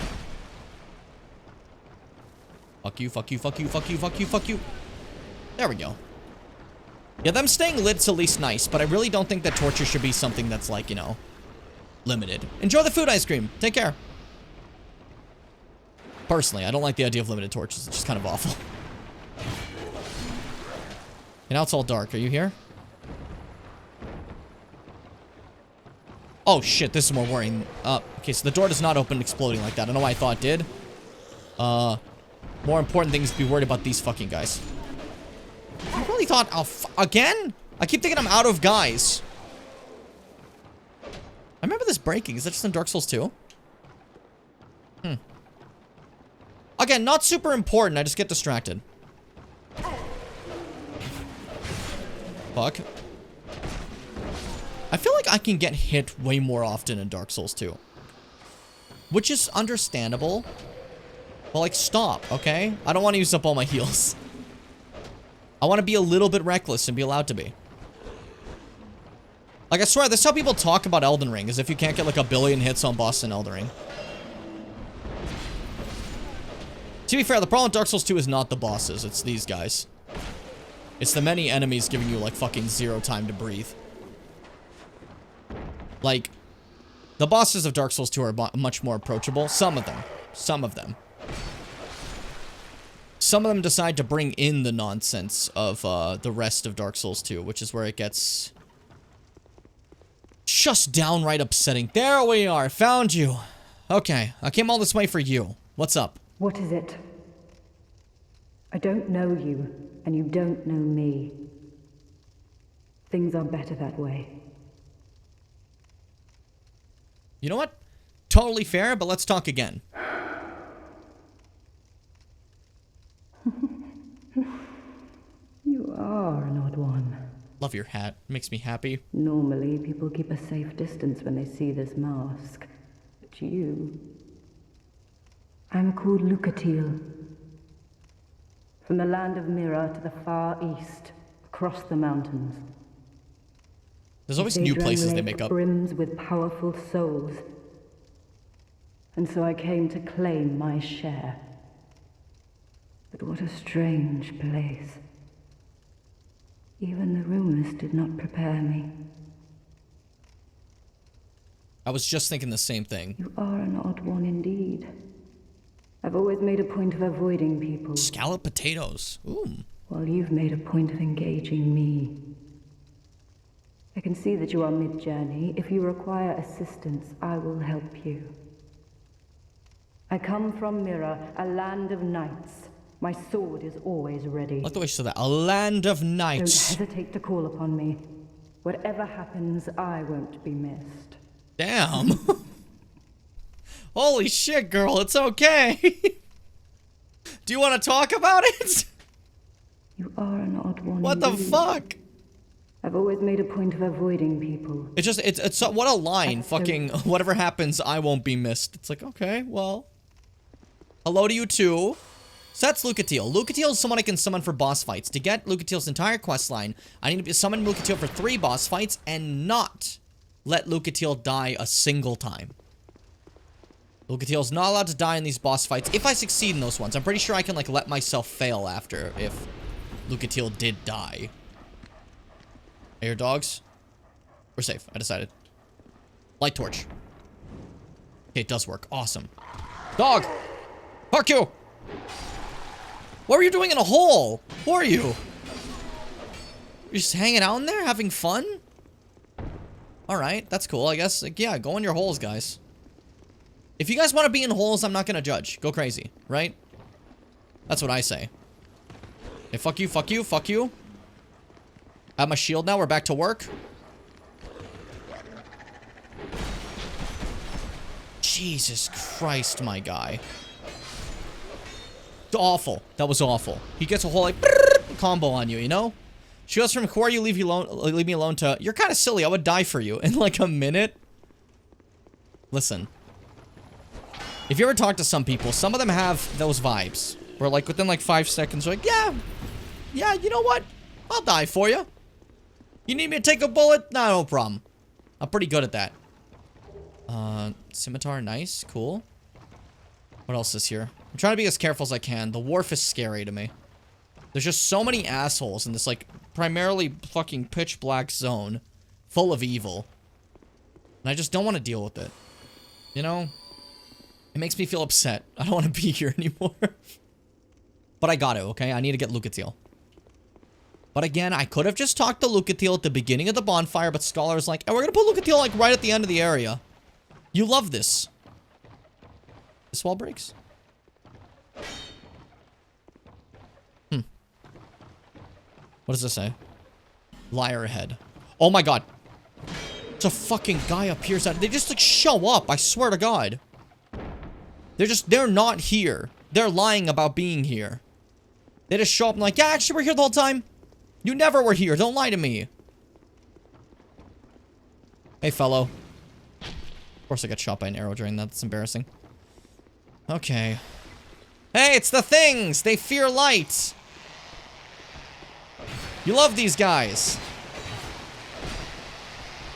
Fuck you, fuck you, fuck you, fuck you, fuck you, fuck you. There we go. Yeah, them staying lit's at least nice, but I really don't think that torture should be something that's like, you know, limited. Enjoy the food ice cream. Take care. Personally, I don't like the idea of limited torches. It's just kind of awful. And now it's all dark. Are you here? Oh, shit. This is more worrying. Okay, so the door does not open exploding like that. I don't know why I thought it did. More important things to be worried about these fucking guys. I really thought... Oh, again? I keep thinking I'm out of guys. I remember this breaking. Is that just in Dark Souls 2? Again, not super important. I just get distracted. Fuck. I feel like I can get hit way more often in Dark Souls 2. Which is understandable. But, like, stop, okay? I don't want to use up all my heals. I want to be a little bit reckless and be allowed to be. Like, I swear, that's how people talk about Elden Ring, as if you can't get, like, 1 billion hits on boss in Elden Ring. To be fair, the problem with Dark Souls 2 is not the bosses, it's these guys. It's the many enemies giving you, like, fucking 0 time to breathe. Like, the bosses of Dark Souls 2 are much more approachable. Some of them. Some of them. Some of them decide to bring in the nonsense of the rest of Dark Souls 2, which is where it gets just downright upsetting. There we are. Found you. Okay. I came all this way for you. What's up? What is it? I don't know you, and you don't know me. Things are better that way. You know what? Totally fair, but let's talk again. You are an odd one. Love your hat. Makes me happy. Normally, people keep a safe distance when they see this mask. But you... I'm called Lucatil. From the land of Mira to the far east, across the mountains. There's always new Daedran places they Lake make up. brims with powerful souls. And so I came to claim my share. But what a strange place. Even the rumors did not prepare me. I was just thinking the same thing. You are an odd one indeed. I've always made a point of avoiding people, Scalloped potatoes. Ooh. while you've made a point of engaging me. I can see that you are mid-journey. If you require assistance, I will help you. I come from Mira, a land of knights. My sword is always ready. I like the way she said that. A land of Don't knights. hesitate to call upon me. Whatever happens, I won't be missed. Damn. Holy shit, girl. It's okay. Do you want to talk about it? You are an odd one. What the indeed. fuck? I've always made a point of avoiding people. It's just, it's what a line. That's so- Fucking, whatever happens, I won't be missed. It's like, okay, well. Hello to you too. So that's Lucatil. Lucatil is someone I can summon for boss fights. To get Lucatil's entire quest line, I need to summon Lucatil for 3 boss fights and not let Lucatil die a single time. Lucatil's not allowed to die in these boss fights if I succeed in those ones. I'm pretty sure I can, like, let myself fail after if Lucatil did die. Hey, your dogs? We're safe. I decided. Light torch. Okay, it does work. Awesome. Dog! Fuck you! What were you doing in a hole? Who are you? You're just hanging out in there? Having fun? Alright, that's cool, I guess. Like, yeah, go in your holes, guys. If you guys want to be in holes, I'm not gonna judge. Go crazy, right? That's what I say. Hey, fuck you, fuck you, fuck you. I have my shield now. We're back to work. Jesus Christ, my guy. Awful. That was awful. He gets a whole, like, combo on you, you know? She goes from, who are you, leave me alone, to, you're kind of silly, I would die for you in, like, a minute. Listen. If you ever talk to some people, some of them have those vibes. Where, like, within, like, 5 seconds, they're like, yeah, you know what? I'll die for you. You need me to take a bullet? Nah, no problem. I'm pretty good at that. Scimitar, nice, cool. What else is here? I'm trying to be as careful as I can. The wharf is scary to me. There's just so many assholes in this, like, primarily fucking pitch black zone. Full of evil. And I just don't want to deal with it. You know? It makes me feel upset. I don't want to be here anymore. But I got to, okay? I need to get Lucatil. But again, I could have just talked to Lucatil at the beginning of the bonfire, but Scholar's like, hey, we're gonna put Lucatil, like, right at the end of the area. You love this. This wall breaks. What does this say? Liar ahead. Oh my god. It's a fucking guy appears out. They just, like, show up. I swear to god. They're not here. They're lying about being here. They just show up and like, yeah, actually, we're here the whole time. You never were here. Don't lie to me. Hey, fellow. Of course I got shot by an arrow during that. That's embarrassing. Okay. Hey, it's the things! They fear light! You love these guys.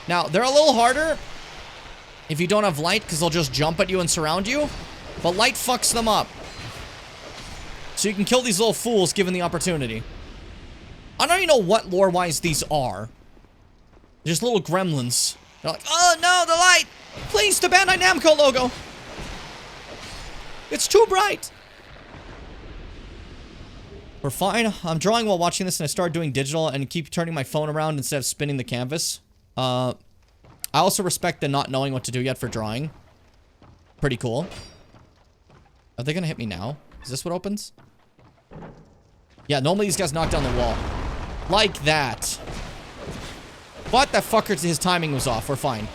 Now, they're a little harder if you don't have light, because they'll just jump at you and surround you. But light fucks them up. So you can kill these little fools given the opportunity. I don't even know what lore-wise these are. They're just little gremlins. They're like, oh no, the light! Please, the Bandai Namco logo! It's too bright! We're fine. I'm drawing while watching this and I started doing digital and keep turning my phone around instead of spinning the canvas. I also respect the not knowing what to do yet for drawing. Pretty cool. Are they gonna hit me now? Is this what opens? Yeah, normally these guys knock down the wall. Like that. But that fucker, his timing was off. We're fine.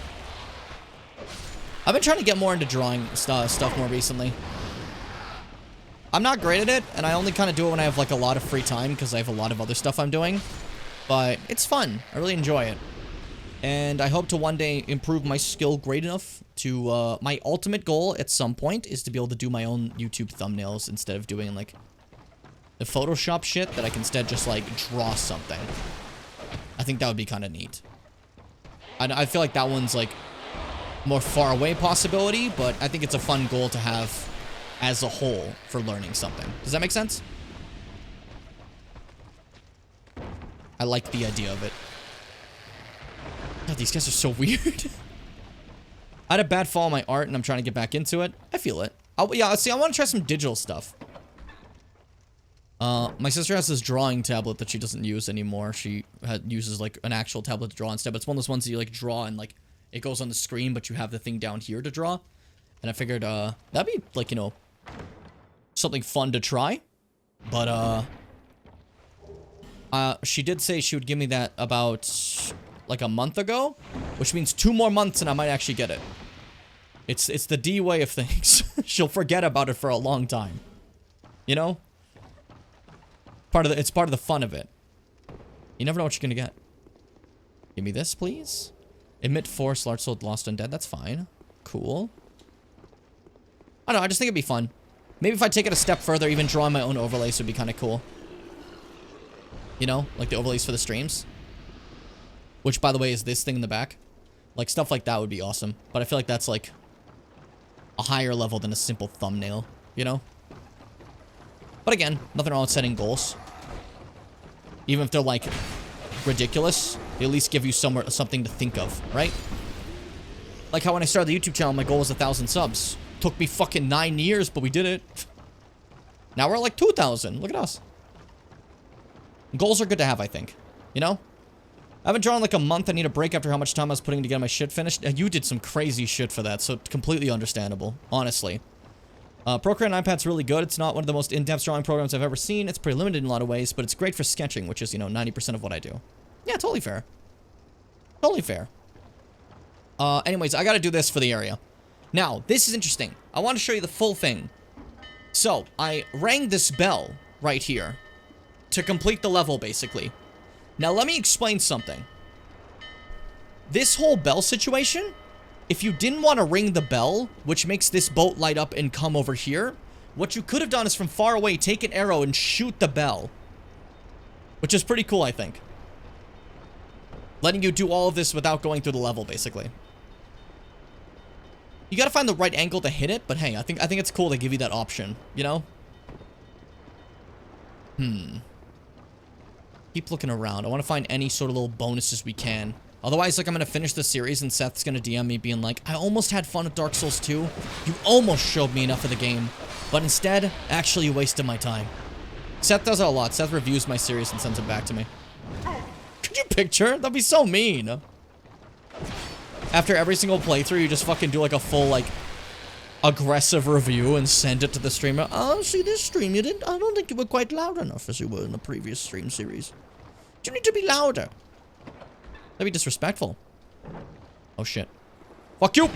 I've been trying to get more into drawing stuff more recently. I'm not great at it, and I only kind of do it when I have, like, a lot of free time, because I have a lot of other stuff I'm doing. But it's fun. I really enjoy it. And I hope to one day improve my skill great enough to, my ultimate goal at some point is to be able to do my own YouTube thumbnails instead of doing, like, the Photoshop shit, that I can instead just, like, draw something. I think that would be kind of neat. I feel like that one's, like, more far away possibility, but I think it's a fun goal to have as a whole for learning something. Does that make sense? I like the idea of it. God, these guys are so weird. I had a bad fall on my art, and I'm trying to get back into it. I feel it. Yeah, see, I want to try some digital stuff. My sister has this drawing tablet that she doesn't use anymore. She uses, like, an actual tablet to draw instead, but it's one of those ones that you, like, draw and, like, it goes on the screen, but you have the thing down here to draw. And I figured, that'd be, like, you know, something fun to try. But, she did say she would give me that about, like, a month ago, which means 2 more months and I might actually get it. It's the D way of things. She'll forget about it for a long time. You know? It's part of the fun of it. You never know what you're gonna get. Give me this, please. Emit force, large soul, lost undead. That's fine. Cool. I don't know, I just think it'd be fun. Maybe if I take it a step further, even drawing my own overlays would be kind of cool. You know? Like the overlays for the streams. Which, by the way, is this thing in the back. Like, stuff like that would be awesome. But I feel like that's, like, a higher level than a simple thumbnail. You know? But again, nothing wrong with setting goals. Even if they're, like, ridiculous, they at least give you something to think of, right? Like how when I started the YouTube channel, my goal was 1,000 subs. Took me fucking 9 years, but we did it. Now we're like 2,000. Look at us. Goals are good to have, I think. You know? I haven't drawn like a month. I need a break after how much time I was putting to get my shit finished. And you did some crazy shit for that, so completely understandable. Honestly. Procreate on iPad's really good. It's not one of the most in-depth drawing programs I've ever seen. It's pretty limited in a lot of ways, but it's great for sketching, which is, you know, 90% of what I do. Yeah, totally fair. Totally fair. Anyways, I gotta do this for the area. Now, this is interesting. I want to show you the full thing. So, I rang this bell right here to complete the level, basically. Now, let me explain something. This whole bell situation, if you didn't want to ring the bell, which makes this boat light up and come over here, what you could have done is from far away, take an arrow and shoot the bell. Which is pretty cool, I think. Letting you do all of this without going through the level, basically. You gotta find the right angle to hit it, but hey, I think it's cool to give you that option, you know? Keep looking around. I want to find any sort of little bonuses we can. Otherwise, like, I'm gonna finish the series and Seth's gonna DM me being like, I almost had fun with Dark Souls 2. You almost showed me enough of the game. But instead, actually you wasted my time. Seth does that a lot. Seth reviews my series and sends it back to me. Could you picture? That'd be so mean. After every single playthrough, you just fucking do like a full, like, aggressive review and send it to the streamer. Oh, see this stream, I don't think you were quite loud enough as you were in the previous stream series. You need to be louder. That'd be disrespectful. Oh shit. Fuck you!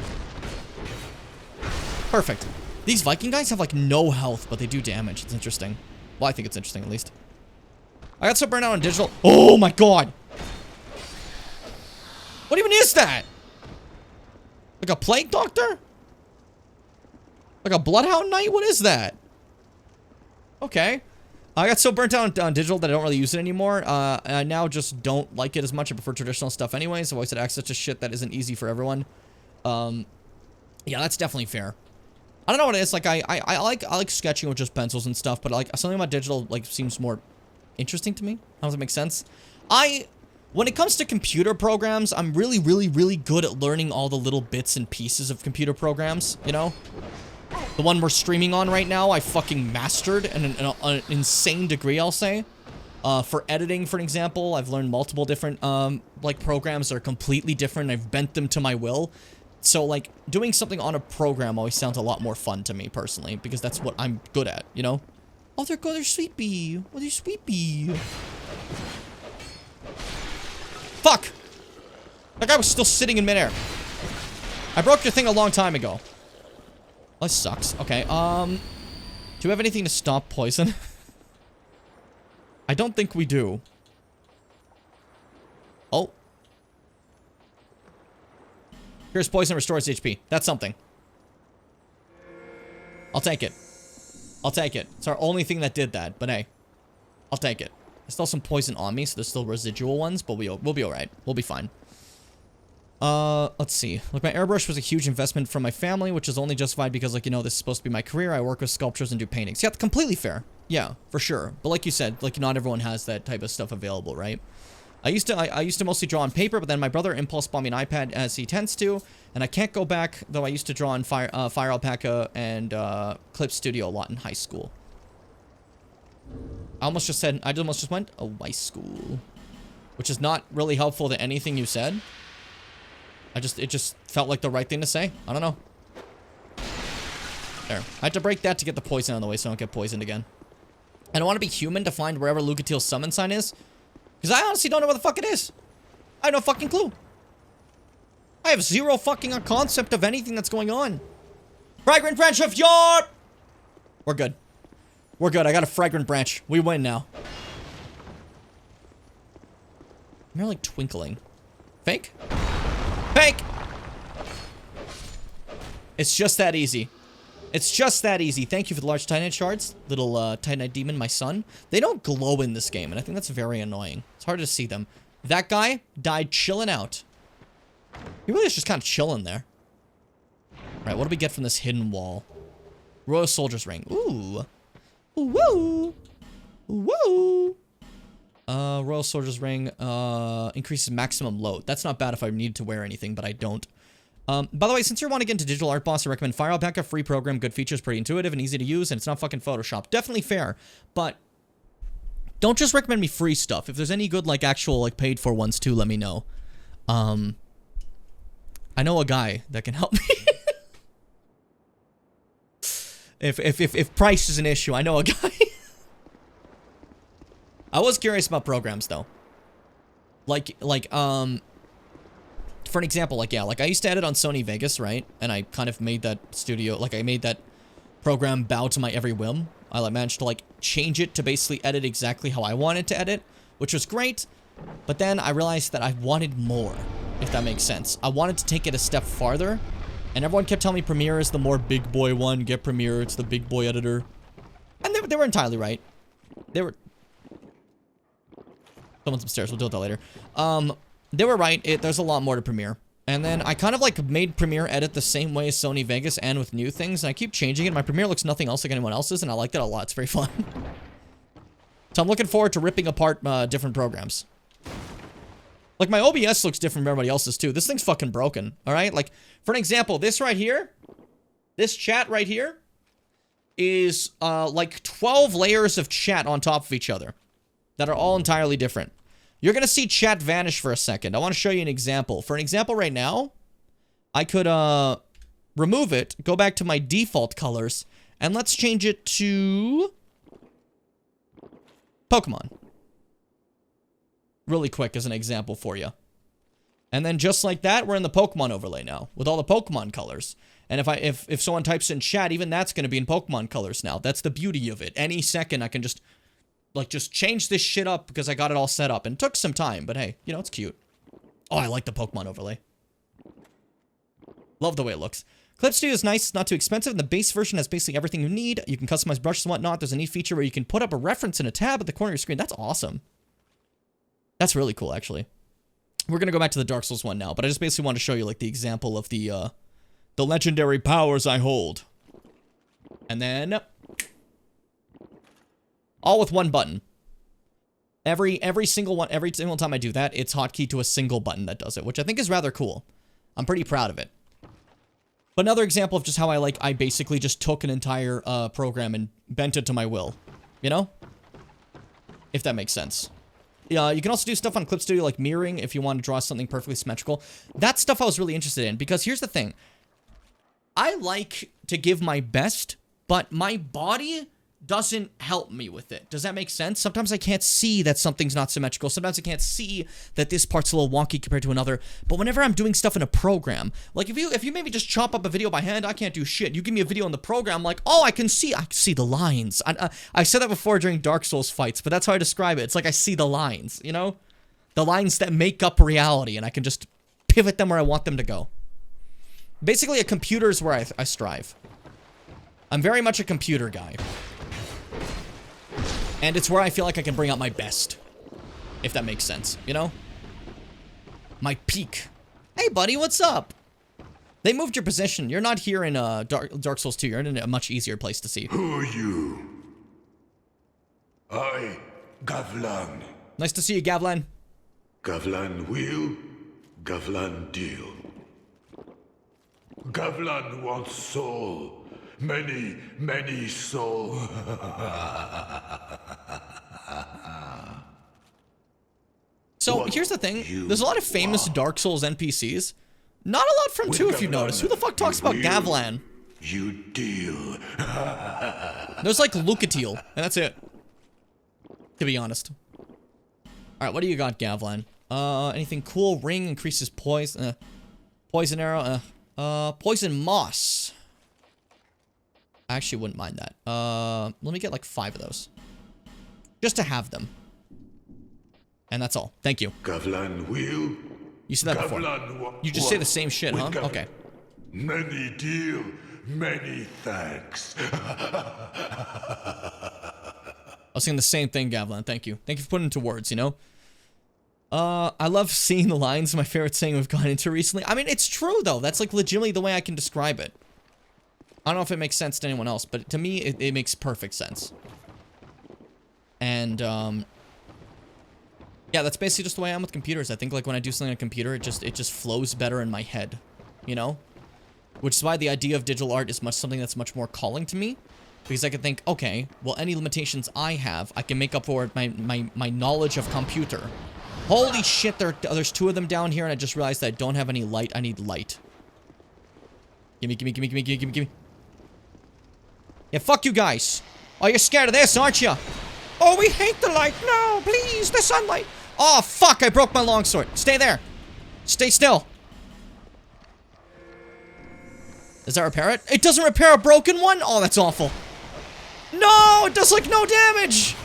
Perfect. These Viking guys have like no health, but they do damage. It's interesting. Well, I think it's interesting at least. I got so burnt out on digital. Oh my god! What even is that? Like a plague doctor? Like a bloodhound knight? What is that? Okay. I got so burnt out on digital that I don't really use it anymore. I now just don't like it as much. I prefer traditional stuff anyways. I've always had access to shit that isn't easy for everyone. Yeah, that's definitely fair. I don't know what it is. Like, I like sketching with just pencils and stuff, but like something about digital like seems more interesting to me. How does it make sense? When it comes to computer programs, I'm really, really, really good at learning all the little bits and pieces of computer programs, you know? The one we're streaming on right now, I fucking mastered in an insane degree, I'll say. For editing, for an example, I've learned multiple different, like, programs that are completely different. I've bent them to my will. So, like, doing something on a program always sounds a lot more fun to me, personally, because that's what I'm good at, you know? Oh, there goes their sweet bee. Oh, their sweet bee. Fuck! That guy was still sitting in midair. I broke your thing a long time ago. Well, this sucks. Okay, do we have anything to stop poison? I don't think we do. Oh. Here's poison restores HP. That's something. I'll take it. I'll take it. It's our only thing that did that, but hey. I'll take it. There's still some poison on me, so there's still residual ones, but we'll be alright. We'll be fine. Let's see. Look, my airbrush was a huge investment from my family, which is only justified because, like, you know, this is supposed to be my career. I work with sculptures and do paintings. Yeah, completely fair. Yeah, for sure. But like you said, like, not everyone has that type of stuff available, right? I used to mostly draw on paper, but then my brother impulse bought me an iPad, as he tends to, and I can't go back, though I used to draw on Fire Alpaca and Clip Studio a lot in high school. I almost just went, oh, high school. Which is not really helpful to anything you said. It just felt like the right thing to say. I don't know. There. I had to break that to get the poison out of the way so I don't get poisoned again. I don't want to be human to find wherever Lucatiel's summon sign is. Because I honestly don't know where the fuck it is. I have no fucking clue. I have zero fucking concept of anything that's going on. Fragrant branch of Yarp! We're good. We're good. I got a fragrant branch. We win now. They're like twinkling. Fake? Fake! It's just that easy. It's just that easy. Thank you for the large Titanite shards. Little Titanite demon, my son. They don't glow in this game, and I think that's very annoying. It's hard to see them. That guy died chilling out. He really is just kind of chilling there. Alright, what do we get from this hidden wall? Royal Soldier's Ring. Ooh. Ooh, woo. Woo. Royal Soldier's Ring, increases maximum load. That's not bad if I need to wear anything, but I don't. By the way, since you're wanting to get into Digital Art Boss, I recommend Fire Alpaca. Free program, good features, pretty intuitive and easy to use, and it's not fucking Photoshop. Definitely fair, but don't just recommend me free stuff. If there's any good, like, actual, like, paid for ones too, let me know. I know a guy that can help me. If price is an issue, I know a guy. I was curious about programs, though. For an example, like I used to edit on Sony Vegas, right? And I kind of made that studio, like, I made that program bow to my every whim. I managed to, like, change it to basically edit exactly how I wanted to edit, which was great. But then I realized that I wanted more, if that makes sense. I wanted to take it a step farther. And everyone kept telling me Premiere is the more big boy one. Get Premiere, it's the big boy editor. And they were entirely right. They were... Someone's upstairs, we'll deal with that later. They were right, there's a lot more to Premiere. And then I kind of, like, made Premiere edit the same way as Sony Vegas and with new things. And I keep changing it. My Premiere looks nothing else like anyone else's, and I like that a lot. It's very fun. So I'm looking forward to ripping apart different programs. Like, my OBS looks different from everybody else's, too. This thing's fucking broken, alright? Like, for an example, this right here, this chat right here, is, like, 12 layers of chat on top of each other that are all entirely different. You're gonna see chat vanish for a second. I want to show you an example. For an example right now, I could, remove it, go back to my default colors, and let's change it to... Pokemon. Really quick as an example for you. And then just like that, we're in the Pokemon overlay now, with all the Pokemon colors. And if someone types in chat, even that's gonna be in Pokemon colors now. That's the beauty of it. Any second, I can just change this shit up because I got it all set up. And it took some time, but hey, you know, it's cute. Oh, I like the Pokemon overlay. Love the way it looks. Clip Studio is nice, it's not too expensive, and the base version has basically everything you need. You can customize brushes and whatnot. There's a neat feature where you can put up a reference in a tab at the corner of your screen. That's awesome. That's really cool, actually. We're gonna go back to the Dark Souls one now, but I just basically want to show you, like, the example of the legendary powers I hold. And then... all with one button. Every single time I do that, it's hotkey to a single button that does it, which I think is rather cool. I'm pretty proud of it. But another example of just how I basically just took an entire program and bent it to my will. You know? If that makes sense. Yeah, you can also do stuff on Clip Studio like mirroring if you want to draw something perfectly symmetrical. That's stuff I was really interested in, because here's the thing. I like to give my best, but my body doesn't help me with it. Does that make sense? Sometimes I can't see that something's not symmetrical. Sometimes I can't see that this part's a little wonky compared to another. But whenever I'm doing stuff in a program, like if you maybe just chop up a video by hand, I can't do shit. You give me a video in the program, like, oh, I can see the lines. I said that before during Dark Souls fights, but that's how I describe it. It's like I see the lines, you know? The lines that make up reality, and I can just pivot them where I want them to go. Basically, a computer is where I strive. I'm very much a computer guy. And it's where I feel like I can bring out my best. If that makes sense, you know? My peak. Hey, buddy, what's up? They moved your position. You're not here in Dark Souls 2. You're in a much easier place to see. Who are you? I, Gavlan. Nice to see you, Gavlan. Gavlan wheel, Gavlan deal. Gavlan wants soul. Many, many soul. So, What here's the thing. you There's a lot of famous want? Dark Souls NPCs. Not a lot from 2, if you've noticed. Who the fuck talks about Gavlan? You deal. There's like Lucatiel, and that's it. To be honest. Alright, what do you got, Gavlan? Anything cool? Ring increases poison. Poison arrow. Poison moss. I actually wouldn't mind that. Let me get like 5 of those. Just to have them. And that's all. Thank you. Gavlan wheel. You said that before. You just say the same shit, huh? Okay. Many deal. Many thanks. I was saying the same thing, Gavlan. Thank you. Thank you for putting it into words, you know? I love seeing the lines. My favorite saying we've gone into recently. I mean, it's true, though. That's, like, legitimately the way I can describe it. I don't know if it makes sense to anyone else, but to me, it makes perfect sense. And, yeah, that's basically just the way I am with computers. I think, like, when I do something on a computer, it just flows better in my head, you know? Which is why the idea of digital art is something that's much more calling to me. Because I can think, okay, well, any limitations I have, I can make up for it my knowledge of computer. Holy shit, there's 2 of them down here, and I just realized that I don't have any light. I need light. Gimme, gimme, gimme, gimme, gimme, gimme, gimme. Yeah, fuck you guys. Oh, you're scared of this, aren't you? Oh, we hate the light. No, please, the sunlight. Oh, fuck, I broke my longsword. Stay there. Stay still. Does that repair it? It doesn't repair a broken one? Oh, that's awful. No, it does, like, no damage.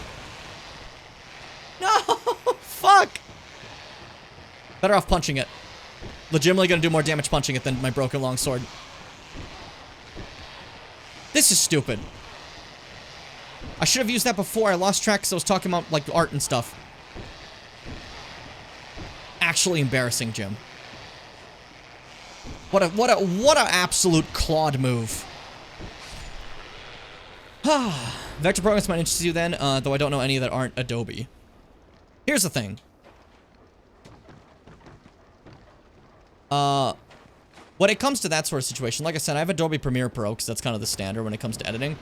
No, fuck. Better off punching it. Legitimately gonna do more damage punching it than my broken longsword. This is stupid. I should have used that before. I lost track because I was talking about, like, art and stuff. Actually embarrassing, Jim. What a absolute Claude move. Vector programs might interest you then, though I don't know any that aren't Adobe. Here's the thing. When it comes to that sort of situation, like I said, I have Adobe Premiere Pro, because that's kind of the standard when it comes to editing.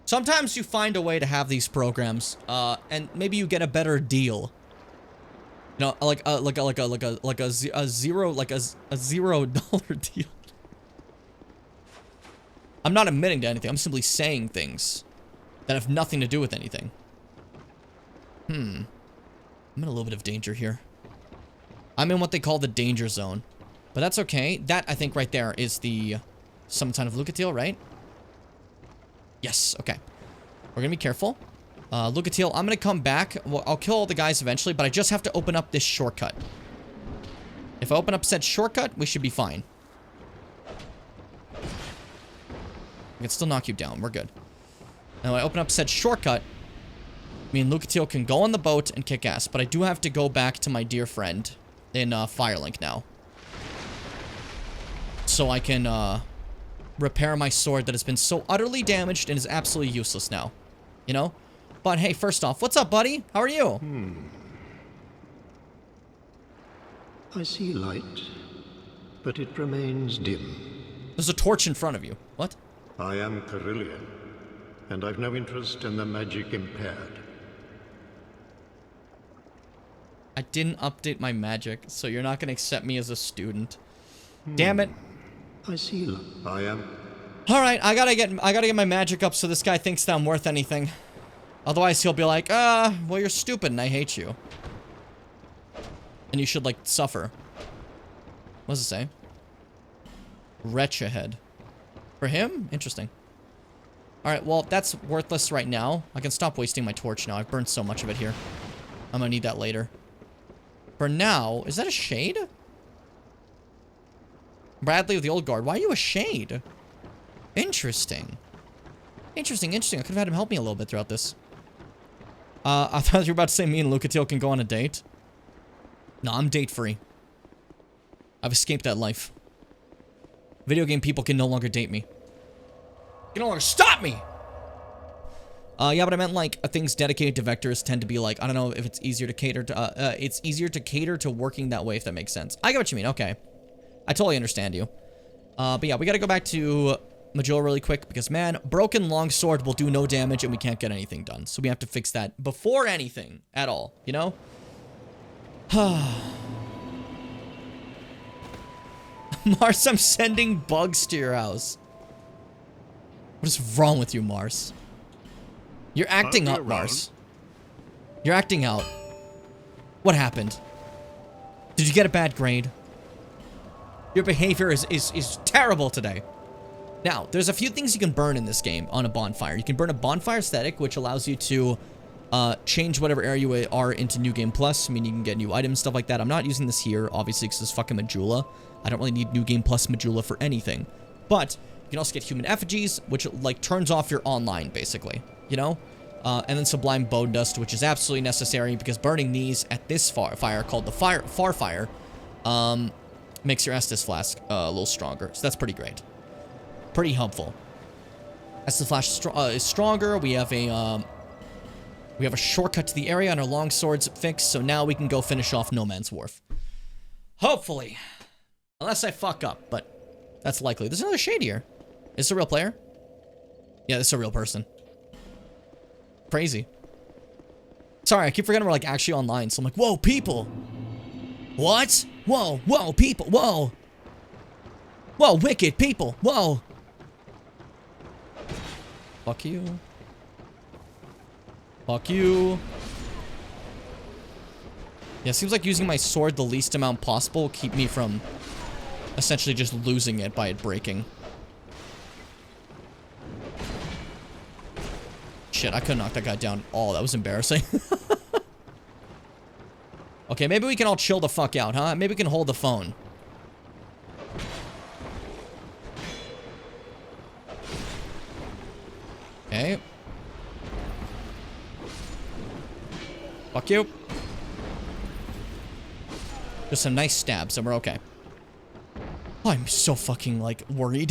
Sometimes you find a way to have these programs, and maybe you get a better deal. You know, like a $0 deal. I'm not admitting to anything. I'm simply saying things that have nothing to do with anything. I'm in a little bit of danger here. I'm in what they call the danger zone. But that's okay. That, I think, right there is the... some kind of Lucatiel, right? Yes, okay. We're gonna be careful. Lucatiel, I'm gonna come back. Well, I'll kill all the guys eventually, but I just have to open up this shortcut. If I open up said shortcut, we should be fine. I can still knock you down. We're good. Now I open up said shortcut. Me and Lucatiel can go on the boat and kick ass, but I do have to go back to my dear friend in Firelink now. So I can repair my sword that has been so utterly damaged and is absolutely useless now. You know? But hey, first off, what's up, buddy? How are you? I see light, but it remains dim. There's a torch in front of you. What? I am Carillion, and I've no interest in the magic impaired. I didn't update my magic, so you're not gonna accept me as a student. Damn it. I see light. I am... Alright, I gotta get my magic up so this guy thinks that I'm worth anything. Otherwise he'll be like, well you're stupid and I hate you. And you should, like, suffer. What does it say? Wretch ahead. For him? Interesting. Alright, well, that's worthless right now. I can stop wasting my torch now. I've burned so much of it here. I'm gonna need that later. For now, is that a shade? Bradley of the Old Guard. Why are you a shade? Interesting. Interesting. I could have had him help me a little bit throughout this. I thought you were about to say me and Lucatiel can go on a date. No, I'm date free. I've escaped that life. Video game people can no longer date me. You can no longer stop me! Yeah, but I meant like things dedicated to vectors tend to be like, I don't know if it's easier to cater to, it's easier to cater to working that way, if that makes sense. I get what you mean, okay. I totally understand you. But yeah, we gotta go back to Majula really quick because, man, broken longsword will do no damage and we can't get anything done. So we have to fix that before anything at all, you know? Mars, I'm sending bugs to your house. What is wrong with you, Mars? You're acting up, Mars. You're acting out. What happened? Did you get a bad grade? Your behavior is terrible today. Now, there's a few things you can burn in this game on a bonfire. You can burn a bonfire aesthetic, which allows you to change whatever area you are into New Game Plus. I mean, you can get new items, stuff like that. I'm not using this here, obviously, because it's fucking Majula. I don't really need New Game Plus Majula for anything. But you can also get Human Effigies, which, like, turns off your online, basically. You know? And then Sublime Bone Dust, which is absolutely necessary, because burning these at this fire, called the Far Fire, makes your Estus Flask a little stronger. So that's pretty great. Pretty helpful. Estus Flask is stronger. We have a shortcut to the area, and our longsword's fixed, so now we can go finish off No Man's Wharf. Hopefully. Unless I fuck up, but that's likely. There's another shade here. Is this a real player? Yeah, this is a real person. Crazy. Sorry, I keep forgetting we're, like, actually online, so I'm like, whoa, people! What? Whoa, people, whoa! Whoa, wicked people, whoa! Fuck you. Fuck you. Yeah, it seems like using my sword the least amount possible will keep me from essentially just losing it by it breaking. Shit, I couldn't knock that guy down at all. That was embarrassing. Okay, maybe we can all chill the fuck out, huh? Maybe we can hold the phone. Okay. Fuck you. Just some nice stabs and we're okay. Oh, I'm so fucking, like, worried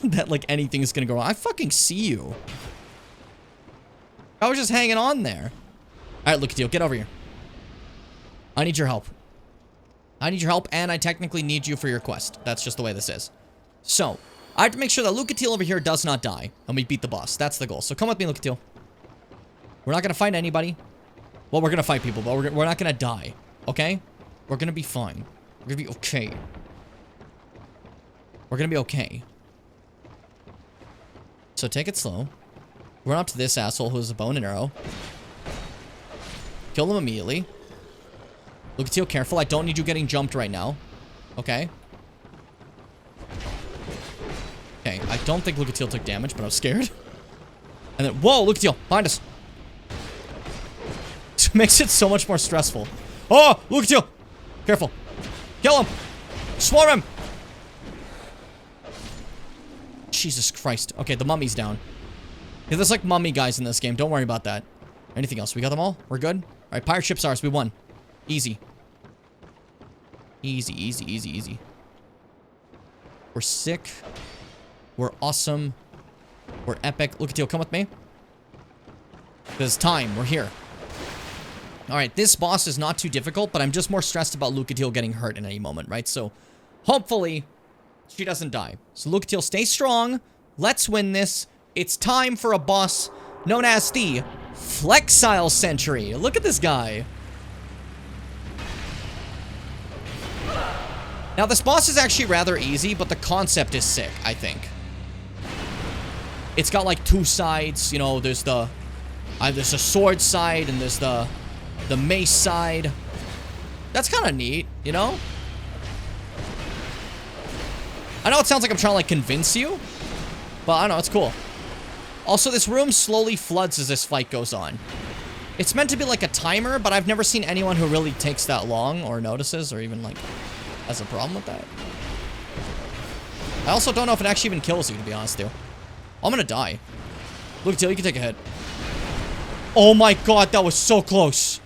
that, like, anything is gonna go wrong. I fucking see you. I was just hanging on there. Alright, Lucatiel, get over here. I need your help. I need your help, and I technically need you for your quest. That's just the way this is. So, I have to make sure that Lucatiel over here does not die, and we beat the boss. That's the goal. So come with me, Lucatiel. We're not gonna fight anybody. Well, we're gonna fight people, but we're not gonna die. Okay? We're gonna be fine. We're gonna be okay. We're gonna be okay. So take it slow. Run up to this asshole who has a bow and arrow. Kill him immediately. Lucatiel, careful. I don't need you getting jumped right now. Okay. Okay, I don't think Lucatiel took damage, but I was scared. And then, whoa, Lucatiel, behind us. It makes it so much more stressful. Oh, Lucatiel! Careful. Kill him! Swarm him! Jesus Christ. Okay, the mummy's down. Yeah, there's like mummy guys in this game. Don't worry about that. Anything else? We got them all? We're good? Alright, pirate ship's ours. We won. Easy. Easy, easy, easy, easy. We're sick. We're awesome. We're epic. Lucatiel, come with me. There's time. We're here. Alright, this boss is not too difficult, but I'm just more stressed about Lucatiel getting hurt in any moment, right? So, hopefully, she doesn't die. So, Lucatiel, stay strong. Let's win this. It's time for a boss known as the Flexile Sentry. Look at this guy. Now, this boss is actually rather easy, but the concept is sick, I think. It's got, like, two sides. You know, there's the sword side, and there's the mace side. That's kind of neat, you know? I know it sounds like I'm trying to, like, convince you, but I don't know, it's cool. Also, this room slowly floods as this fight goes on. It's meant to be like a timer, but I've never seen anyone who really takes that long or notices or even, like, has a problem with that. I also don't know if it actually even kills you, to be honest, though. I'm gonna die. Look, Till, you can take a hit. Oh my god, that was so close.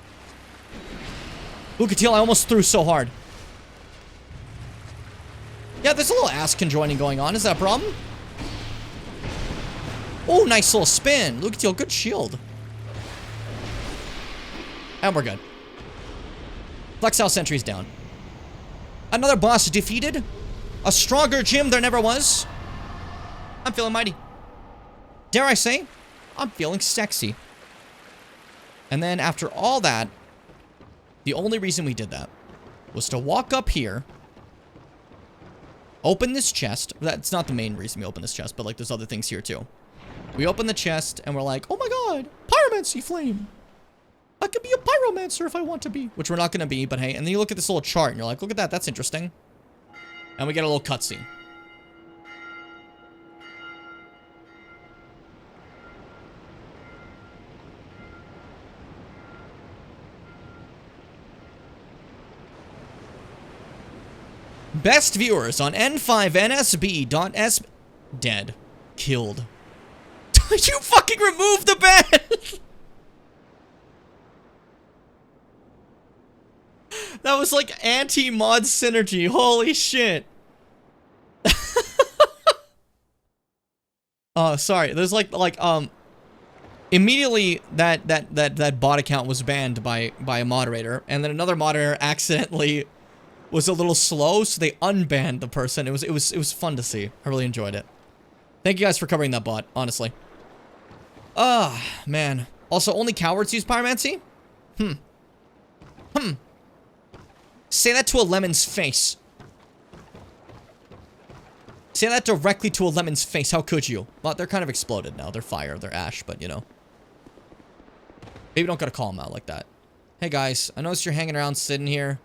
Look, Till, I almost threw so hard. Yeah, there's a little ass conjoining going on. Is that a problem? Oh, nice little spin. Look, Till, good shield. And we're good. Flexile Sentry's down. Another boss defeated. A stronger gym there never was. I'm feeling mighty. Dare I say, I'm feeling sexy. And then after all that, the only reason we did that was to walk up here, open this chest. That's not the main reason we opened this chest, but like there's other things here too. We open the chest and we're like, oh my god, pyromancy flame. I could be a pyromancer if I want to be. Which we're not going to be, but hey. And then you look at this little chart and you're like, look at that, that's interesting. And we get a little cutscene. Best viewers on N5NSB.S... Dead. Killed. You fucking removed the bed! That was like anti-mod synergy. Holy shit. Oh, sorry. There's immediately that bot account was banned by a moderator, and then another moderator accidentally was a little slow, so they unbanned the person. It was fun to see. I really enjoyed it. Thank you guys for covering that bot, honestly. Ah, man. Also, only cowards use pyromancy? Say that to a lemon's face. Say that directly to a lemon's face. How could you? Well, they're kind of exploded now. They're fire. They're ash, but you know. Maybe don't gotta call them out like that. Hey guys, I noticed you're hanging around sitting here.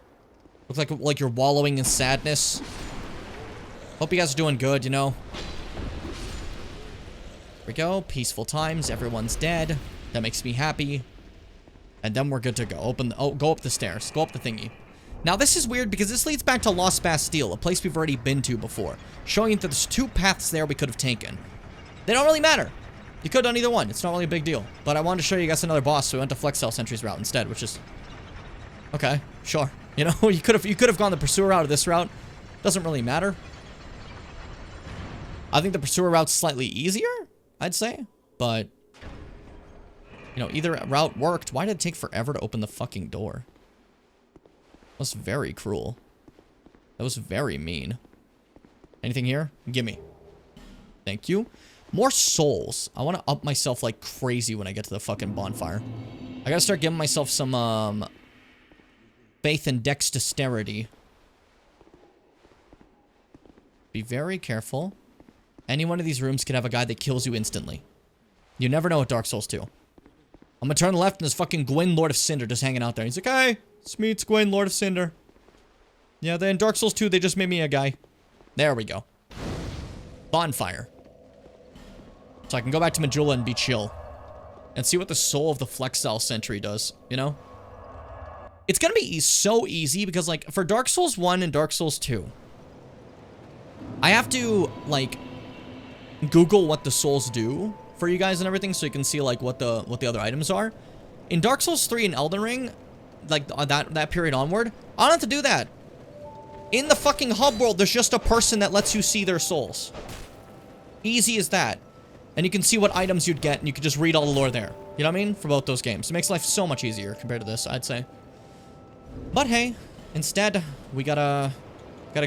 Looks like you're wallowing in sadness. Hope you guys are doing good, you know. Here we go. Peaceful times. Everyone's dead. That makes me happy. And then we're good to go. Go up the stairs. Go up the thingy. Now, this is weird because this leads back to Lost Bastille, a place we've already been to before, showing that there's two paths there we could have taken. They don't really matter. You could have done either one. It's not really a big deal. But I wanted to show you guys another boss, so we went to Flexile Sentry's route instead, which is... Okay, sure. You know, you could have gone the Pursuer route or this route. Doesn't really matter. I think the Pursuer route's slightly easier, I'd say. But, you know, either route worked. Why did it take forever to open the fucking door? That was very cruel. That was very mean. Anything here? Gimme. Thank you. More souls. I want to up myself like crazy when I get to the fucking bonfire. I gotta start giving myself some, faith and dexterity. Be very careful. Any one of these rooms could have a guy that kills you instantly. You never know with Dark Souls 2. I'm gonna turn left and there's fucking Gwyn, Lord of Cinder, just hanging out there. He's like, hey, it's me, it's Gwyn, Lord of Cinder. Yeah, then in Dark Souls 2, they just made me a guy. There we go. Bonfire. So I can go back to Majula and be chill. And see what the soul of the Flexile Sentry does, you know? It's gonna be so easy because, like, for Dark Souls 1 and Dark Souls 2, I have to, like, Google what the souls do for you guys and everything so you can see, like, what the other items are. In Dark Souls 3 and Elden Ring, like, that period onward, I don't have to do that. In the fucking hub world, there's just a person that lets you see their souls. Easy as that. And you can see what items you'd get, and you can just read all the lore there. You know what I mean? For both those games. It makes life so much easier compared to this, I'd say. But hey, instead, we gotta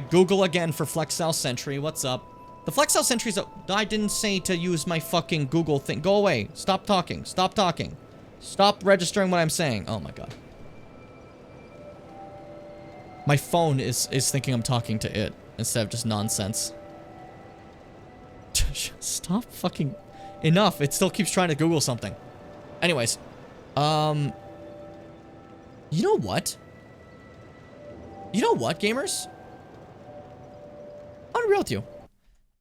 Google again for Flexile Sentry. What's up? The Flexile Sentry's up. I didn't say to use my fucking Google thing. Go away. Stop talking. Stop talking. Stop registering what I'm saying. Oh my god. My phone is thinking I'm talking to it instead of just nonsense. Stop fucking... Enough. It still keeps trying to Google something. Anyways. You know what? You know what, gamers? I'm gonna be real with you.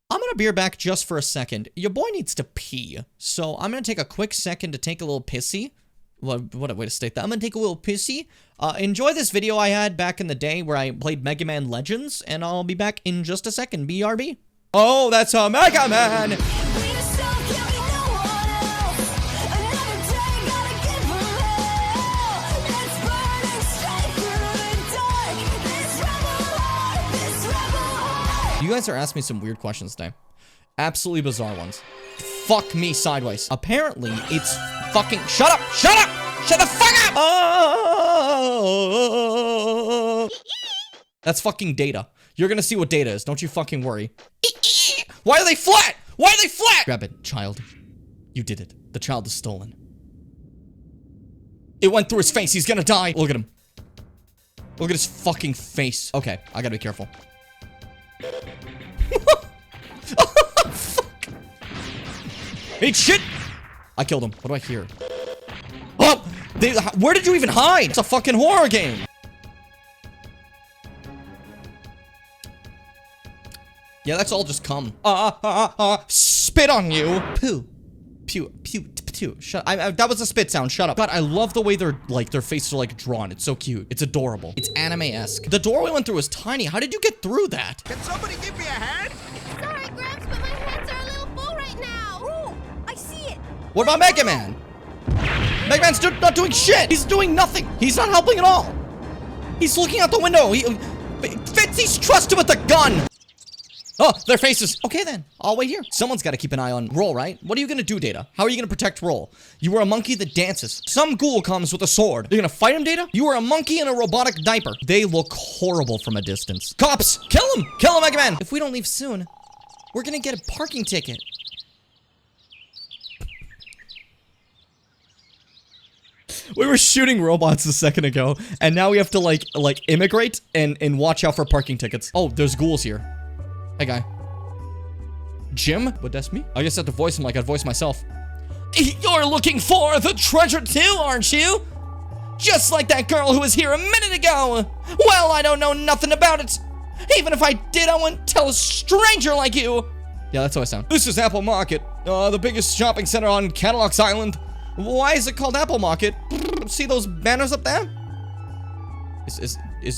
I'm gonna be right back just for a second. Your boy needs to pee. So I'm gonna take a quick second to take a little pissy. What a way to state that. I'm gonna take a little pissy. Enjoy this video I had back in the day where I played Mega Man Legends. And I'll be back in just a second. BRB. Oh, that's a Mega Man. You guys are asking me some weird questions today. Absolutely bizarre ones. Fuck me sideways. Apparently, it's fucking... Shut up! Shut up! Shut the fuck up! Oh! That's fucking Data. You're gonna see what Data is. Don't you fucking worry. Why are they flat? Why are they flat? Grab it, child. You did it. The child is stolen. It went through his face. He's gonna die. Look at him. Look at his fucking face. Okay, I gotta be careful. Oh, fuck. Eat shit! I killed him. What do I hear? Oh! Where did you even hide? It's a fucking horror game! Yeah, that's all just cum. Spit on you! Poo. Pew. Pew. Pew. Shut that was a spit sound. Shut up. God, I love the way their faces are, like, drawn. It's so cute. It's adorable. It's anime-esque. The door we went through was tiny. How did you get through that? Can somebody give me a hand? Sorry, Gramps, but my hands are a little full right now. Oh, I see it. What about Mega Man? Mega Man's not doing shit. He's doing nothing. He's not helping at all. He's looking out the window. He's trusted with the gun. Oh, their faces. Okay, then. I'll wait here. Someone's got to keep an eye on Roll, right? What are you going to do, Data? How are you going to protect Roll? You were a monkey that dances. Some ghoul comes with a sword. You're going to fight him, Data? You were a monkey in a robotic diaper. They look horrible from a distance. Cops! Kill him! Kill him, Mega Man! If we don't leave soon, we're going to get a parking ticket. We were shooting robots a second ago, and now we have to, like immigrate and watch out for parking tickets. Oh, there's ghouls here. Hey, guy. Jim? But that's me? I guess I have to voice him like I'd voice myself. You're looking for the treasure too, aren't you? Just like that girl who was here a minute ago. Well, I don't know nothing about it. Even if I did, I wouldn't tell a stranger like you. Yeah, that's how I sound. This is Apple Market, the biggest shopping center on Cadillacs Island. Why is it called Apple Market? See those banners up there? Is it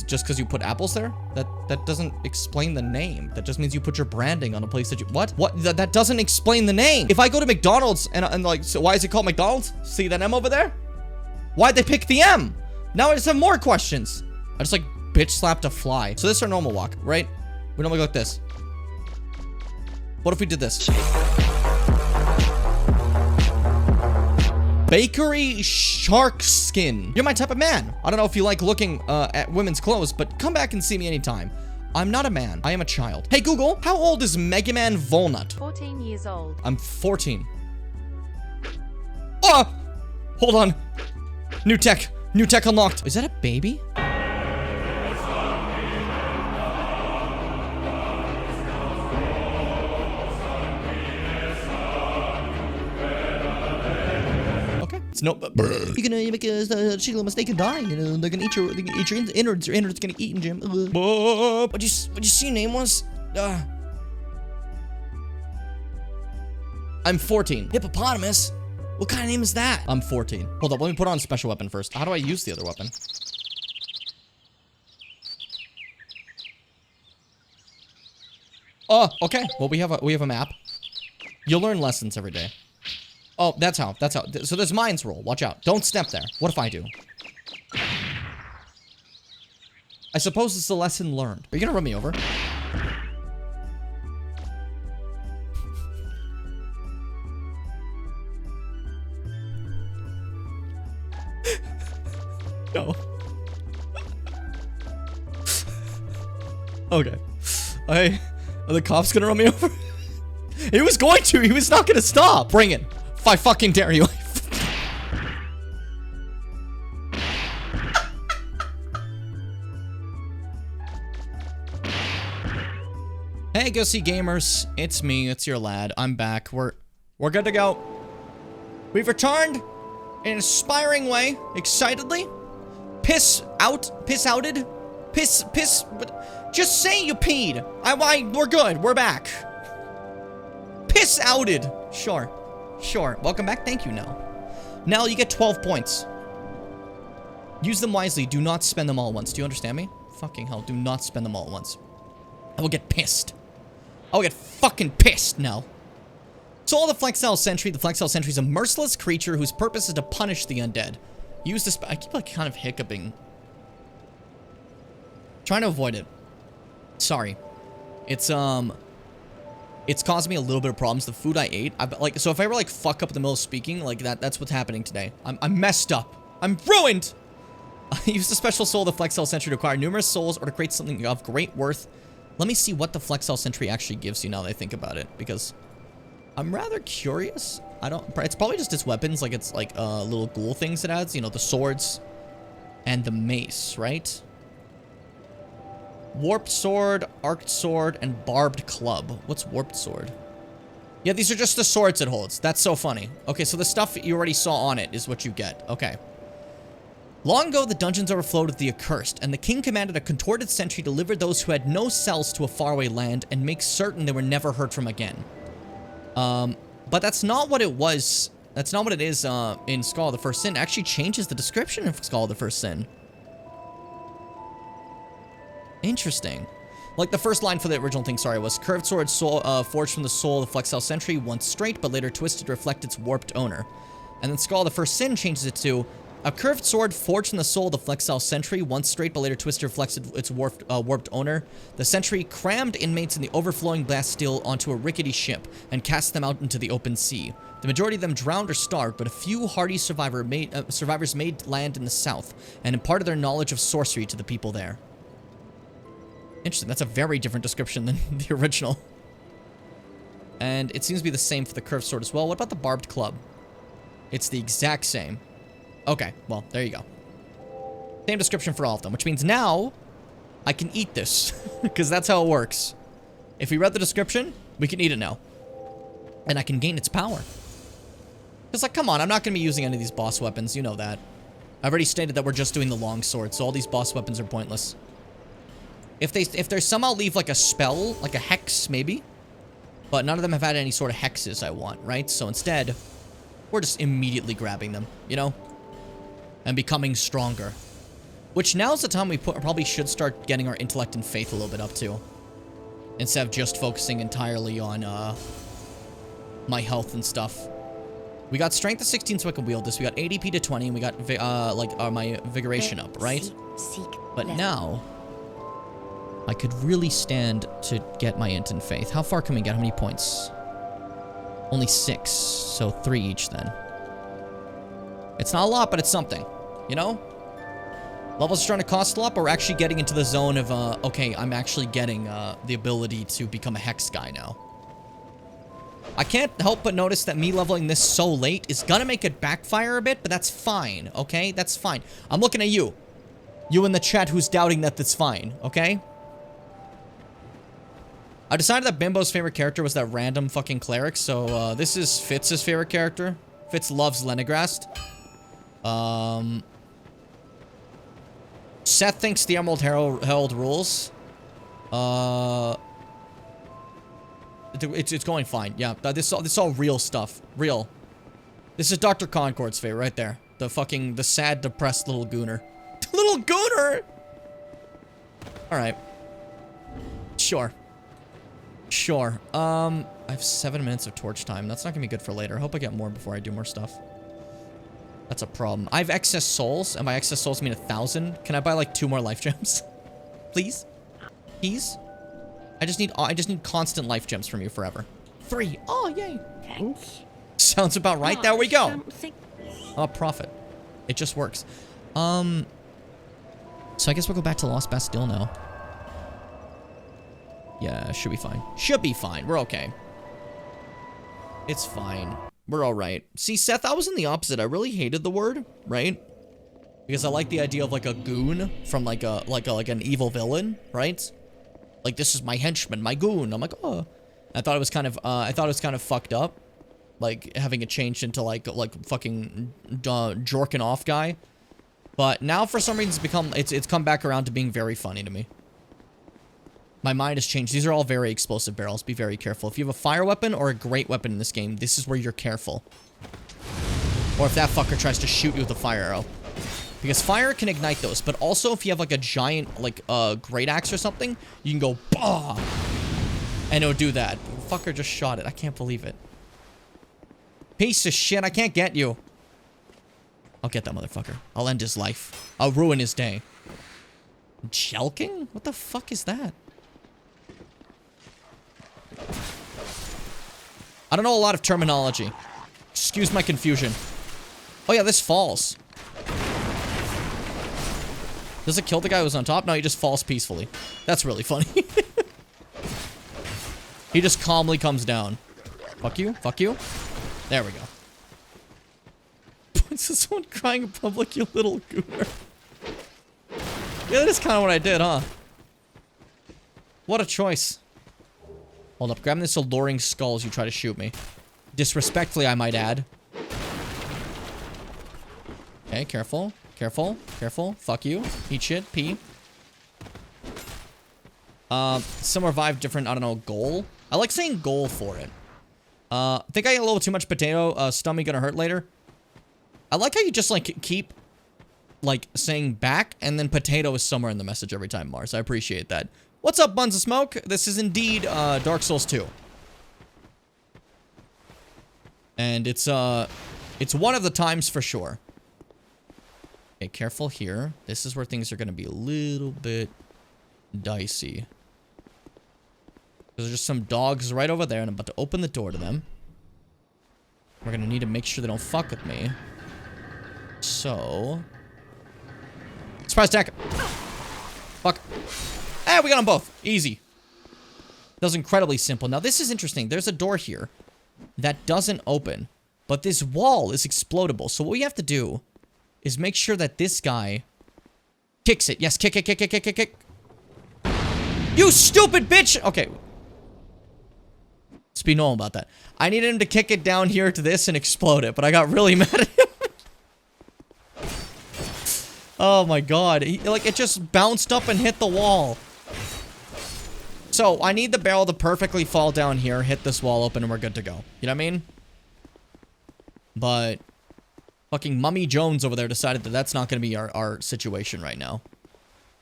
just because you put apples there? That doesn't explain the name. That just means you put your branding on a place that you... What? That doesn't explain the name. If I go to McDonald's and like... So why is it called McDonald's? See that M over there? Why'd they pick the M? Now I just have more questions. I just like bitch slapped a fly. So this is our normal walk, right? We normally go like this. What if we did this? Bakery shark skin. You're my type of man. I don't know if you like looking at women's clothes, but come back and see me anytime. I'm not a man. I am a child. Hey, Google, how old is Mega Man Volnut? 14 years old. I'm 14. Oh! Hold on. New tech. New tech unlocked. Is that a baby? No, you're gonna make a single mistake and die. You know, they're gonna eat your innards. Your innards gonna eat, Jim. What'd you see your name was? I'm 14. Hippopotamus? What kind of name is that? I'm 14. Hold up, let me put on special weapon first. How do I use the other weapon? Oh, okay. Well, we have a map. You'll learn lessons every day. Oh, that's how. So there's mines roll. Watch out. Don't step there. What if I do? I suppose it's a lesson learned. Are you gonna run me over? No. Okay. Are the cops gonna run me over? He was going to. He was not gonna stop. Bring it. If I fucking dare you. Hey, Go See Gamers. It's me. It's your lad. I'm back. We're good to go. We've returned in an inspiring way. Excitedly. Piss-outed. Just say you peed. We're good. We're back. Piss-outed. Sure. Welcome back. Thank you, Nell. Nell, you get 12 points. Use them wisely. Do not spend them all at once. Do you understand me? Fucking hell. Do not spend them all at once. I will get pissed. I'll get fucking pissed now. Soul of the Flexile Sentry. The Flexile Sentry is a merciless creature whose purpose is to punish the undead. Use this. I keep like kind of hiccuping. Trying to avoid it. Sorry. It's caused me a little bit of problems. The food I ate, so if I ever like fuck up in the middle of speaking, like that's what's happening today. I'm messed up. I'm ruined. Use the special soul of the Flexile Sentry to acquire numerous souls or to create something of great worth. Let me see what the Flexile Sentry actually gives you now that I think about it, because I'm rather curious. It's probably just its weapons, like it's like little ghoul things it adds, you know, the swords and the mace, right? Warped sword, arced sword, and barbed club. What's warped sword? Yeah, these are just the swords it holds. That's so funny. Okay, so the stuff you already saw on it is what you get. Okay. Long ago, the dungeons overflowed with the accursed, and the king commanded a contorted sentry to deliver those who had no cells to a faraway land and make certain they were never heard from again. But that's not what it was. That's not what it is in Skull of the First Sin. It actually changes the description of Skull of the First Sin. Interesting. Like the first line for the original thing, sorry, was curved sword forged from the soul of the Flexile Sentry, once straight but later twisted to reflect its warped owner. And then Skull of the First Sin changes it to a curved sword forged from the soul of the Flexile Sentry, once straight but later twisted to reflect its warped owner. The Sentry crammed inmates in the overflowing Bastille onto a rickety ship and cast them out into the open sea. The majority of them drowned or starved, but a few hardy survivors made land in the south and imparted their knowledge of sorcery to the people there. Interesting. That's a very different description than the original. And it seems to be the same for the curved sword as well. What about the barbed club? It's the exact same. Okay, well, there you go. Same description for all of them, which means now I can eat this, because that's how it works. If we read the description, we can eat it now. And I can gain its power. Because, like, come on, I'm not going to be using any of these boss weapons. You know that. I've already stated that we're just doing the long sword, so all these boss weapons are pointless. If they somehow leave, like, a spell, like a hex, maybe. But none of them have had any sort of hexes I want, right? So instead, we're just immediately grabbing them, you know? And becoming stronger. Which now's the time we probably should start getting our intellect and faith a little bit up to. Instead of just focusing entirely on my health and stuff. We got strength of 16 so I can wield this. We got ADP to 20 and we got my vigoration up, right? But now I could really stand to get my int and faith. How far can we get? How many points? Only 6, so 3 each then. It's not a lot, but it's something, you know? Levels are starting to cost a lot, but we're actually getting into the zone of, okay, I'm actually getting the ability to become a hex guy now. I can't help but notice that me leveling this so late is gonna make it backfire a bit, but that's fine, okay? That's fine. I'm looking at you. You in the chat who's doubting that that's fine, okay? I decided that Bimbo's favorite character was that random fucking cleric, so this is Fitz's favorite character. Fitz loves Lenegrast. Seth thinks the Emerald Herald rules. It's going fine. Yeah, this is all real stuff. Real. This is Dr. Concord's favorite right there. The sad, depressed little gooner. Little gooner! Alright. Sure. Sure. I have 7 minutes of torch time. That's not gonna be good for later. I hope I get more before I do more stuff. That's a problem. I have excess souls, and by excess souls I mean 1,000. Can I buy like 2 more life gems? Please? Please? I just need constant life gems from you forever. 3. Oh, yay. Thanks. Sounds about right. There we go. Something. Oh, profit. It just works. So I guess we'll go back to Lost Bastille now. Yeah, should be fine. Should be fine. We're okay. It's fine. We're alright. See, Seth, I was in the opposite. I really hated the word, right? Because I like the idea of like a goon from like an evil villain, right? Like, this is my henchman, my goon. I'm like, oh. I thought it was kind of fucked up. Like, having it changed into like fucking jorking off guy. But now for some reason it's come back around to being very funny to me. My mind has changed. These are all very explosive barrels. Be very careful. If you have a fire weapon or a great weapon in this game, this is where you're careful. Or if that fucker tries to shoot you with a fire arrow. Because fire can ignite those, but also if you have like a giant, like, great axe or something, you can go, bah! And it'll do that. Fucker just shot it. I can't believe it. Piece of shit. I can't get you. I'll get that motherfucker. I'll end his life. I'll ruin his day. Jelking? What the fuck is that? I don't know a lot of terminology. Excuse my confusion. Oh yeah, this falls. Does it kill the guy who's on top? No, he just falls peacefully. That's really funny. He just calmly comes down. Fuck you. Fuck you. There we go. Is this someone crying in public, you little goober? Yeah, that is kind of what I did, huh? What a choice. Hold up. Grab this alluring skull as you try to shoot me. Disrespectfully, I might add. Okay, careful. Careful. Careful. Fuck you. Eat shit. Pee. Some revive different, I don't know, goal? I like saying goal for it. I think I ate a little too much potato. Stomach gonna hurt later. I like how you just, like, keep, like, saying back, and then potato is somewhere in the message every time, Mars. I appreciate that. What's up, Buns of Smoke? This is indeed, Dark Souls 2. And it's one of the times for sure. Okay, careful here. This is where things are gonna be a little bit dicey. There's just some dogs right over there, and I'm about to open the door to them. We're gonna need to make sure they don't fuck with me. So... surprise attack! Fuck. Ah, we got them both. Easy. That was incredibly simple. Now, this is interesting. There's a door here that doesn't open, but this wall is explodable. So what we have to do is make sure that this guy kicks it. Yes, kick, kick, kick, kick, kick, kick, kick. You stupid bitch! Okay. Let's be normal about that. I needed him to kick it down here to this and explode it, but I got really mad at him. Oh my god. Like, it just bounced up and hit the wall. So, I need the barrel to perfectly fall down here, hit this wall open, and we're good to go. You know what I mean? But... fucking Mummy Jones over there decided that that's not going to be our situation right now.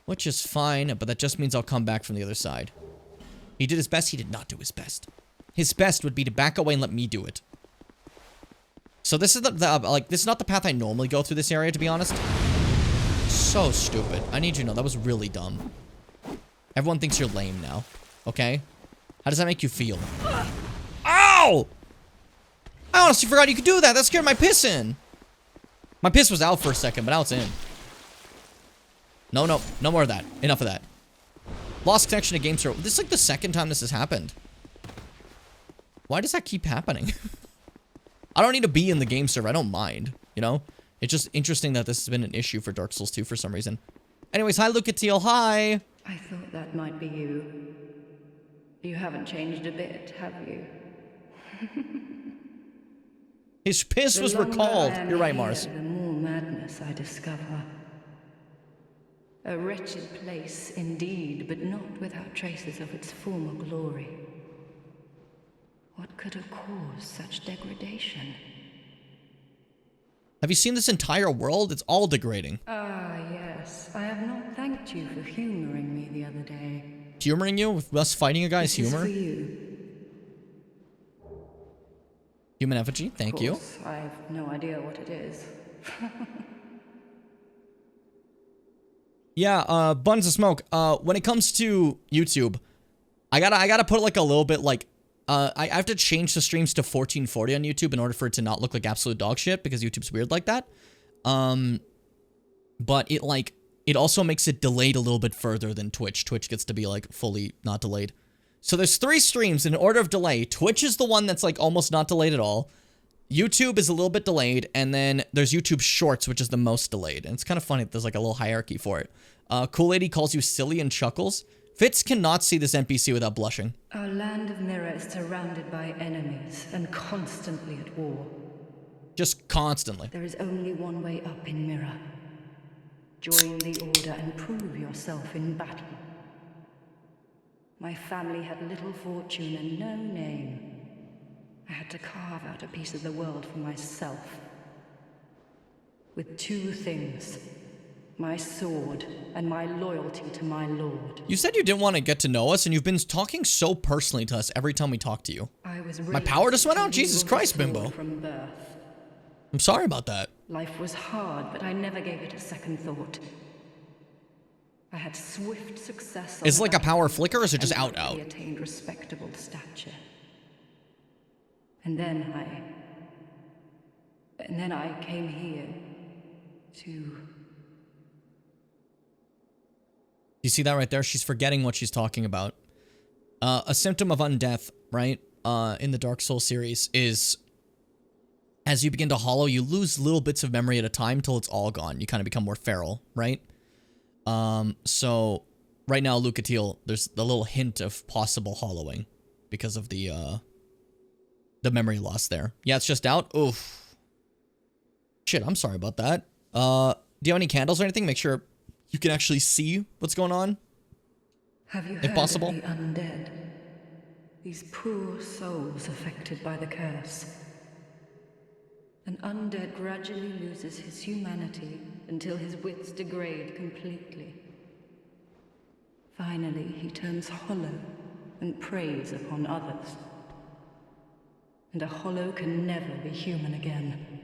Which is fine, but that just means I'll come back from the other side. He did his best. He did not do his best. His best would be to back away and let me do it. So this is this is not the path I normally go through this area, to be honest. So stupid. I need you to know, that was really dumb. Everyone thinks you're lame now. Okay? How does that make you feel? Ow! I honestly forgot you could do that. That scared my piss in. My piss was out for a second, but now it's in. No, no. No more of that. Enough of that. Lost connection to game server. This is like the second time this has happened. Why does that keep happening? I don't need to be in the game server. I don't mind. You know? It's just interesting that this has been an issue for Dark Souls 2 for some reason. Anyways, hi, Lucatiel. Hi. I thought that might be you. You haven't changed a bit, have you? His piss was recalled. You're right, Mars. The more madness I discover. A wretched place indeed, but not without traces of its former glory. What could have caused such degradation? Have you seen this entire world? It's all degrading. Ah, yes. I have not thanked you for humoring me the other day. Humoring you? With us fighting a guy's humor? This is for you. Human effigy, thank you. I have no idea what it is. Yeah, Buns of Smoke. When it comes to YouTube, I gotta put like a little bit like, I have to change the streams to 1440 on YouTube in order for it to not look like absolute dog shit, because YouTube's weird like that. But it also makes it delayed a little bit further than Twitch. Twitch gets to be like fully not delayed. So there's 3 streams in order of delay. Twitch is the one that's like almost not delayed at all. YouTube is a little bit delayed, and then there's YouTube Shorts, which is the most delayed. And it's kind of funny that there's like a little hierarchy for it. Cool Lady calls you silly and chuckles. Fitz cannot see this NPC without blushing. Our land of Mirror is surrounded by enemies and constantly at war. Just constantly. There is only one way up in Mirror. Join the Order and prove yourself in battle. My family had little fortune and no name. I had to carve out a piece of the world for myself. With 2 things. my sword, and my loyalty to my lord. You said you didn't want to get to know us, and you've been talking so personally to us every time we talk to you. I was My power just went out? raised Jesus to Christ, rule Bimbo. from birth. I'm sorry about that. Life was hard, but I never gave it a second thought. I had swift success. Is it like a power battlefield flicker, or is it just and out? quickly attained respectable stature. And then I came here to... You see that right there? She's forgetting what she's talking about. A symptom of undeath, right, in the Dark Souls series is as you begin to hollow, you lose little bits of memory at a time till it's all gone. You kind of become more feral, right? So right now, Lucatiel, there's a little hint of possible hollowing because of the memory loss there. Yeah, it's just out. Oof. Shit, I'm sorry about that. Do you have any candles or anything? Make sure you can actually see what's going on. Have you if heard possible. of the undead? These poor souls affected by the curse. An undead gradually loses his humanity until his wits degrade completely. Finally, he turns hollow and preys upon others. And a hollow can never be human again.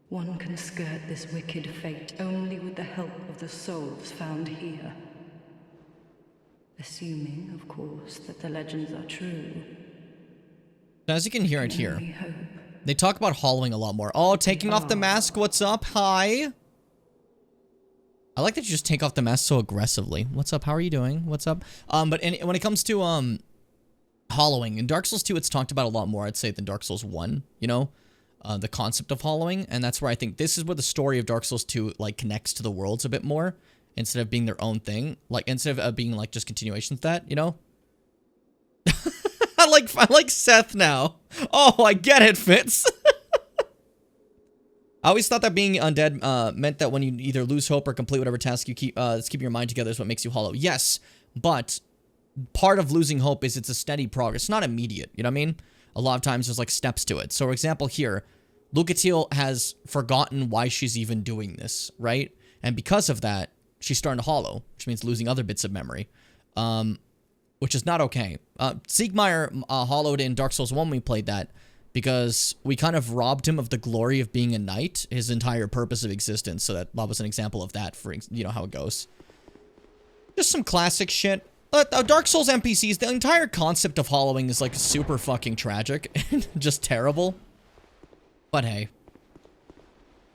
One can skirt this wicked fate only with the help of the souls found here. Assuming, of course, that the legends are true. As you can hear it here, Only hope. they talk about hollowing a lot more. Oh, taking off the mask. What's up? Hi. I like that you just take off the mask so aggressively. What's up? How are you doing? What's up? But when it comes to hollowing in Dark Souls 2, it's talked about a lot more, I'd say, than Dark Souls 1. You know, the concept of hollowing, and that's where I think this is where the story of Dark Souls 2 like connects to the worlds a bit more instead of being their own thing. Like instead of being like just continuations of that, you know. I like Seth now. Oh, I get it, Fitz. I always thought that being undead meant that when you either lose hope or complete whatever task you keep, keeping your mind together is what makes you hollow. Yes, but part of losing hope is it's a steady progress. It's not immediate, you know what I mean? A lot of times there's like steps to it. So, for example, here, Lucatiel has forgotten why she's even doing this, right? And because of that, she's starting to hollow, which means losing other bits of memory, which is not okay. Siegmeyer hollowed in Dark Souls 1 when we played that, because we kind of robbed him of the glory of being a knight, his entire purpose of existence. So that was an example of that, for you know how it goes. Just some classic shit. Dark Souls NPCs, the entire concept of hollowing is like super fucking tragic. Just terrible. But hey.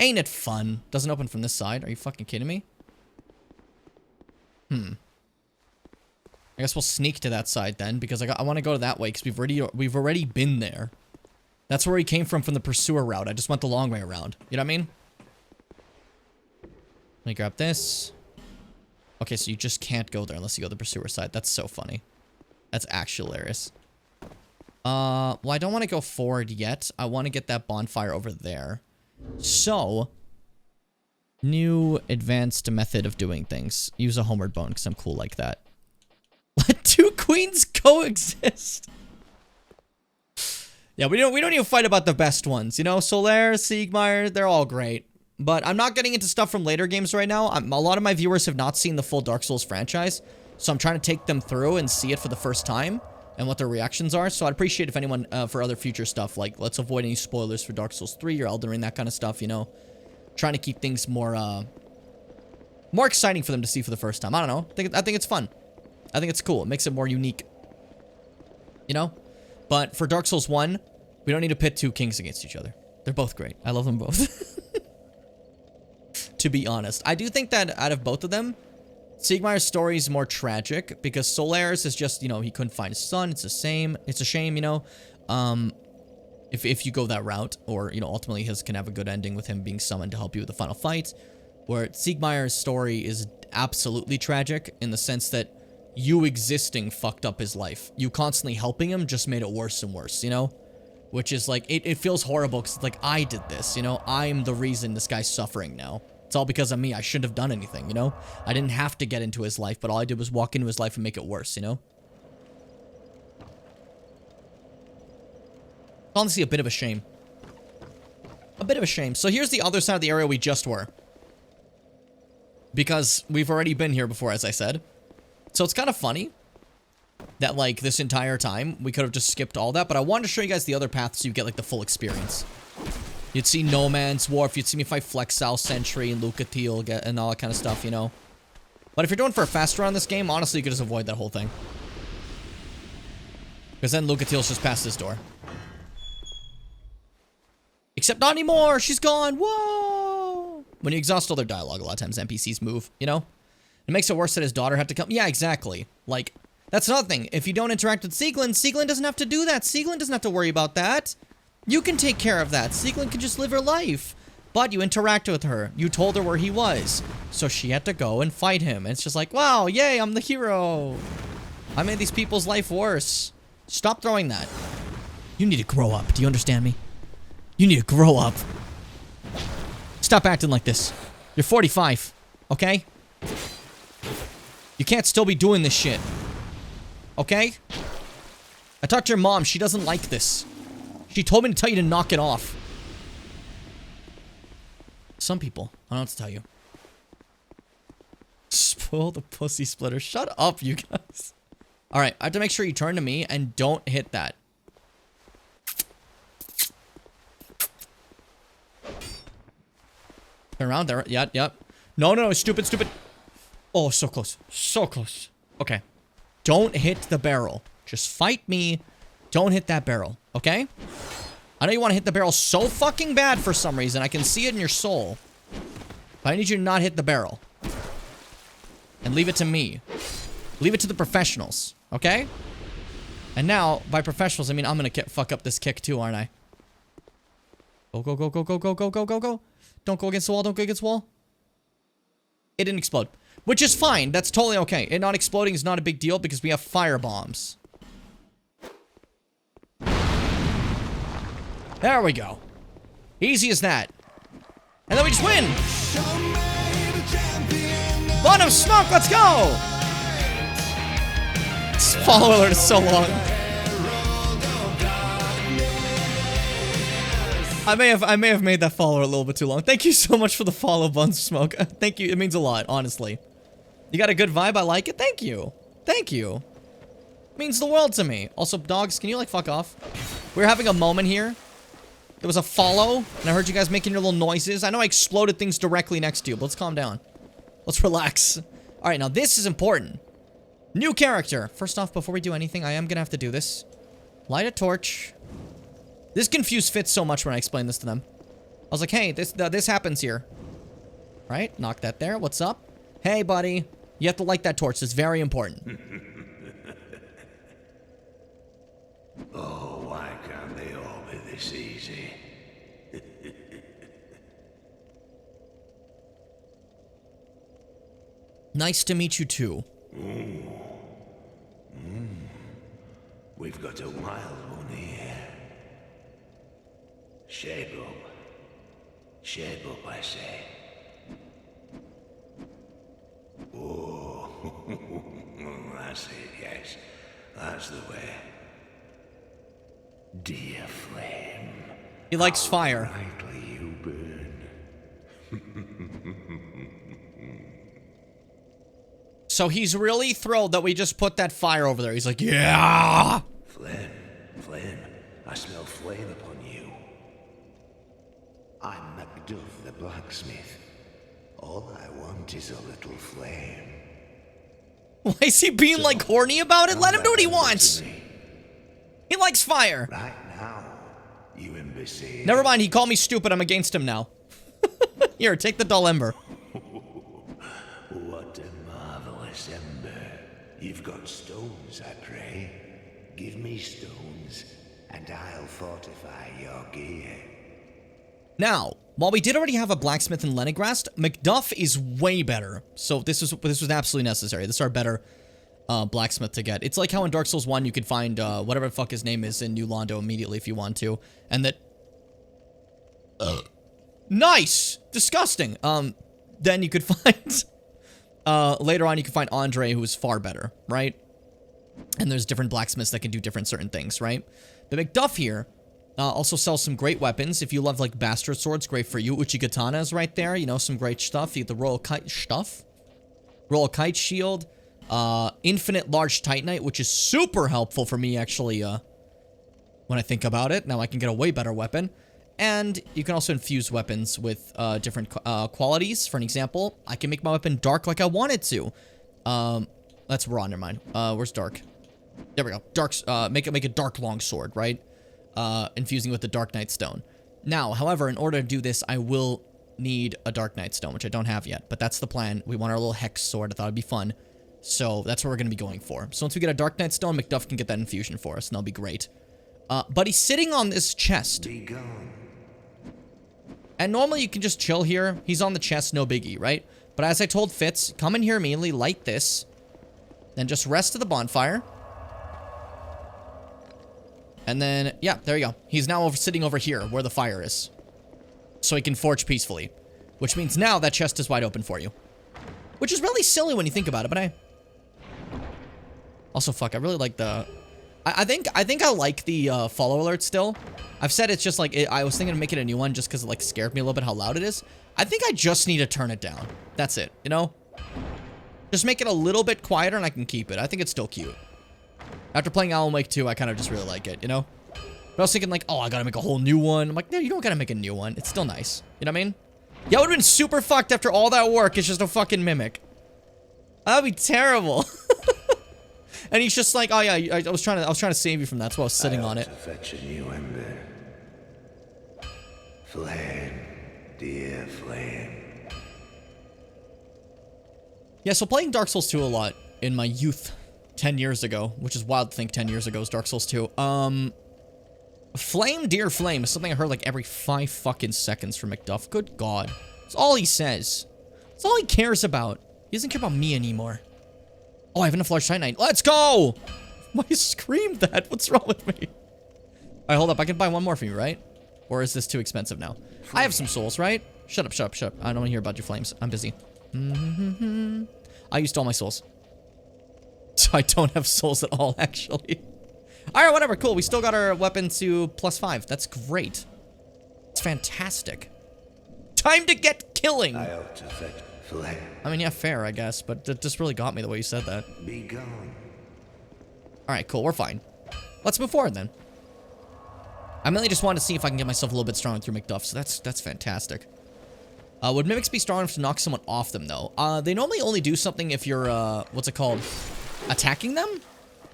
Ain't it fun? Doesn't open from this side. Are you fucking kidding me? I guess we'll sneak to that side then, because I want to go that way, because we've already been there. That's where we came from the pursuer route. I just went the long way around. You know what I mean? Let me grab this. Okay, so you just can't go there unless you go the pursuer side. That's so funny. That's actually hilarious. Well, I don't want to go forward yet. I want to get that bonfire over there. So, new advanced method of doing things. Use a homeward bone, because I'm cool like that. Let two queens coexist. Yeah, we don't even fight about the best ones. You know, Solaire, Siegmeyer, they're all great. But I'm not getting into stuff from later games right now. A lot of my viewers have not seen the full Dark Souls franchise, so I'm trying to take them through and see it for the first time and what their reactions are. So I'd appreciate if anyone, for other future stuff, like, let's avoid any spoilers for Dark Souls 3 or Elden Ring, that kind of stuff, you know. Trying to keep things more exciting for them to see for the first time. I don't know. I think it's fun. I think it's cool. It makes it more unique. You know? But for Dark Souls 1, we don't need to pit two kings against each other. They're both great. I love them both. To be honest. I do think that out of both of them, Siegmeyer's story is more tragic, because Solaire's is just, you know, he couldn't find his son. It's the same. It's a shame, you know. If you go that route, or, you know, ultimately his can have a good ending with him being summoned to help you with the final fight. Where Siegmeyer's story is absolutely tragic in the sense that you existing fucked up his life. You constantly helping him just made it worse and worse, you know? Which is like, it feels horrible because it's like, I did this, you know? I'm the reason this guy's suffering now. It's all because of me. I shouldn't have done anything, you know? I didn't have to get into his life, but all I did was walk into his life and make it worse, you know? Honestly, a bit of a shame. A bit of a shame. So here's the other side of the area we just were. because we've already been here before, as I said. So it's kind of funny that, like, this entire time, we could have just skipped all that, but I wanted to show you guys the other path so you get, like, the full experience. You'd see No Man's Wharf, you'd see me fight Flexile Sentry and Lucatiel and all that kind of stuff, you know? But if you're doing for a fast run this game, honestly, you could just avoid that whole thing. Because then Lucatiel's just past this door. Except not anymore! She's gone! Whoa! When you exhaust all their dialogue, a lot of times NPCs move, you know? It makes it worse that his daughter had to come. Yeah, exactly. Like, that's another thing. If you don't interact with Sieglin, Sieglin doesn't have to do that. Sieglin doesn't have to worry about that. You can take care of that. Sieglin can just live her life. But you interacted with her. You told her where he was. So she had to go and fight him. And it's just like, wow, yay, I'm the hero. I made these people's life worse. Stop throwing that. You need to grow up. Do you understand me? You need to grow up. Stop acting like this. You're 45, okay? You can't still be doing this shit. Okay? I talked to your mom. She doesn't like this. She told me to tell you to knock it off. Some people. I don't know what to tell you. Spoil the pussy splitter. Shut up, you guys. Alright, I have to make sure you turn to me and don't hit that. Turn around there. Yep, yep. No, stupid, stupid. Oh, so close. So close. Okay. Don't hit the barrel. Just fight me. Don't hit that barrel. Okay? I know you want to hit the barrel so fucking bad for some reason. I can see it in your soul. But I need you to not hit the barrel. And leave it to me. Leave it to the professionals. Okay? And now, by professionals, I mean I'm gonna fuck up this kick too, aren't I? Go, go, go, go, go, go, go, go, go, go. Don't go against the wall. Don't go against the wall. It didn't explode. Which is fine. That's totally okay. It not exploding is not a big deal because we have fire bombs. There we go. Easy as that. And then we just win. Bond of smoke, let's go! This follow alert is so long. I may have made that follow a little bit too long. Thank you so much for the follow, Buns of Smoke. Thank you. It means a lot, honestly. You got a good vibe. I like it. Thank you. Thank you. It means the world to me. Also, dogs, can you, like, fuck off? We're having a moment here. There was a follow, and I heard you guys making your little noises. I know I exploded things directly next to you, but let's calm down. Let's relax. All right, now this is important. New character. First off, before we do anything, I am gonna have to do this. Light a torch. This confused Fitz so much when I explained this to them. I was like, hey, this happens here. Right? Knock that there. What's up? Hey, buddy. You have to light that torch. It's very important. Oh, why can't they all be this easy? Nice to meet you, too. We've got a wild one here. Shape up. Shape up, I say. Oh, that's it, yes. That's the way. Dear flame. He likes fire. How brightly you burn. So he's really thrilled that we just put that fire over there. He's like, yeah! Flame, flame, I smell flame upon you. I'm Macduff the blacksmith. All I want is a little flame. Why is he being, like, horny about it? Let him do what he wants! He likes fire! Right now, you imbecile. Never mind, he called me stupid. I'm against him now. Here, take the dull ember. What a marvelous ember. You've got stones, I pray. Give me stones, and I'll fortify your gear. Now, while we did already have a blacksmith in Lenigrast, Macduff is way better. So this was absolutely necessary. This is our better blacksmith to get. It's like how in Dark Souls 1 you could find whatever the fuck his name is in New Londo immediately if you want to. And that... Nice! Disgusting! Then you could find... later on you can find Andre, who is far better, right? And there's different blacksmiths that can do different certain things, right? But Macduff here Also sells some great weapons. If you love, like, bastard swords, great for you. Uchigatana is right there. You know, some great stuff. You get the Royal Kite stuff. Royal Kite Shield. Infinite Large Titanite, which is super helpful for me, actually, when I think about it. Now I can get a way better weapon. And you can also infuse weapons with different qualities. For an example, I can make my weapon dark like I wanted to. That's raw, never mind. Where's dark? There we go. Dark, make a dark longsword, right? Infusing with the Dark Knight Stone. Now, however, in order to do this, I will need a Dark Knight Stone, which I don't have yet. But that's the plan. We want our little Hex Sword. I thought it'd be fun. So that's what we're going to be going for. So once we get a Dark Knight Stone, Macduff can get that infusion for us, and that'll be great. But he's sitting on this chest. Be gone. And normally you can just chill here. He's on the chest, no biggie, right? But as I told Fitz, come in here immediately, light this. Then just rest to the bonfire. And then, yeah, there you go. He's now sitting over here where the fire is. So he can forge peacefully. Which means now that chest is wide open for you. Which is really silly when you think about it, but also, fuck, I really like the... I think I like the follow alert still. I've said it's just like, I was thinking of making a new one just because it like scared me a little bit how loud it is. I think I just need to turn it down. That's it, you know? Just make it a little bit quieter and I can keep it. I think it's still cute. After playing Alan Wake 2, I kind of just really like it, you know? But I was thinking like, oh, I gotta make a whole new one. I'm like, no, you don't gotta make a new one. It's still nice. You know what I mean? Yeah, it would've been super fucked after all that work. It's just a fucking mimic. That'd be terrible. And he's just like, oh yeah, I was trying to save you from that. That's why I was sitting on it. To fetch a new ember. Flame, dear flame. Yeah, so playing Dark Souls 2 a lot in my youth, 10 years ago, which is wild to think 10 years ago was Dark Souls 2. Flame, dear flame is something I heard like every 5 fucking seconds from Macduff. Good God. That's all he says. That's all he cares about. He doesn't care about me anymore. Oh, I have enough large titanite. Let's go! Why you screamed that? What's wrong with me? Alright, hold up. I can buy one more from you, right? Or is this too expensive now? I have some souls, right? Shut up, shut up, shut up. I don't want to hear about your flames. I'm busy. I used all my souls. So I don't have souls at all, actually. Alright, whatever. Cool. We still got our weapon to +5. That's great. It's fantastic. Time to get killing! I ought to fetch flame. I mean, yeah, fair, I guess, but it just really got me the way you said that. Be gone. Alright, cool. We're fine. Let's move forward, then. I mainly just wanted to see if I can get myself a little bit stronger through Macduff, so that's fantastic. Would mimics be strong enough to knock someone off them, though? They normally only do something if you're, what's it called? Attacking them?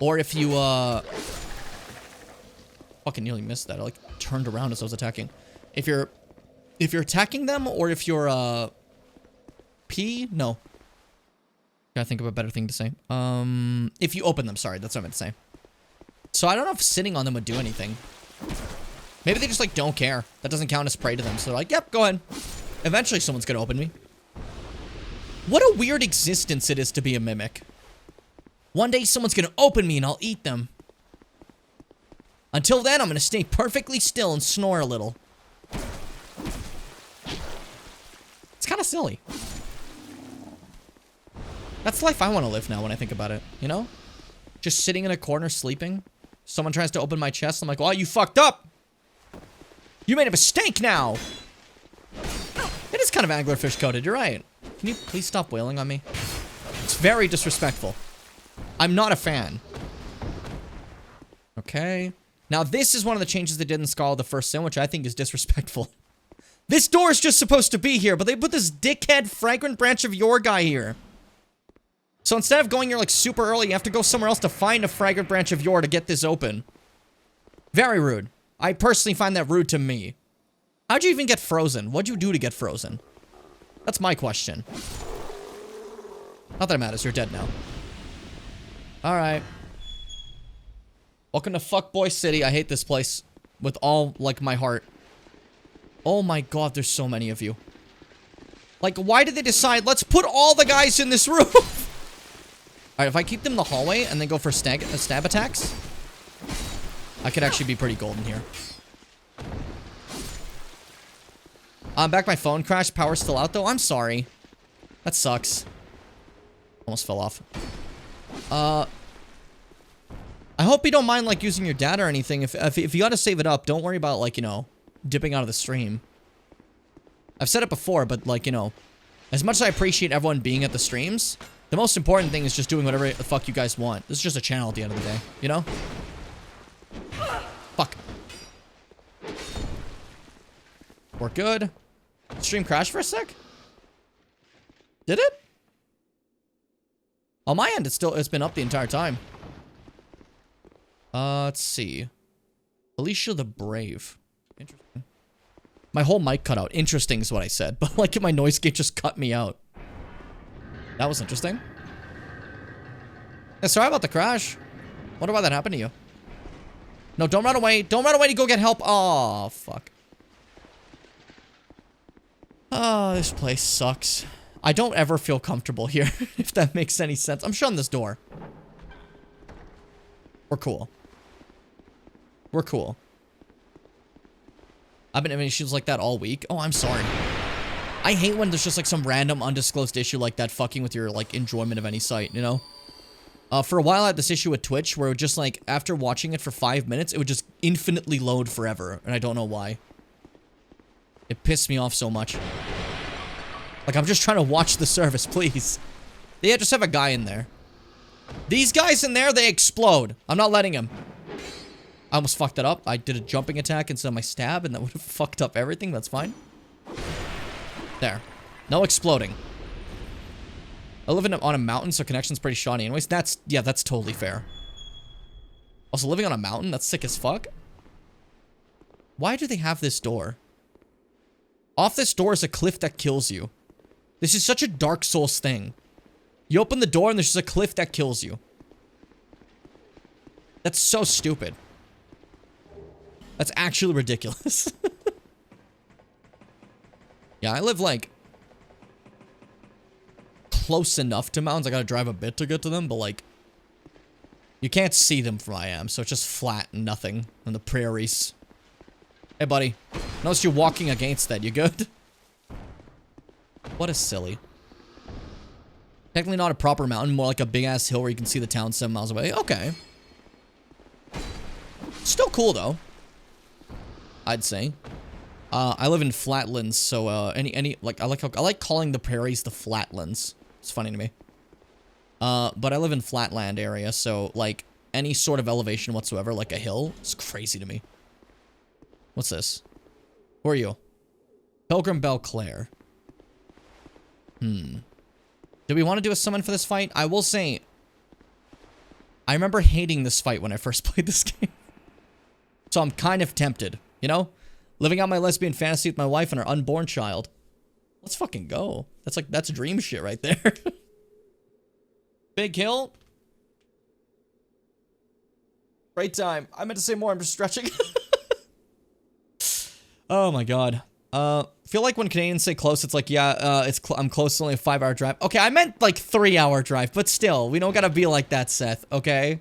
Or if you, fucking nearly missed that. I, like, turned around as I was attacking. If you're attacking them, or if you're, No. Gotta think of a better thing to say. If you open them, sorry, that's what I meant to say. So I don't know if sitting on them would do anything. Maybe they just, like, don't care. That doesn't count as prey to them, so they're like, yep, go ahead. Eventually someone's gonna open me. What a weird existence it is to be a mimic. One day someone's gonna open me and I'll eat them. Until then, I'm gonna stay perfectly still and snore a little. It's kind of silly. That's the life I want to live now when I think about it, you know? Just sitting in a corner sleeping. Someone tries to open my chest. I'm like, oh, you fucked up. You made a mistake now. It is kind of anglerfish coated. You're right. Can you please stop wailing on me? It's very disrespectful. I'm not a fan. Okay. Now, this is one of the changes they did in Scholar of the First Sin, which I think is disrespectful. This door is just supposed to be here, but they put this dickhead Fragrant Branch of Yore guy here. So instead of going here, like, super early, you have to go somewhere else to find a Fragrant Branch of Yore to get this open. Very rude. I personally find that rude to me. How'd you even get frozen? What'd you do to get frozen? That's my question. Not that it matters. You're dead now. Alright. Welcome to Fuckboy City. I hate this place with all, like, my heart. Oh my god, there's so many of you. Like, why did they decide, let's put all the guys in this room? Alright, if I keep them in the hallway and then go for stab attacks, I could actually be pretty golden here. I'm back. My phone crashed. Power's still out, though. I'm sorry. That sucks. Almost fell off. I hope you don't mind, like, using your data or anything. If you gotta save it up, don't worry about, like, you know, dipping out of the stream. I've said it before, but, like, you know, as much as I appreciate everyone being at the streams, the most important thing is just doing whatever the fuck you guys want. This is just a channel at the end of the day, you know? Fuck. We're good. Stream crashed for a sec? Did it? On my end, it's been up the entire time. Let's see. Alicia the Brave. Interesting. My whole mic cut out. Interesting is what I said, but like my noise gate just cut me out. That was interesting. Yeah, sorry about the crash. Wonder why that happened to you. No, don't run away. Don't run away to go get help. Oh, fuck. Oh, this place sucks. I don't ever feel comfortable here, if that makes any sense. I'm shutting this door. We're cool. We're cool. I've been having issues like that all week. Oh, I'm sorry. I hate when there's just like some random undisclosed issue like that fucking with your like enjoyment of any site, you know? For a while I had this issue with Twitch where it would just like, after watching it for 5 minutes, it would just infinitely load forever. And I don't know why. It pissed me off so much. Like, I'm just trying to watch the service, please. Yeah, just have a guy in there. These guys in there, they explode. I'm not letting him. I almost fucked it up. I did a jumping attack instead of my stab, and that would have fucked up everything. That's fine. There. No exploding. I live on a mountain, so connection's pretty shoddy. Anyways, yeah, that's totally fair. Also, living on a mountain, that's sick as fuck. Why do they have this door? Off this door is a cliff that kills you. This is such a Dark Souls thing. You open the door and there's just a cliff that kills you. That's so stupid. That's actually ridiculous. Yeah, I live like close enough to mountains. I gotta drive a bit to get to them, but like you can't see them from where I am, so it's just flat and nothing on the prairies. Hey, buddy. Notice you're walking against that. You good? What is silly? Technically not a proper mountain, more like a big-ass hill where you can see the town 7 miles away. Okay. Still cool, though. I'd say. I live in flatlands, so, like, I like calling the prairies the flatlands. It's funny to me. But I live in flatland area, so, like, any sort of elevation whatsoever, like a hill, it's crazy to me. What's this? Who are you? Pilgrim Belclair. Do we want to do a summon for this fight? I will say, I remember hating this fight when I first played this game. So I'm kind of tempted, you know? Living out my lesbian fantasy with my wife and our unborn child. Let's fucking go. That's dream shit right there. Big hill. Great time. I meant to say more, I'm just stretching. Oh my god. Feel like when Canadians say close, it's like, yeah, I'm close, it's only a 5-hour drive. Okay, I meant like 3-hour drive, but still, we don't gotta be like that, Seth, okay?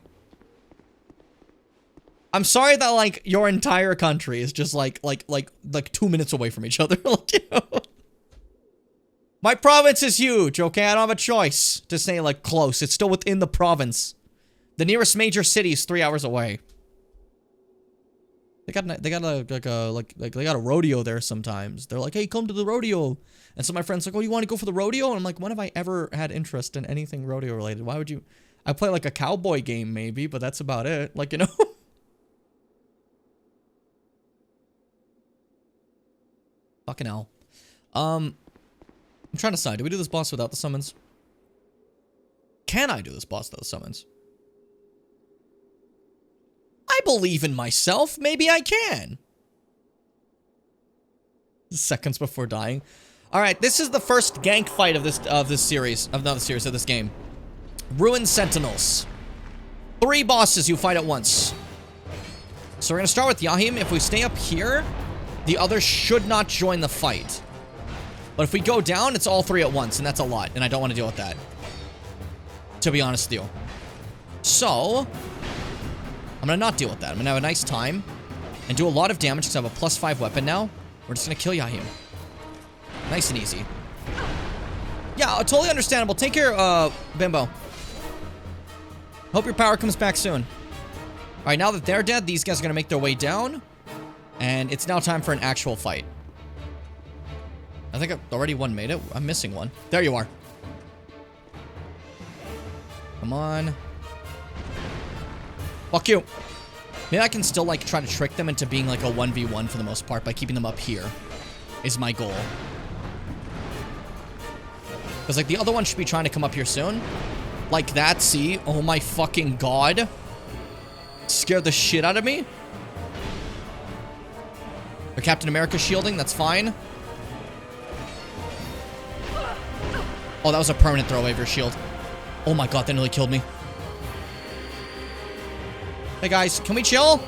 I'm sorry that, like, your entire country is just like 2 minutes away from each other. Like, you know? My province is huge, okay? I don't have a choice to say, like, close. It's still within the province. The nearest major city is 3 hours away. They got a rodeo there sometimes. They're like, hey, come to the rodeo. And so my friend's like, oh, you want to go for the rodeo? And I'm like, when have I ever had interest in anything rodeo related? Why would you? I play like a cowboy game maybe, but that's about it. Like, you know? Fucking hell. I'm trying to decide. Do we do this boss without the summons? Can I do this boss without the summons? I believe in myself. Maybe I can. Seconds before dying. All right, this is the first gank fight of this series. Of this game. Ruined Sentinels. 3 bosses you fight at once. So we're gonna start with Yahim. If we stay up here, the others should not join the fight. But if we go down, it's all 3 at once, and that's a lot, and I don't want to deal with that. To be honest with you. So I'm gonna not deal with that. I'm gonna have a nice time and do a lot of damage because I have a +5 weapon now. We're just gonna kill Yahim. Nice and easy. Yeah, totally understandable. Take care, Bimbo. Hope your power comes back soon. Alright, now that they're dead, these guys are gonna make their way down. And it's now time for an actual fight. I think I've already one made it. I'm missing one. There you are. Come on. Fuck you. Maybe I can still, like, try to trick them into being, like, a 1v1 for the most part by keeping them up here. Is my goal. Because, like, the other one should be trying to come up here soon. Like that, see? Oh my fucking god. Scared the shit out of me. Or Captain America shielding, that's fine. Oh, that was a permanent throwaway of your shield. Oh my god, that nearly killed me. Hey guys, can we chill?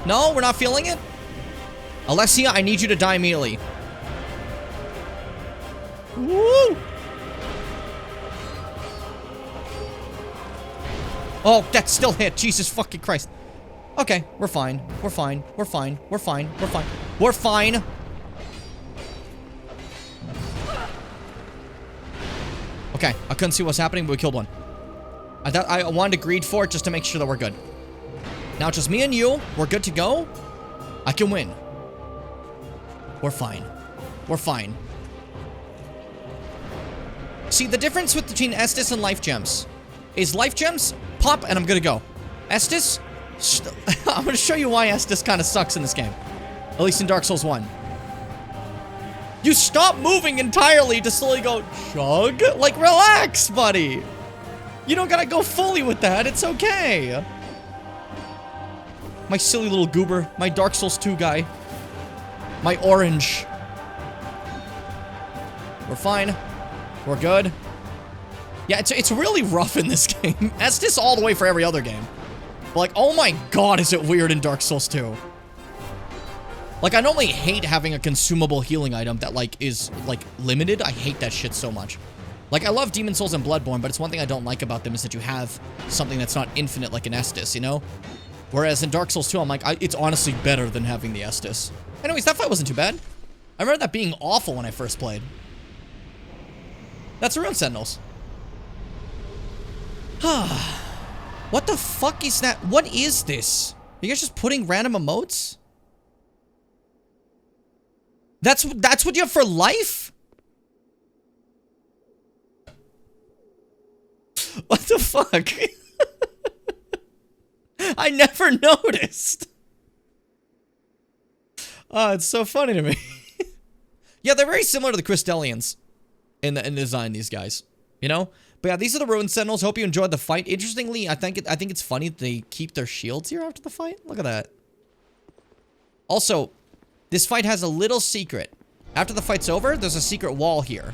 No, we're not feeling it? Alessia, I need you to die immediately. Woo! Oh, that still hit. Jesus fucking Christ. Okay, we're fine. We're fine. We're fine. We're fine. We're fine. We're fine. Okay, I couldn't see what's happening, but we killed one. I thought I wanted to greed for it just to make sure that we're good. Now it's just me and you. We're good to go. I can win. We're fine. We're fine. See, the difference between Estus and Life Gems is Life Gems, pop, and I'm gonna go. Estus, I'm gonna show you why Estus kind of sucks in this game. At least in Dark Souls 1. You stop moving entirely to slowly go, chug? Like, relax, buddy. You don't gotta go fully with that. It's okay. My silly little goober. My Dark Souls 2 guy. My orange. We're fine. We're good. Yeah, it's really rough in this game. Estus all the way for every other game. But like, oh my god, is it weird in Dark Souls 2. Like, I normally hate having a consumable healing item that, like, is, like, limited. I hate that shit so much. Like, I love Demon Souls and Bloodborne, but it's one thing I don't like about them is that you have something that's not infinite like an Estus, you know? Whereas in Dark Souls 2, I'm like, it's honestly better than having the Estus. Anyways, that fight wasn't too bad. I remember that being awful when I first played. That's Rune Sentinels. What the fuck is that? What is this? Are you guys just putting random emotes? That's what you have for life? What the fuck? I never noticed. Oh, it's so funny to me. Yeah, they're very similar to the Crystallians in the design, these guys. You know? But yeah, these are the Rune Sentinels. Hope you enjoyed the fight. Interestingly, I think it's funny that they keep their shields here after the fight. Look at that. Also, this fight has a little secret. After the fight's over, there's a secret wall here,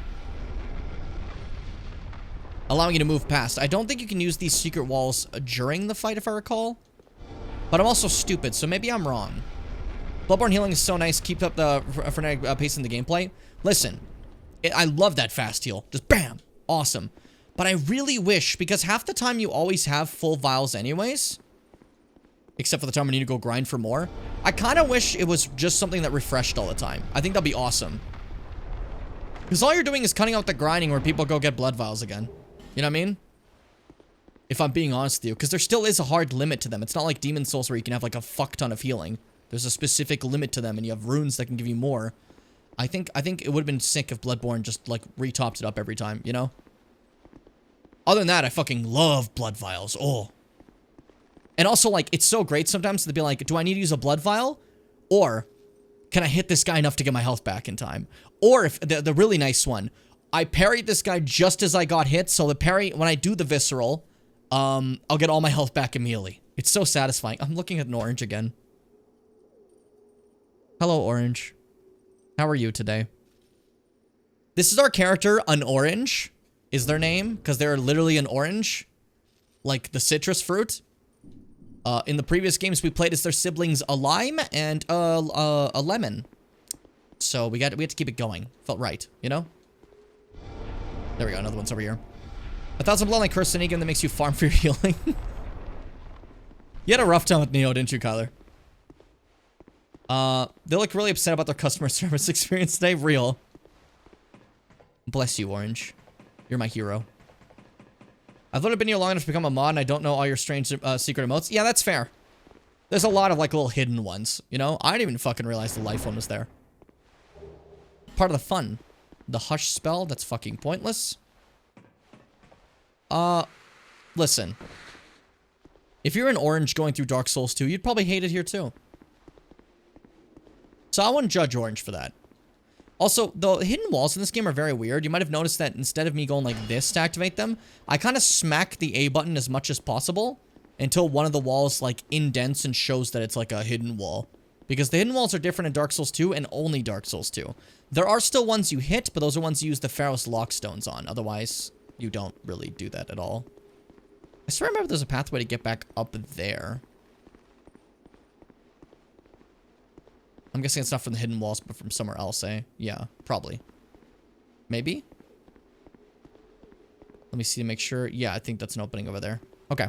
allowing you to move past. I don't think you can use these secret walls during the fight, if I recall. But I'm also stupid, so maybe I'm wrong. Bloodborne healing is so nice. Keep up the frenetic pace in the gameplay. Listen, I love that fast heal. Just bam. Awesome. But I really wish, because half the time you always have full vials anyways, except for the time when you need to go grind for more. I kind of wish it was just something that refreshed all the time. I think that'd be awesome. Because all you're doing is cutting out the grinding where people go get blood vials again. You know what I mean? If I'm being honest with you. Because there still is a hard limit to them. It's not like Demon Souls where you can have like a fuck ton of healing. There's a specific limit to them and you have runes that can give you more. I think it would have been sick if Bloodborne just like retopped it up every time, you know? Other than that, I fucking love blood vials. Oh. And also, like, it's so great sometimes to be like, do I need to use a blood vial? Or can I hit this guy enough to get my health back in time? Or if the really nice one, I parried this guy just as I got hit, so the parry, when I do the visceral, I'll get all my health back immediately. It's so satisfying. I'm looking at an orange again. Hello, orange. How are you today? This is our character, an orange, is their name, because they're literally an orange, like the citrus fruit. In the previous games we played as their siblings, a lime and a lemon. So we had to keep it going. Felt right, you know? There we go, another one's over here. 1,000 blood like Curse and Egan that makes you farm for your healing. You had a rough time with Neo, didn't you, Kyler? They look really upset about their customer service experience today. Real. Bless you, Orange. You're my hero. I've only been here long enough to become a mod, and I don't know all your strange secret emotes. Yeah, that's fair. There's a lot of, like, little hidden ones, you know? I didn't even fucking realize the life one was there. Part of the fun. The hush spell, that's fucking pointless. Listen. If you're an orange going through Dark Souls 2, you'd probably hate it here too. So I wouldn't judge orange for that. Also, the hidden walls in this game are very weird. You might have noticed that instead of me going like this to activate them, I kind of smack the A button as much as possible until one of the walls like indents and shows that it's like a hidden wall. Because the hidden walls are different in Dark Souls 2 and only Dark Souls 2. There are still ones you hit, but those are ones you use the Pharos Lockstones on. Otherwise, you don't really do that at all. I swear I remember there's a pathway to get back up there. I'm guessing it's not from the hidden walls, but from somewhere else, eh? Yeah, probably. Maybe? Let me see to make sure. Yeah, I think that's an opening over there. Okay.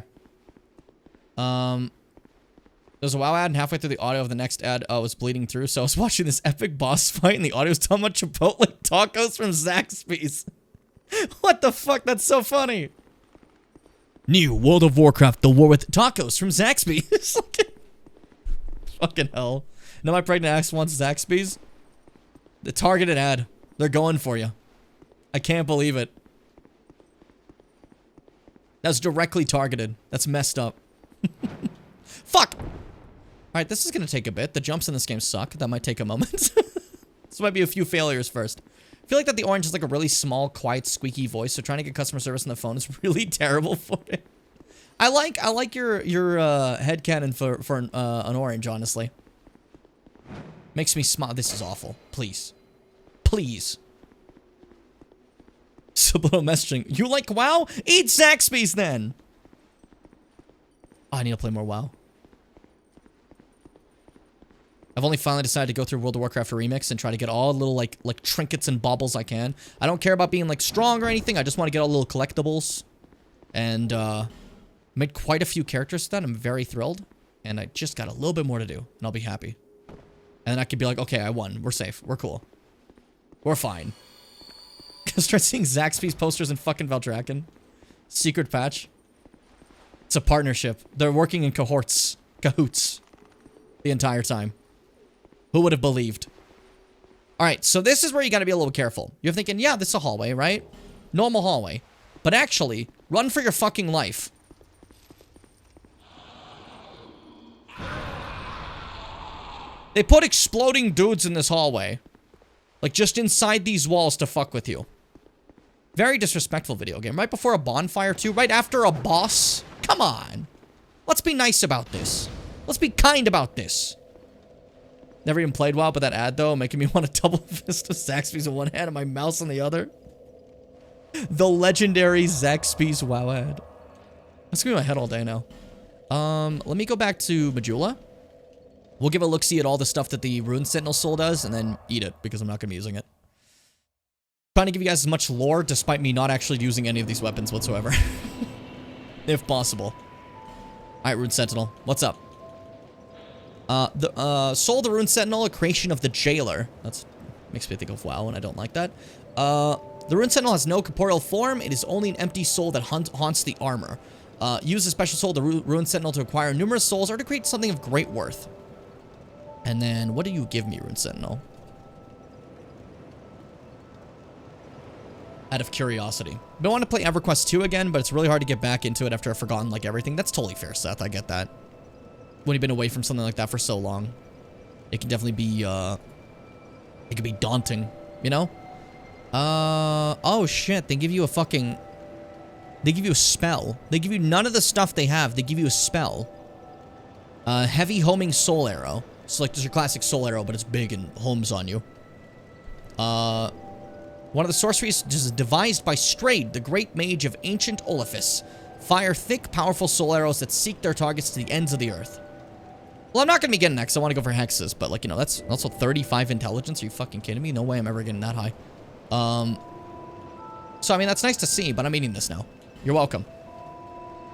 There's a WoW ad, and halfway through the audio of the next ad, was bleeding through, so I was watching this epic boss fight, and the audio was talking about Chipotle tacos from Zaxby's. What the fuck? That's so funny. New World of Warcraft, the war with tacos from Zaxby's. Fucking hell. Now my pregnant ex wants Zaxby's. The targeted ad. They're going for you. I can't believe it. That's directly targeted. That's messed up. Fuck! Alright, this is gonna take a bit. The jumps in this game suck. That might take a moment. This might be a few failures first. I feel like that the orange is like a really small, quiet, squeaky voice, so trying to get customer service on the phone is really terrible for it. I like your headcanon for an orange, honestly. Makes me smile. This is awful. Please. Please. Subliminal messaging. You like WoW? Eat Zaxby's then! Oh, I need to play more WoW. I've only finally decided to go through World of Warcraft Remix and try to get all the little, like trinkets and baubles I can. I don't care about being, like, strong or anything. I just want to get all the little collectibles. And, made quite a few characters to that. I'm very thrilled. And I just got a little bit more to do. And I'll be happy. And then I could be like, okay, I won. We're safe. We're cool. We're fine. Start seeing Zaxby's posters in fucking Valdrakken. Secret patch. It's a partnership. They're working in cahoots. The entire time. Who would have believed? Alright, so this is where you gotta be a little careful. You're thinking, yeah, this is a hallway, right? Normal hallway. But actually, run for your fucking life. They put exploding dudes in this hallway. Like, just inside these walls to fuck with you. Very disrespectful video game. Right before a bonfire, too. Right after a boss. Come on. Let's be nice about this. Let's be kind about this. Never even played WoW, but that ad, though, making me want to double fist of Zaxby's in one hand and my mouse in the other. The legendary Zaxby's WoW ad. That's gonna be my head all day now. Let me go back to Majula. We'll give a look-see at all the stuff that the Rune Sentinel soul does, and then eat it, because I'm not gonna be using it. Trying to give you guys as much lore, despite me not actually using any of these weapons whatsoever. If possible. Alright, Rune Sentinel. What's up? Soul of the Rune Sentinel, a creation of the Jailer. That's makes me think of WoW, and I don't like that. The Rune Sentinel has no corporeal form. It is only an empty soul that haunts the armor. Use a special soul, the Rune Sentinel, to acquire numerous souls or to create something of great worth. And then, what do you give me, Rune Sentinel? Out of curiosity. I want to play EverQuest 2 again, but it's really hard to get back into it after I've forgotten, like, everything. That's totally fair, Seth. I get that. When you've been away from something like that for so long, it can definitely be, it can be daunting, you know? Oh, shit. They give you a fucking... They give you a spell. They give you none of the stuff they have. They give you a spell. Heavy homing soul arrow. It's like just your classic soul arrow, but it's big and homes on you. One of the sorceries is devised by Strayed, the great mage of ancient Olafus. Fire thick, powerful soul arrows that seek their targets to the ends of the earth. Well, I'm not going to be getting that because I want to go for hexes, but, like, you know, that's also 35 intelligence. Are you fucking kidding me? No way I'm ever getting that high. So, I mean, that's nice to see, but I'm eating this now. You're welcome.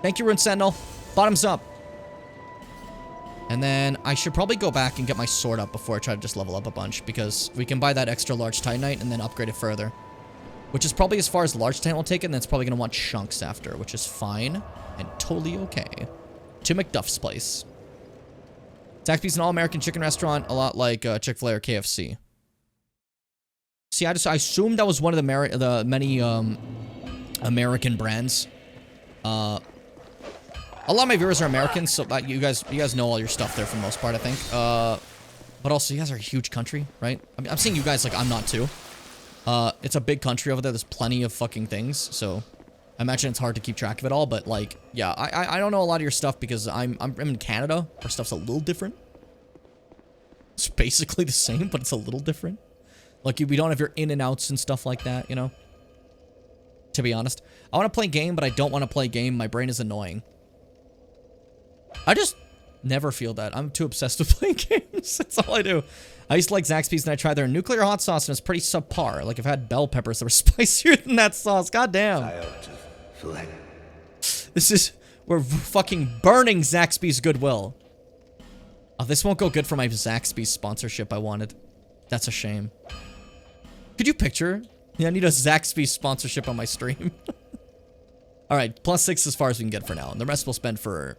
Thank you, Rune Sentinel. Bottoms up. And then I should probably go back and get my sword up before I try to just level up a bunch, because we can buy that extra large Titanite and then upgrade it further. which is probably as far as large tent will take it, and then it's probably going to want chunks after, which is fine and totally okay. To McDuff's place. Zaxby's an all-American chicken restaurant, a lot like Chick-fil-A or KFC. See, I assumed that was one of the many American brands. A lot of my viewers are Americans, so you guys know all your stuff there for the most part, I think. But also, you guys are a huge country, right? I mean, I'm seeing you guys like I'm not too. It's a big country over there. There's plenty of fucking things, so I imagine it's hard to keep track of it all. But like, yeah, I don't know a lot of your stuff because I'm in Canada. Our stuff's a little different. It's basically the same, but it's a little different. Like, we don't have your in and outs and stuff like that, you know? To be honest. I want to play game, but I don't want to play game. My brain is annoying. I just never feel that. I'm too obsessed with playing games. That's all I do. I used to like Zaxby's, and I tried their nuclear hot sauce, and it's pretty subpar. Like, I've had bell peppers that were spicier than that sauce. God damn. We're fucking burning Zaxby's goodwill. Oh, this won't go good for my Zaxby's sponsorship I wanted. That's a shame. Could you picture? Yeah, I need a Zaxby's sponsorship on my stream. Alright, +6 as far as we can get for now. And the rest we'll spend for,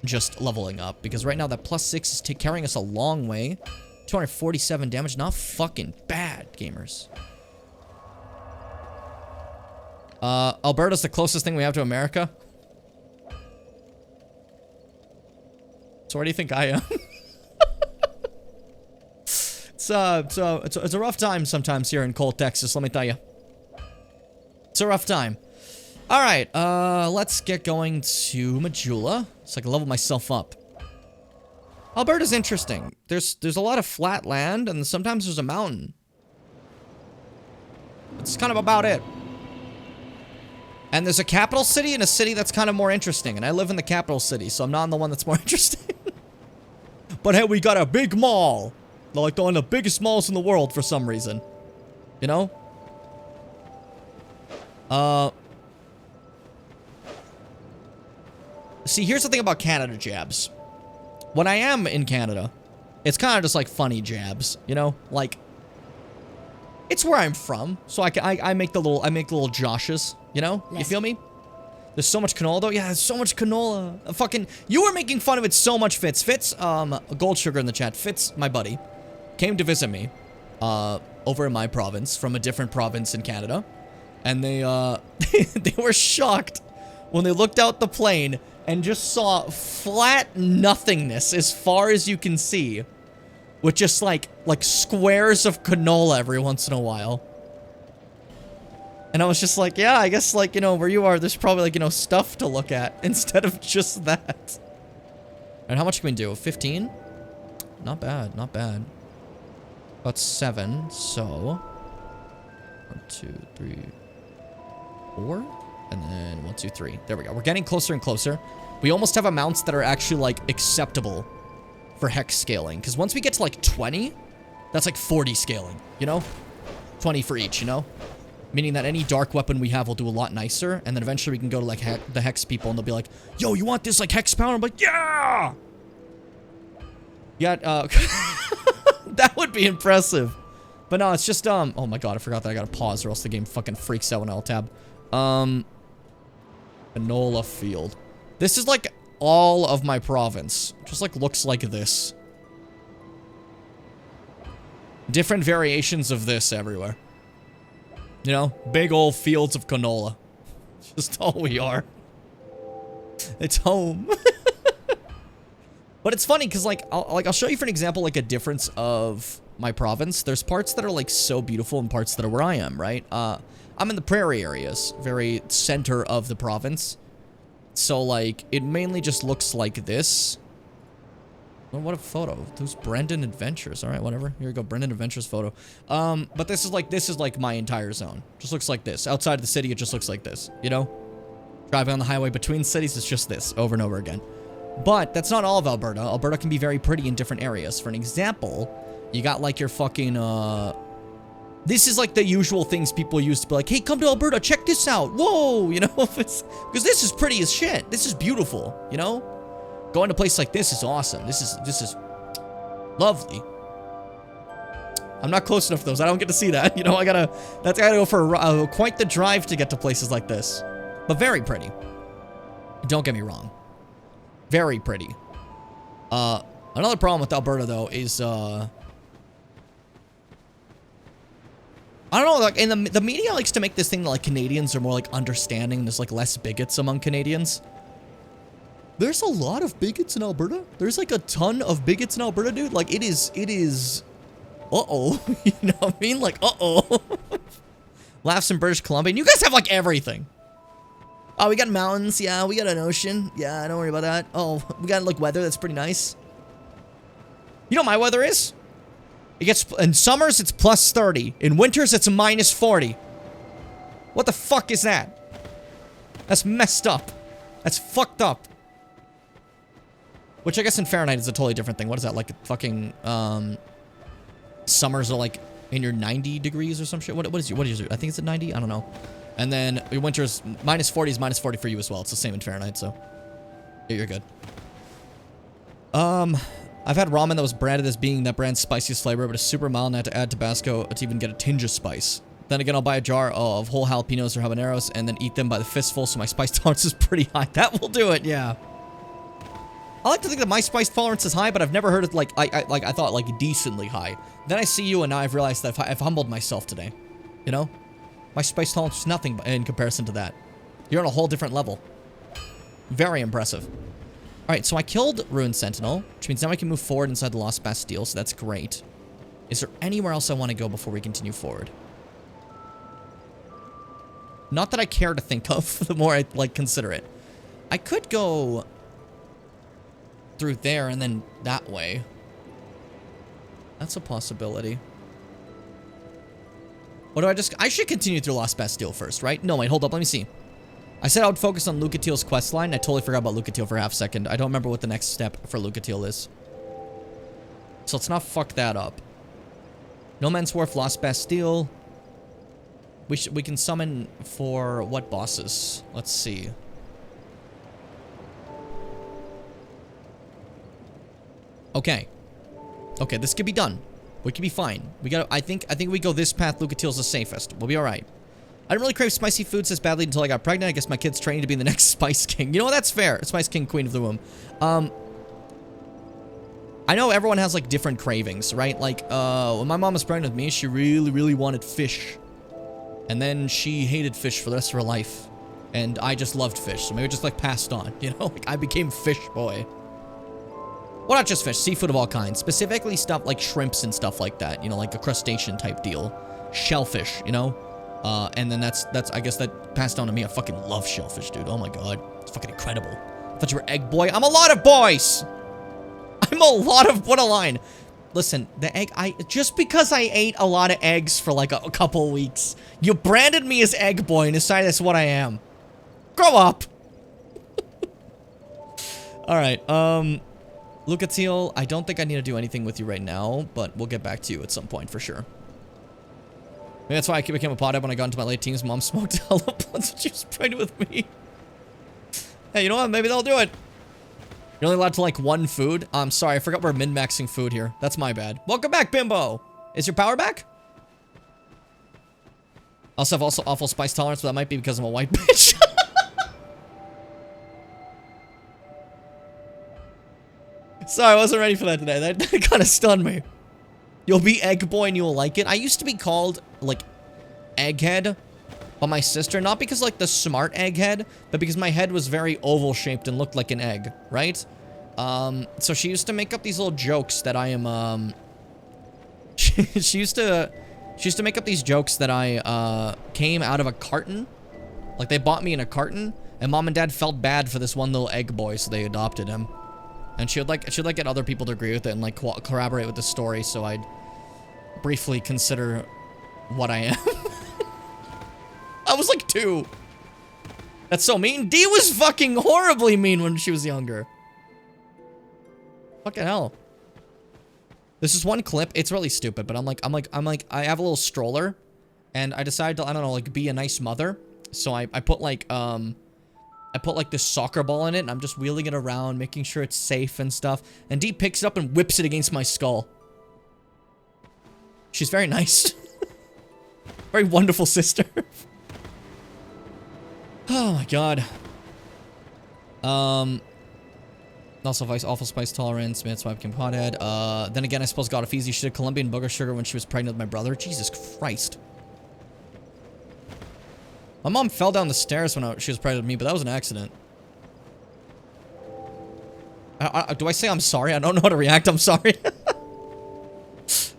just leveling up. Because right now that +6 is carrying us a long way. 247 damage. Not fucking bad, gamers. Alberta's the closest thing we have to America. So where do you think I am? It's a rough time sometimes here in cold Texas, let me tell you. It's a rough time. Alright, let's get going to Majula, so I can level myself up. Alberta's interesting. There's a lot of flat land, and sometimes there's a mountain. That's kind of about it. And there's a capital city and a city that's kind of more interesting, and I live in the capital city, so I'm not in the one that's more interesting. But hey, we got a big mall. Like one of the biggest malls in the world for some reason. You know? See, here's the thing about Canada jabs. When I am in Canada, it's kind of just like funny jabs, you know? Like, it's where I'm from, so I make the little joshes, you know? You feel me? There's so much canola, though. Yeah, there's so much canola. You were making fun of it so much, Fitz. Fitz, Gold Sugar in the chat. Fitz, my buddy, came to visit me, over in my province, from a different province in Canada. And they were shocked when they looked out the plane and just saw flat nothingness as far as you can see. With just, like squares of canola every once in a while. And I was just like, yeah, I guess, like, you know, where you are, there's probably, like, you know, stuff to look at instead of just that. And how much can we do? 15? Not bad, not bad. About 7, so 1, 2, 3, 4, and then 1, 2, 3. There we go. We're getting closer and closer. We almost have amounts that are actually, like, acceptable for hex scaling. Because once we get to, like, 20, that's, like, 40 scaling, you know? 20 for each, you know? Meaning that any dark weapon we have will do a lot nicer, and then eventually we can go to, like, the hex people, and they'll be like, yo, you want this, like, hex power? I'm like, yeah! Yeah, that would be impressive. But no, it's just, oh my god, I forgot that I gotta pause, or else the game fucking freaks out when I'll tab. Canola field. This is, like, all of my province. Just, like, looks like this. Different variations of this everywhere. You know, big old fields of canola. Just all we are. It's home. But it's funny because, like, I'll show you for an example, like, a difference of my province. There's parts that are, like, so beautiful and parts that are where I am, right? I'm in the prairie areas, very center of the province. So, like, it mainly just looks like this. Oh, what a photo. Those Brendan Adventures. All right, whatever. Here we go. Brendan Adventures photo. But this is like my entire zone. Just looks like this. Outside of the city, it just looks like this, you know? Driving on the highway between cities, it's just this over and over again. But that's not all of Alberta. Alberta can be very pretty in different areas. For an example, you got like your fucking, this is like the usual things people used to be like, hey, come to Alberta, check this out. Whoa, you know? Because this is pretty as shit. This is beautiful, you know? Going to a place like this is awesome. This is lovely. I'm not close enough to those. I don't get to see that. You know, I gotta go for quite the drive to get to places like this. But very pretty. Don't get me wrong. Very pretty. Another problem with Alberta, though, is, I don't know, like, and the media likes to make this thing that, like, Canadians are more, like, understanding. There's, like, less bigots among Canadians. There's a lot of bigots in Alberta. There's, like, a ton of bigots in Alberta, dude. Like, it is, uh-oh. You know what I mean? Like, uh-oh. Laughs in British Columbia. And you guys have, like, everything. Oh, we got mountains. Yeah, we got an ocean. Yeah, don't worry about that. Oh, we got, like, weather. That's pretty nice. You know what my weather is? It gets, in summers, it's plus 30. In winters, it's minus 40. What the fuck is that? That's messed up. That's fucked up. Which I guess in Fahrenheit is a totally different thing. What is that, like fucking, summers are like in your 90 degrees or some shit? What is your, I think it's at 90? I don't know. And then your winter's minus 40 is minus 40 for you as well. It's the same in Fahrenheit, so you're good. I've had ramen that was branded as being that brand's spiciest flavor, but it's super mild and I had to add Tabasco to even get a tinge of spice. Then again, I'll buy a jar of whole jalapenos or habaneros and then eat them by the fistful, so my spice tolerance is pretty high. That will do it, yeah. I like to think that my spice tolerance is high, but I've never heard it like I thought like decently high. Then I see you and now I've realized that I've humbled myself today. You know? My spice tolerance is nothing in comparison to that. You're on a whole different level. Very impressive. Alright, so I killed Ruined Sentinel, which means now I can move forward inside the Lost Bastille, so that's great. Is there anywhere else I want to go before we continue forward? Not that I care to think of, the more I, like, consider it. I could go through there and then that way. That's a possibility. What do I should continue through Lost Bastille first, right? No, wait, hold up, let me see. I said I would focus on Lucatiel's questline. I totally forgot about Lucatiel for half a second. I don't remember what the next step for Lucatiel is. So let's not fuck that up. No Man's Wharf, Lost Bastille. We can summon for what bosses? Let's see. Okay. Okay, this could be done. We could be fine. We got. I think we go this path. Lucatiel's the safest. We'll be all right. I didn't really crave spicy foods as badly until I got pregnant. I guess my kid's training to be the next Spice King. You know what? That's fair. Spice King, Queen of the Womb. I know everyone has, like, different cravings, right? Like, when my mom was pregnant with me, she really, really wanted fish. And then she hated fish for the rest of her life. And I just loved fish, so maybe it just, like, passed on, you know? Like, I became fish boy. Well, not just fish. Seafood of all kinds. Specifically stuff like shrimps and stuff like that. You know, like a crustacean type deal. Shellfish, you know? And then that's, I guess that passed down to me. I fucking love shellfish, dude. Oh my god. It's fucking incredible. I thought you were egg boy. I'm a lot of boys! I'm a lot of, what a line. Listen, the egg, just because I ate a lot of eggs for like a couple weeks, you branded me as egg boy and decided that's what I am. Grow up! Alright, Lucatiel, I don't think I need to do anything with you right now, but we'll get back to you at some point for sure. Maybe that's why I became a pothead when I got into my late teens. Mom smoked hella blunts when she was pregnant with me. Hey, you know what? Maybe they'll do it. You're only allowed to like one food? I'm sorry, I forgot we're min-maxing food here. That's my bad. Welcome back, Bimbo! Is your power back? I also have awful spice tolerance, but that might be because I'm a white bitch. Sorry, I wasn't ready for that today. That kind of stunned me. You'll be egg boy and you'll like it. I used to be called, like, egghead by my sister. Not because, like, the smart egghead, but because my head was very oval-shaped and looked like an egg, right? So she used to make up these little jokes that I am, she used to make up these jokes that I, came out of a carton. Like, they bought me in a carton, and Mom and Dad felt bad for this one little egg boy, so they adopted him. And she'd like get other people to agree with it and, like, corroborate with the story, so I'd briefly consider what I am. I was like 2. That's so mean. Dee was fucking horribly mean when she was younger. Fucking hell. This is one clip. It's really stupid, but I'm like, I have a little stroller, and I decided to, I don't know, like, be a nice mother. So I put like, I put like this soccer ball in it, and I'm just wheeling it around, making sure it's safe and stuff. And Dee picks it up and whips it against my skull. She's very nice. Very wonderful sister. Oh my god. Also, Vice, Awful Spice Tolerance, Smith, Swipe, Kim Pothead. Then again, I suppose God of Easy, she did Colombian booger sugar when she was pregnant with my brother. Jesus Christ. My mom fell down the stairs when she was pregnant with me, but that was an accident. Do I say I'm sorry? I don't know how to react. I'm sorry.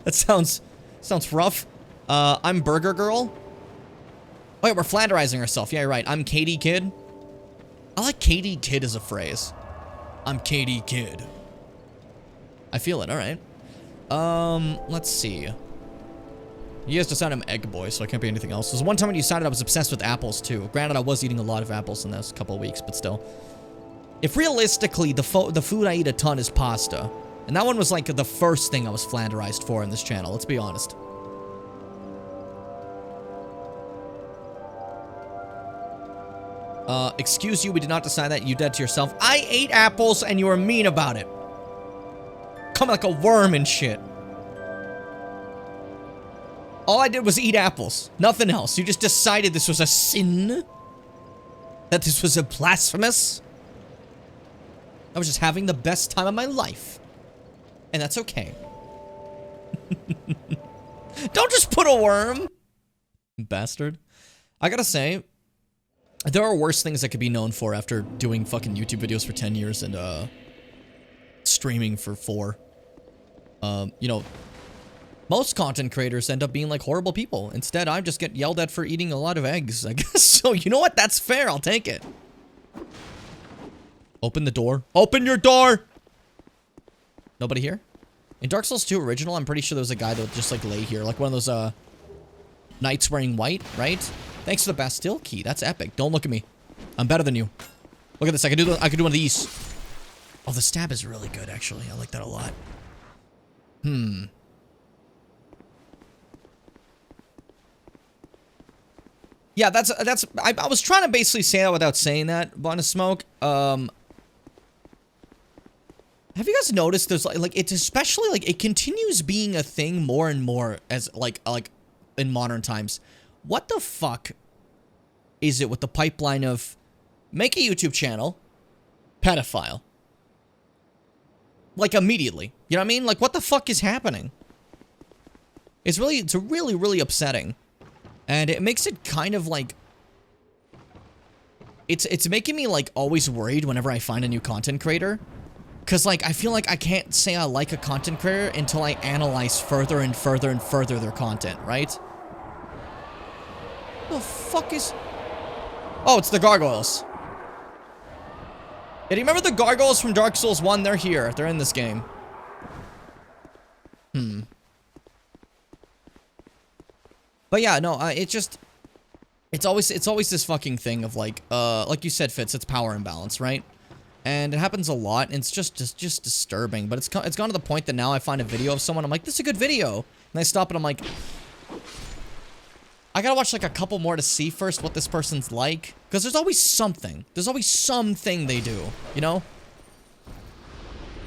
That sounds rough. I'm Burger Girl. Oh, yeah, we're Flanderizing ourselves. Yeah, you're right. I'm Katie Kid. I like Katie Kid as a phrase. I'm Katie Kid. I feel it. All right. Let's see. You guys decided I'm Egg Boy, so I can't be anything else. There's one time when you decided I was obsessed with apples, too. Granted, I was eating a lot of apples in this couple of weeks, but still. If realistically, the food I eat a ton is pasta. And that one was like the first thing I was Flanderized for in this channel, let's be honest. Excuse you, we did not decide that. You did to yourself. I ate apples and you were mean about it. Come like a worm and shit. All I did was eat apples. Nothing else. You just decided this was a sin? That this was a blasphemous? I was just having the best time of my life. And that's okay. Don't just put a worm. Bastard. I gotta say, there are worse things I could be known for after doing fucking YouTube videos for 10 years and, streaming for 4. You know, most content creators end up being like horrible people. Instead, I just get yelled at for eating a lot of eggs, I guess. So, you know what? That's fair. I'll take it. Open the door. Open your door! Nobody here? In Dark Souls 2 Original, I'm pretty sure there was a guy that would just, like, lay here. Like one of those, knights wearing white, right? Thanks for the Bastille key. That's epic. Don't look at me. I'm better than you. Look at this. I could do one of these. Oh, the stab is really good, actually. I like that a lot. Yeah, I was trying to basically say that without saying that, Bond of Smoke. Have you guys noticed there's like it's especially like it continues being a thing more and more as like in modern times. What the fuck is it with the pipeline of make a YouTube channel, pedophile? Like immediately. You know what I mean? Like what the fuck is happening? It's really upsetting. And it makes it kind of like it's making me like always worried whenever I find a new content creator. Cause like I feel like I can't say I like a content creator until I analyze further and further and further their content, right? The fuck is... Oh, it's the gargoyles. Yeah, do you remember the gargoyles from Dark Souls 1? They're here. They're in this game. But yeah, no, it's always this fucking thing of like you said, Fitz, it's power imbalance, right? And it happens a lot, and it's just disturbing. But it's gone to the point that now I find a video of someone, I'm like, this is a good video. And I stop and I'm like, I gotta watch like a couple more to see first what this person's like. Because there's always something. There's always something they do, you know?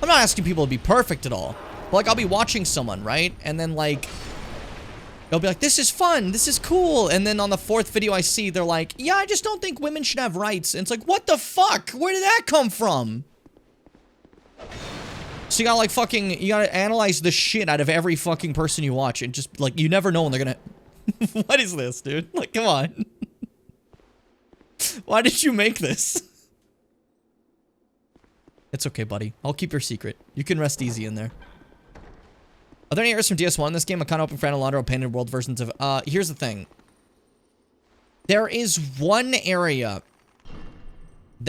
I'm not asking people to be perfect at all. But like, I'll be watching someone, right? And then like, they'll be like, this is fun, this is cool. And then on the 4th video I see, they're like, yeah, I just don't think women should have rights. And it's like, what the fuck? Where did that come from? So you gotta like fucking, you gotta analyze the shit out of every fucking person you watch. And just like, you never know when they're gonna... What is this, dude? Like, come on. Why did you make this? It's okay, buddy. I'll keep your secret. You can rest easy in there. Are there any errors from DS1 in this game? A kind of open fan, a lot of painted world versions of... here's the thing. There is one area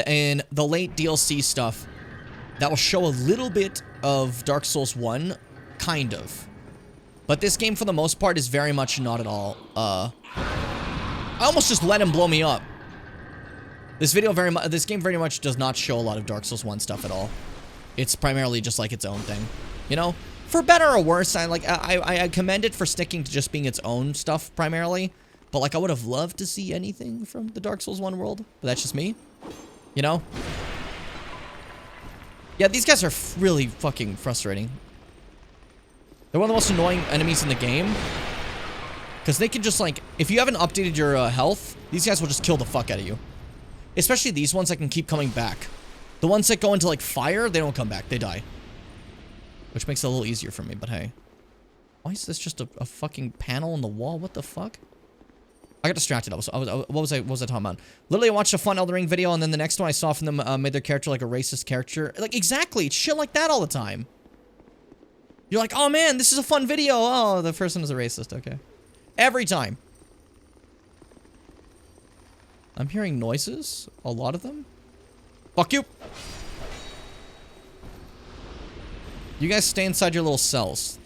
in the late DLC stuff that will show a little bit of Dark Souls 1. Kind of. But this game, for the most part, is very much not at all. I almost just let him blow me up. This game very much does not show a lot of Dark Souls 1 stuff at all. It's primarily just like its own thing. You know? For better or worse, I commend it for sticking to just being its own stuff primarily. But like, I would have loved to see anything from the Dark Souls 1 world. But that's just me. You know? Yeah, these guys are really fucking frustrating. They're one of the most annoying enemies in the game. Because they can just, like, if you haven't updated your health, these guys will just kill the fuck out of you. Especially these ones that can keep coming back. The ones that go into, like, fire, they don't come back. They die. Which makes it a little easier for me, but hey. Why is this just a fucking panel on the wall? What the fuck? I got distracted. What was I talking about? Literally, I watched a fun Elden Ring video, and then the next one I saw from them made their character like a racist character. Like, exactly. It's shit like that all the time. You're like, oh man, this is a fun video. Oh, the person is a racist. Okay. Every time. I'm hearing noises. A lot of them. Fuck you. You guys stay inside your little cells.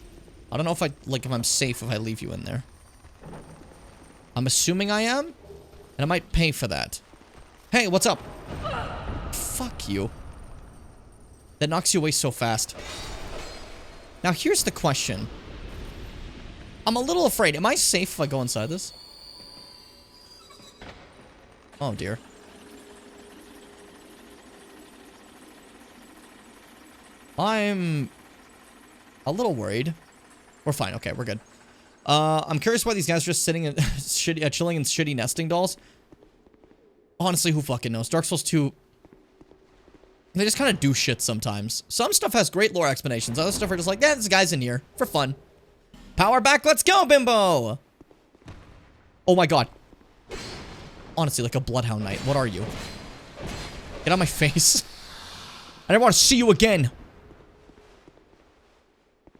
I don't know if if I'm safe if I leave you in there. I'm assuming I am. And I might pay for that. Hey, what's up? Fuck you. That knocks you away so fast. Now, here's the question. I'm a little afraid. Am I safe if I go inside this? Oh, dear. I'm a little worried. We're fine. Okay, we're good. I'm curious why these guys are just sitting in chilling in shitty nesting dolls. Honestly, who fucking knows? Dark Souls 2... They just kind of do shit sometimes. Some stuff has great lore explanations. Other stuff are just like, yeah, this guy's in here for fun. Power back, let's go, bimbo! Oh my god. Honestly, like a bloodhound knight. What are you? Get out of my face. I never want to see you again. Am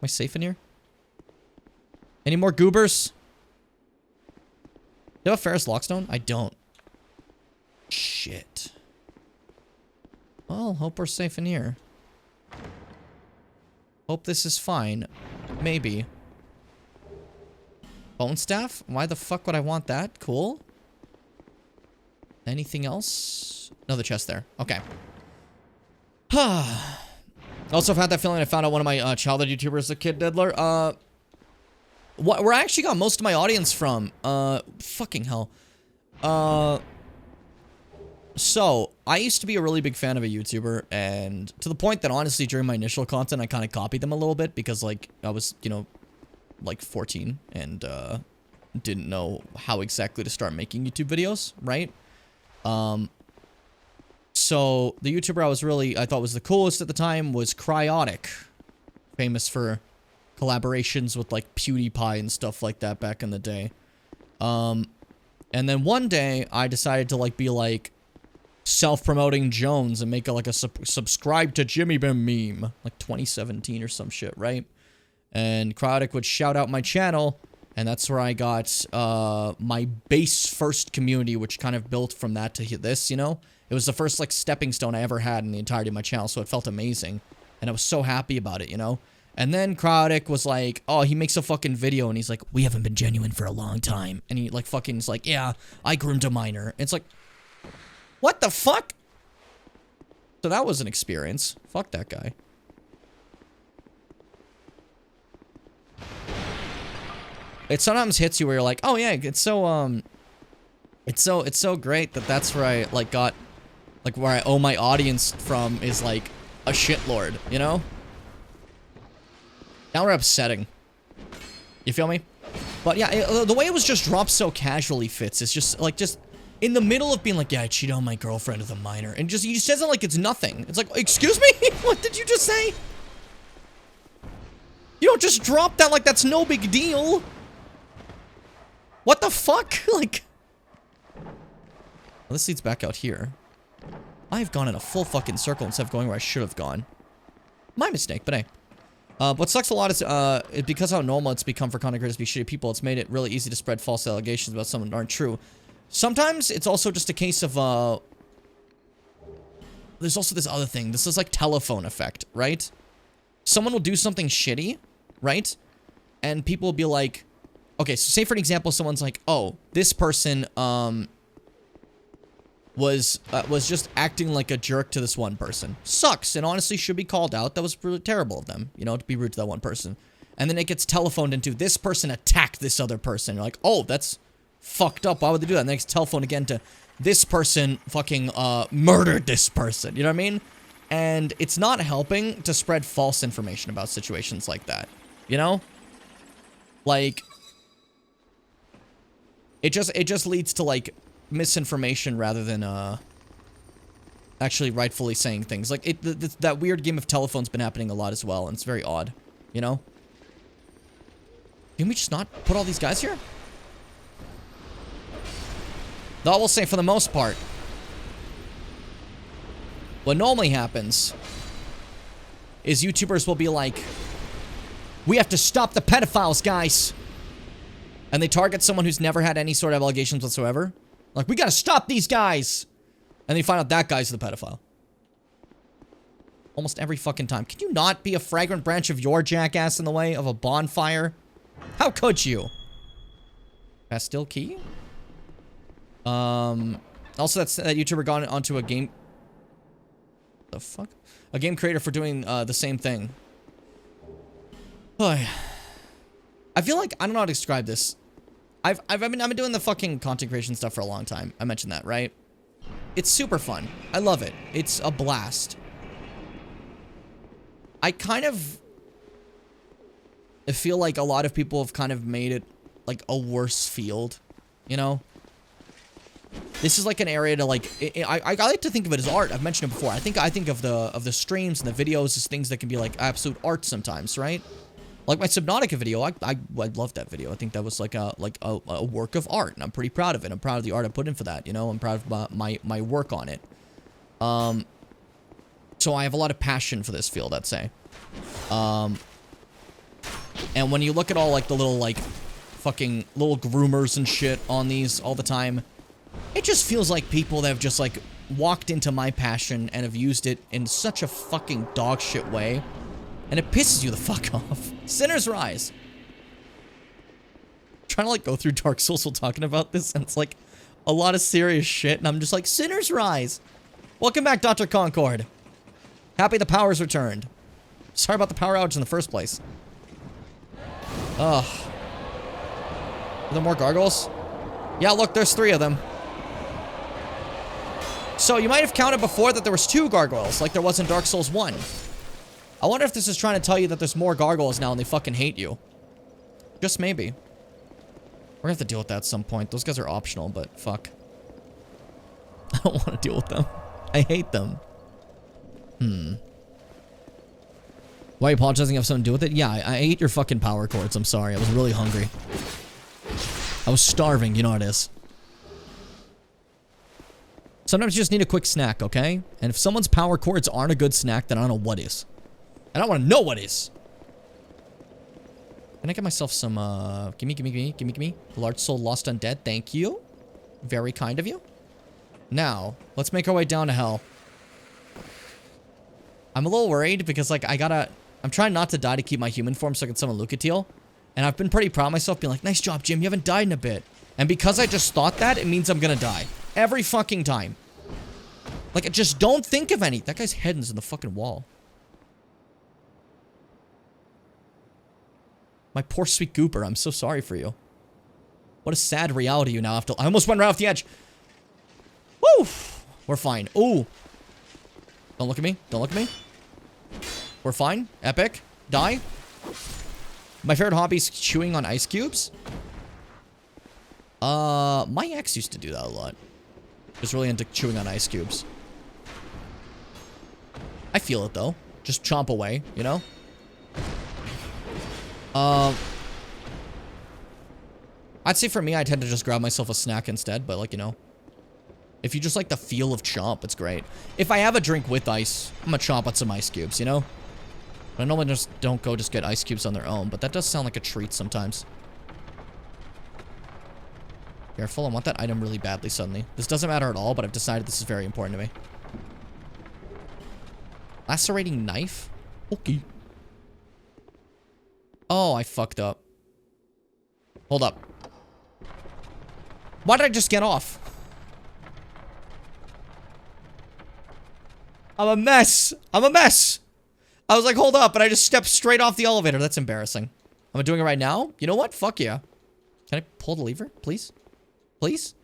I safe in here? Any more goobers? Do you have a Ferris Lockstone? I don't. Shit. Well, hope we're safe in here. Hope this is fine. Maybe. Bone staff? Why the fuck would I want that? Cool. Anything else? Another chest there. Okay. Also, I've had that feeling I found out one of my childhood YouTubers as a kid, Diddler. Where I actually got most of my audience from. Fucking hell. So, I used to be a really big fan of a YouTuber, and to the point that, honestly, during my initial content, I kind of copied them a little bit, because, like, I was, you know, like, 14, and, didn't know how exactly to start making YouTube videos, right? So, the YouTuber I thought was the coolest at the time was Cryotic, famous for collaborations with, like, PewDiePie and stuff like that back in the day. And then one day, I decided to, like, be, like, self-promoting Jones and make a subscribe to Jimmy Bim meme, like 2017 or some shit, right? And Cryotic would shout out my channel, and that's where I got my base first community, which kind of built from that to this, you know? It was the first, like, stepping stone I ever had in the entirety of my channel, so it felt amazing. And I was so happy about it, you know? And then Cryotic was like, oh, he makes a fucking video, and he's like, we haven't been genuine for a long time. And he, like, fucking is like, yeah, I groomed a minor. It's like, what the fuck? So that was an experience. Fuck that guy. It sometimes hits you where you're like, oh yeah, it's so great that that's where I, like, got, like, where I owe my audience from is, like, a shitlord, you know? Now we're upsetting. You feel me? But yeah, the way it was just dropped so casually, Fitz, is just, like, just in the middle of being like, yeah, I cheated on my girlfriend with a minor. And just, he just says it like it's nothing. It's like, excuse me? What did you just say? You don't just drop that like that's no big deal. What the fuck? Like, well, this leads back out here. I've gone in a full fucking circle instead of going where I should have gone. My mistake, but hey. What sucks a lot is, because how normal it's become for content creators to be shitty people, it's made it really easy to spread false allegations about someone that aren't true. Sometimes it's also just a case of, there's also this other thing. This is like telephone effect, right? Someone will do something shitty, right? And people will be like, okay, so say for an example, someone's like, oh, this person, was just acting like a jerk to this one person. Sucks, and honestly should be called out. That was really terrible of them, you know, to be rude to that one person. And then it gets telephoned into, this person attacked this other person. You're like, oh, that's fucked up. Why would they do that? And then it's telephone again to, this person fucking, murdered this person. You know what I mean? And it's not helping to spread false information about situations like that. You know? Like, it just leads to, like, misinformation rather than, actually rightfully saying things. Like, that weird game of telephone's been happening a lot as well, and it's very odd, you know? Can we just not put all these guys here? Though I will say, for the most part, what normally happens is YouTubers will be like, we have to stop the pedophiles, guys. And they target someone who's never had any sort of allegations whatsoever. Like, we gotta stop these guys. And they find out that guy's the pedophile. Almost every fucking time. Can you not be a fragrant branch of your jackass in the way of a bonfire? How could you? Bastille Key? Also, that YouTuber got onto a game... The fuck? A game creator for doing the same thing. I feel like... I don't know how to describe this. I've been doing the fucking content creation stuff for a long time. I mentioned that, right? It's super fun. I love it. It's a blast. I kind of... I feel like a lot of people have kind of made it, like, a worse field. You know? This is like an area to, like... I like to think of it as art. I've mentioned it before. I think of the streams and the videos as things that can be, like, absolute art sometimes, right? Like my Subnautica video, I loved that video. I think that was like a work of art, and I'm pretty proud of it. I'm proud of the art I put in for that, you know? I'm proud of my work on it. So I have a lot of passion for this field, I'd say. And when you look at all, like, the little, like, fucking little groomers and shit on these all the time, it just feels like people that have just, like, walked into my passion and have used it in such a fucking dog shit way. And it pisses you the fuck off. Sinner's Rise. I'm trying to, like, go through Dark Souls while talking about this, and it's, like, a lot of serious shit, and I'm just like, Sinner's Rise. Welcome back, Dr. Concord. Happy the power's returned. Sorry about the power outage in the first place. Ugh. Are there more gargoyles? Yeah, look, there's 3 of them. So, you might have counted before that there was 2 gargoyles, like there was in Dark Souls 1. I wonder if this is trying to tell you that there's more gargoyles now and they fucking hate you. Just maybe. We're gonna have to deal with that at some point. Those guys are optional, but fuck. I don't want to deal with them. I hate them. Why are you apologizing? Have something to do with it? Yeah, I ate your fucking power cords. I'm sorry. I was really hungry. I was starving. You know how it is. Sometimes you just need a quick snack, okay? And if someone's power cords aren't a good snack, then I don't know what is. And I want to know what is. Can I get myself some, gimme. Large Soul Lost Undead, thank you. Very kind of you. Now, let's make our way down to hell. I'm a little worried because, like, I'm trying not to die to keep my human form so I can summon Lucatiel. And I've been pretty proud of myself being like, nice job, Jim, you haven't died in a bit. And because I just thought that, it means I'm gonna die. Every fucking time. Like, just don't think of any. That guy's head is in the fucking wall. My poor sweet goober, I'm so sorry for you. What a sad reality you now have to... I almost went right off the edge. Woo! We're fine. Ooh. Don't look at me. Don't look at me. We're fine. Epic. Die. My favorite hobby is chewing on ice cubes. My ex used to do that a lot. Was really into chewing on ice cubes. I feel it, though. Just chomp away, you know? I'd say for me, I tend to just grab myself a snack instead, but, like, you know. If you just like the feel of chomp, it's great. If I have a drink with ice, I'm gonna chomp on some ice cubes, you know? But I normally just don't go just get ice cubes on their own, but that does sound like a treat sometimes. Careful, I want that item really badly suddenly. This doesn't matter at all, but I've decided this is very important to me. Lacerating knife? Okay. Oh, I fucked up. Hold up. Why did I just get off? I'm a mess. I'm a mess. I was like, hold up, and I just stepped straight off the elevator. That's embarrassing. Am I doing it right now? You know what? Fuck yeah. Can I pull the lever, please? Please?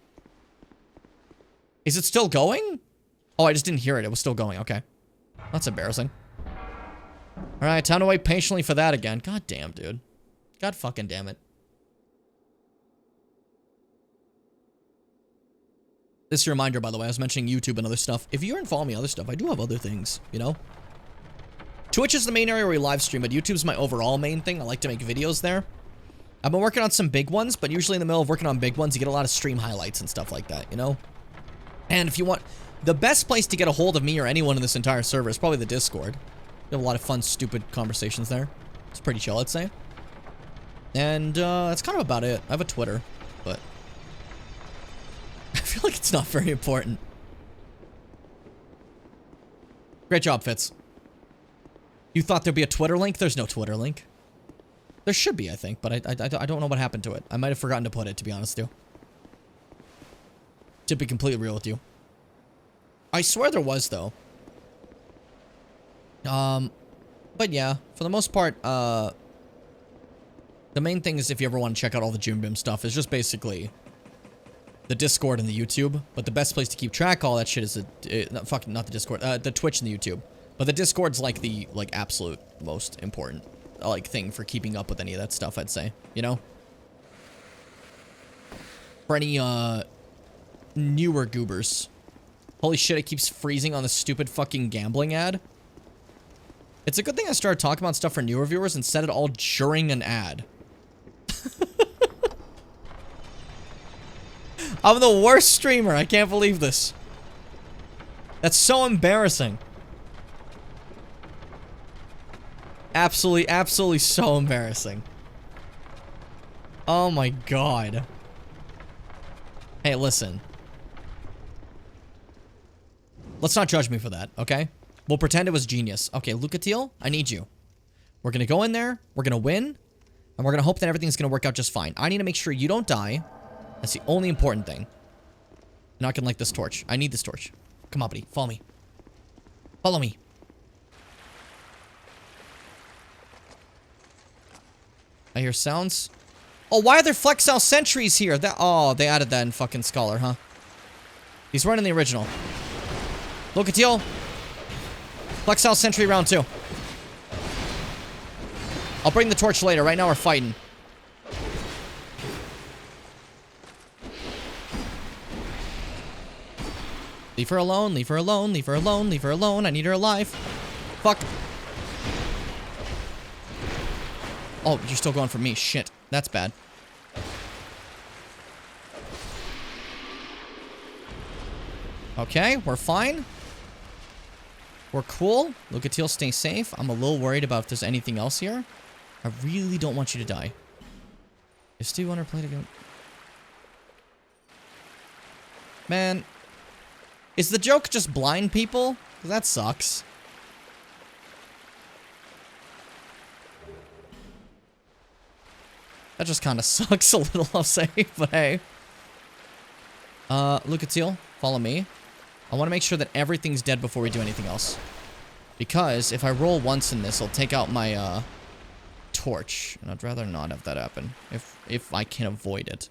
Is it still going? Oh, I just didn't hear it. It was still going. Okay. That's embarrassing. Alright, time to wait patiently for that again. God damn, dude. God fucking damn it. This is a reminder, by the way, I was mentioning YouTube and other stuff. If you're involved in other stuff, I do have other things, you know? Twitch is the main area where we live stream, but YouTube's my overall main thing. I like to make videos there. I've been working on some big ones, but usually in the middle of working on big ones, you get a lot of stream highlights and stuff like that, you know? And if you want... The best place to get a hold of me or anyone in this entire server is probably the Discord. We have a lot of fun, stupid conversations there. It's pretty chill, I'd say. And, that's kind of about it. I have a Twitter, but... I feel like it's not very important. Great job, Fitz. You thought there'd be a Twitter link? There's no Twitter link. There should be, I think, but I don't know what happened to it. I might have forgotten to put it, to be honest, too. To be completely real with you. I swear there was, though. But yeah, for the most part, the main thing is if you ever want to check out all the Jim Bim stuff, is just basically the Discord and the YouTube. But the best place to keep track of all that shit is not the Discord, the Twitch and the YouTube. But the Discord's like the absolute most important thing for keeping up with any of that stuff, I'd say, you know? For any newer goobers. Holy shit, it keeps freezing on the stupid fucking gambling ad. It's a good thing I started talking about stuff for newer viewers and said it all during an ad. I'm the worst streamer. I can't believe this. That's so embarrassing. Absolutely, absolutely so embarrassing. Oh my god. Hey, listen. Let's not judge me for that, okay? We'll pretend it was genius. Okay, Lucatiel, I need you. We're gonna go in there, we're gonna win, and we're gonna hope that everything's gonna work out just fine. I need to make sure you don't die. That's the only important thing. You're not gonna like this torch. I need this torch. Come on, buddy. Follow me. Follow me. I hear sounds. Oh, why are there Flexile sentries here? Oh, they added that in fucking Scholar, huh? He's running the original. Lucatiel. Flexile sentry round 2. I'll bring the torch later. Right now we're fighting. Leave her alone, leave her alone, leave her alone, leave her alone. I need her alive. Fuck. Oh, you're still going for me. Shit. That's bad. Okay, we're fine. We're cool. Lucatiel, stay safe. I'm a little worried about if there's anything else here. I really don't want you to die. Is Steve Wonder played again? Man. Is the joke just blind people? 'Cause that sucks. That just kind of sucks a little, I'll say, but hey. Lucatiel, follow me. I want to make sure that everything's dead before we do anything else. Because if I roll once in this, I'll take out my, torch. And I'd rather not have that happen. If I can avoid it.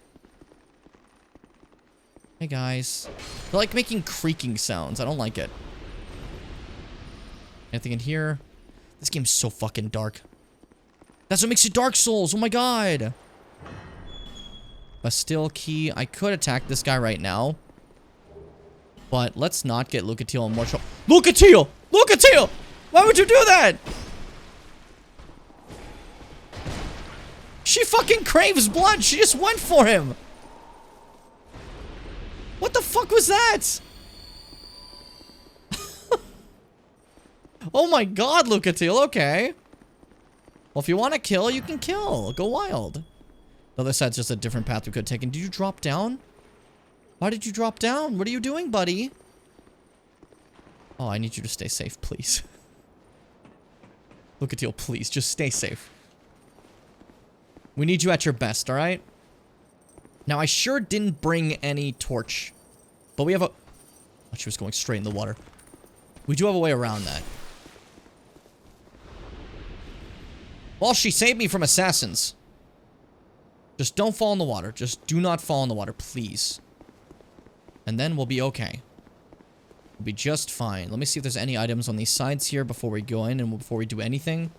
Hey, guys. They're, like, making creaking sounds. I don't like it. Anything in here? This game's so fucking dark. That's what makes it Dark Souls. Oh my god. Bastille key. I could attack this guy right now. But let's not get Lucatiel in more trouble. Lucatiel! Lucatiel! Why would you do that? She fucking craves blood. She just went for him. What the fuck was that? Oh my god, Lucatiel. Okay. Well, if you want to kill, you can kill. Go wild. The other side's just a different path we could have taken. Did you drop down? Why did you drop down? What are you doing, buddy? Oh, I need you to stay safe, please. Lucatiel, please, just stay safe. We need you at your best, alright? Now, I sure didn't bring any torch. But we have a... Oh, she was going straight in the water. We do have a way around that. Well, she saved me from assassins. Just don't fall in the water. Just do not fall in the water, please. And then we'll be okay. We'll be just fine. Let me see if there's any items on these sides here before we go in and before we do anything.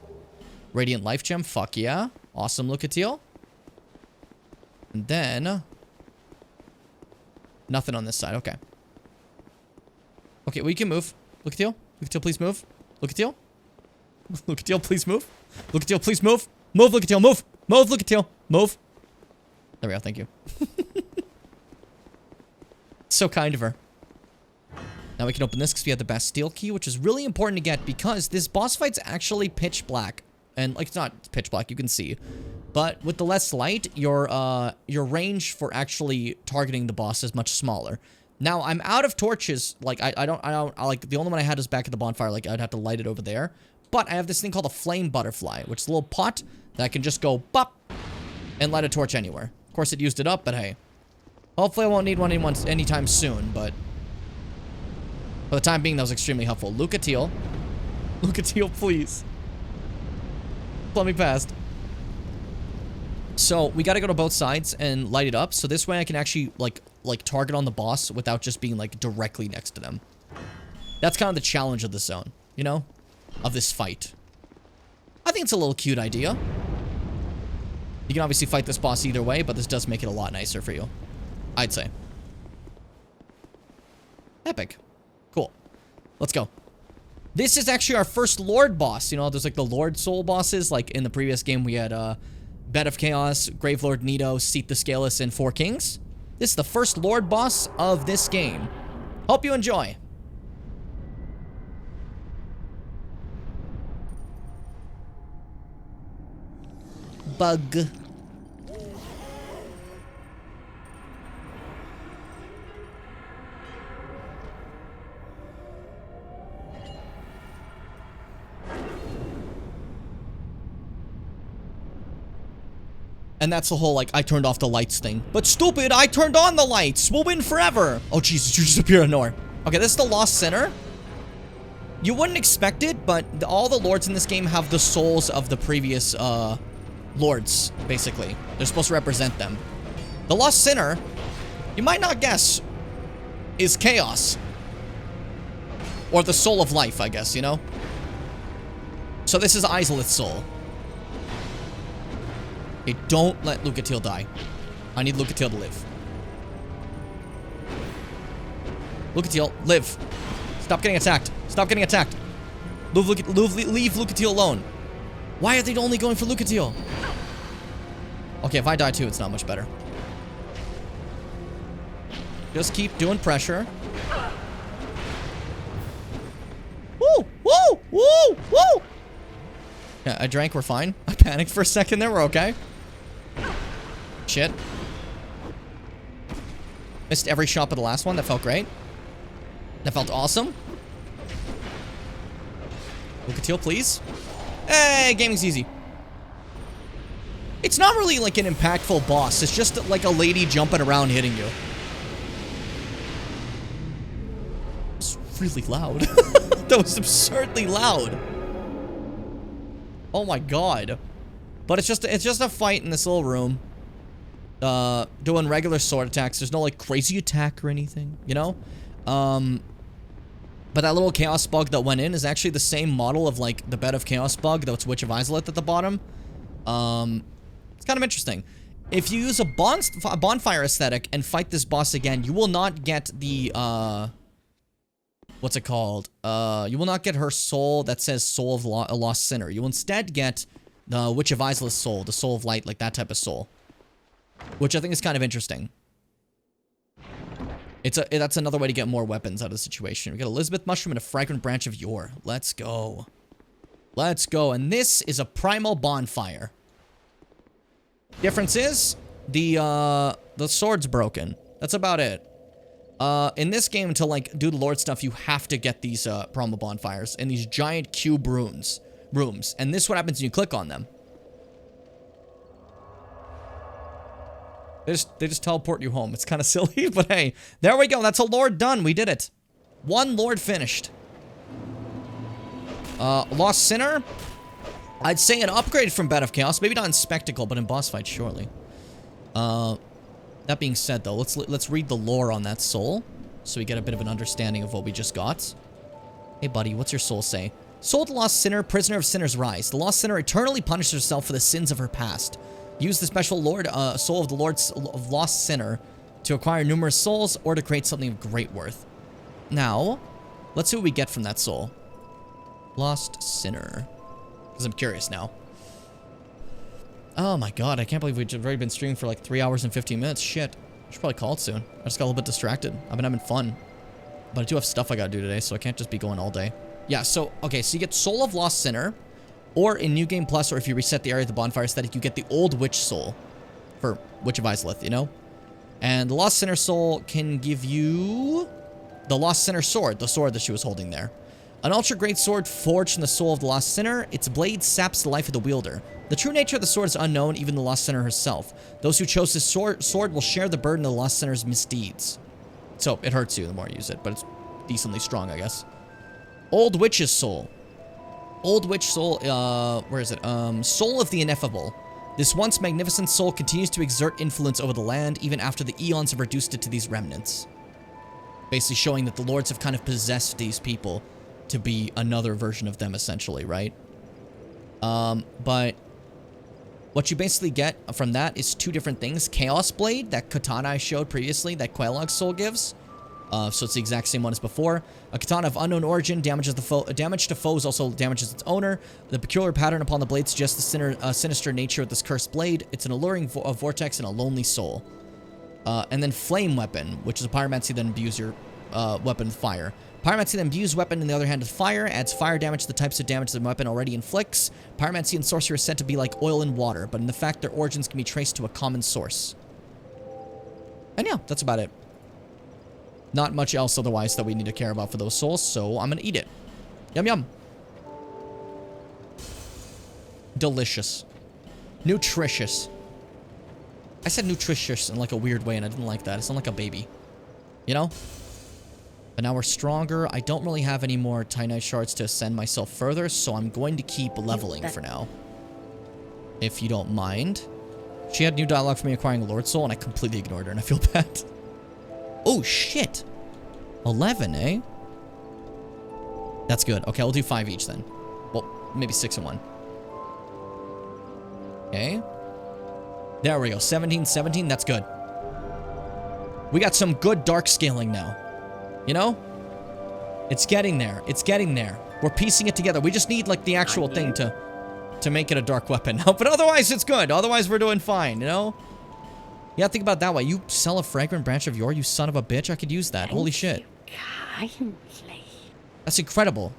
Radiant Life Gem, fuck yeah. Awesome, Lucatiel. And then... Nothing on this side. Okay. Okay, we can move. Lucatiel? Lucatiel, please move. Lucatiel? Lucatiel, please move. Lucatiel, please move. Move, Lucatiel, move. Move, Lucatiel. Move. There we go, thank you. So kind of her. Now we can open this because we have the Bastille key, which is really important to get because this boss fight's actually pitch black. And, like, it's not pitch black, you can see. But with the less light, your range for actually targeting the boss is much smaller. Now, I'm out of torches. Like, I don't, like, the only one I had was back at the bonfire. Like, I'd have to light it over there. But I have this thing called a flame butterfly, which is a little pot that I can just go bop and light a torch anywhere. Of course, it used it up, but hey. Hopefully, I won't need one anytime soon, but for the time being, that was extremely helpful. Lucatiel. Lucatiel, please. Let me past. So, we gotta go to both sides and light it up, so this way I can actually, like target on the boss without just being, like, directly next to them. That's kind of the challenge of this zone, you know? Of this fight. I think it's a little cute idea. You can obviously fight this boss either way, but this does make it a lot nicer for you. I'd say. Epic. Cool. Let's go. This is actually our first Lord boss. You know, there's like the Lord Soul bosses. Like in the previous game, we had Bed of Chaos, Gravelord Nito, Seat the Scaleless, and Four Kings. This is the first Lord boss of this game. Hope you enjoy. Bug. And that's the whole, like, I turned off the lights thing. But stupid, I turned on the lights. We'll win forever. Oh, Jesus, you just appear out of nowhere. Okay, this is the Lost Sinner. You wouldn't expect it, but all the lords in this game have the souls of the previous, lords, basically. They're supposed to represent them. The Lost Sinner, you might not guess, is Chaos. Or the Soul of Life, I guess, you know? So this is Izalith's soul. Okay, don't let Lucatiel die. I need Lucatiel to live. Lucatiel, live. Stop getting attacked. Stop getting attacked. Leave Lucatiel alone. Why are they only going for Lucatiel? Okay, if I die too, it's not much better. Just keep doing pressure. Woo! Woo! Woo! Woo! Yeah, I drank, we're fine. I panicked for a second there, we're okay. Shit. Missed every shot but the last one, that felt great. That felt awesome. Lucatiel, please. Hey, gaming's easy. It's not really like an impactful boss. It's just like a lady jumping around hitting you. It's really loud. That was absurdly loud. Oh my god. But it's just a fight in this little room. Doing regular sword attacks. There's no like crazy attack or anything, you know? But that little chaos bug that went in is actually the same model of like the Bed of Chaos bug, though it's Witch of Izalith at the bottom. It's kind of interesting. If you use a bonfire aesthetic and fight this boss again, you will not get the, what's it called? You will not get her soul that says Soul of a Lost Sinner. You will instead get the Witch of Izalith's soul, the Soul of Light, like that type of soul. Which I think is kind of interesting. That's another way to get more weapons out of the situation. We got Elizabeth Mushroom and a Fragrant Branch of Yore. Let's go. Let's go. And this is a primal bonfire. Difference is, the sword's broken. That's about it. In this game, to like do the Lord stuff, you have to get these primal bonfires in these giant cube rooms. And this is what happens when you click on them. They just teleport you home. It's kind of silly, but hey, there we go. That's a Lord done. We did it. One Lord finished. Lost Sinner. I'd say an upgrade from Bed of Chaos. Maybe not in Spectacle, but in boss fight, surely. That being said, though, let's read the lore on that soul, so we get a bit of an understanding of what we just got. Hey, buddy, what's your soul say? Soul of the Lost Sinner, prisoner of sinners rise. The Lost Sinner eternally punishes herself for the sins of her past. Use the special Lord, soul of the Lost Sinner to acquire numerous souls, or to create something of great worth. Now, let's see what we get from that soul. Lost Sinner. Because I'm curious now. Oh my god, I can't believe we've already been streaming for like 3 hours and 15 minutes. Shit. I should probably call it soon. I just got a little bit distracted. I've been having fun. But I do have stuff I gotta do today, so I can't just be going all day. Yeah, so, okay, so you get Soul of Lost Sinner, or in New Game Plus, or if you reset the area of the bonfire aesthetic, you get the Old Witch Soul for Witch of Izalith, you know? And the Lost Sinner Soul can give you the Lost Sinner Sword, the sword that she was holding there. An ultra-great sword forged from the soul of the Lost Sinner. Its blade saps the life of the wielder. The true nature of the sword is unknown, even the Lost Sinner herself. Those who chose this sword will share the burden of the Lost Sinner's misdeeds. So, it hurts you the more you use it, but it's decently strong, I guess. Old Witch's Soul. Old Witch Soul, where is it? Soul of the Ineffable. This once magnificent soul continues to exert influence over the land, even after the eons have reduced it to these remnants. Basically showing that the lords have kind of possessed these people to be another version of them, essentially, right? But what you basically get from that is two different things. Chaos Blade, that katana I showed previously, that Quelaag's soul gives. So it's the exact same one as before. A katana of unknown origin damages the foe. Damage to foes also damages its owner. The peculiar pattern upon the blade suggests the sinister nature of this cursed blade. It's an alluring vortex and a lonely soul. And then Flame Weapon, which is a pyromancy that imbues your weapon with fire. Pyromancy that imbues weapon in the other hand with fire, adds fire damage to the types of damage the weapon already inflicts. Pyromancy and sorcery are said to be like oil and water, but in the fact their origins can be traced to a common source. And yeah, that's about it. Not much else otherwise that we need to care about for those souls, so I'm gonna eat it. Yum yum. Delicious. Nutritious. I said nutritious in like a weird way and I didn't like that. I sound like a baby. You know? But now we're stronger. I don't really have any more Titanite shards to ascend myself further, so I'm going to keep leveling for now. If you don't mind. She had new dialogue for me acquiring Lord Soul and I completely ignored her and I feel bad. Oh, shit. 11, eh? That's good. Okay, I'll do 5 each then. Well, maybe 6 in one. Okay. There we go. 17, 17. That's good. We got some good dark scaling now. You know? It's getting there. It's getting there. We're piecing it together. We just need, like, the actual thing to make it a dark weapon now. But otherwise, it's good. Otherwise, we're doing fine, you know? Yeah, think about it that way. You sell a fragrant branch of yore, you son of a bitch. I could use that. Holy shit. Kindly. That's incredible.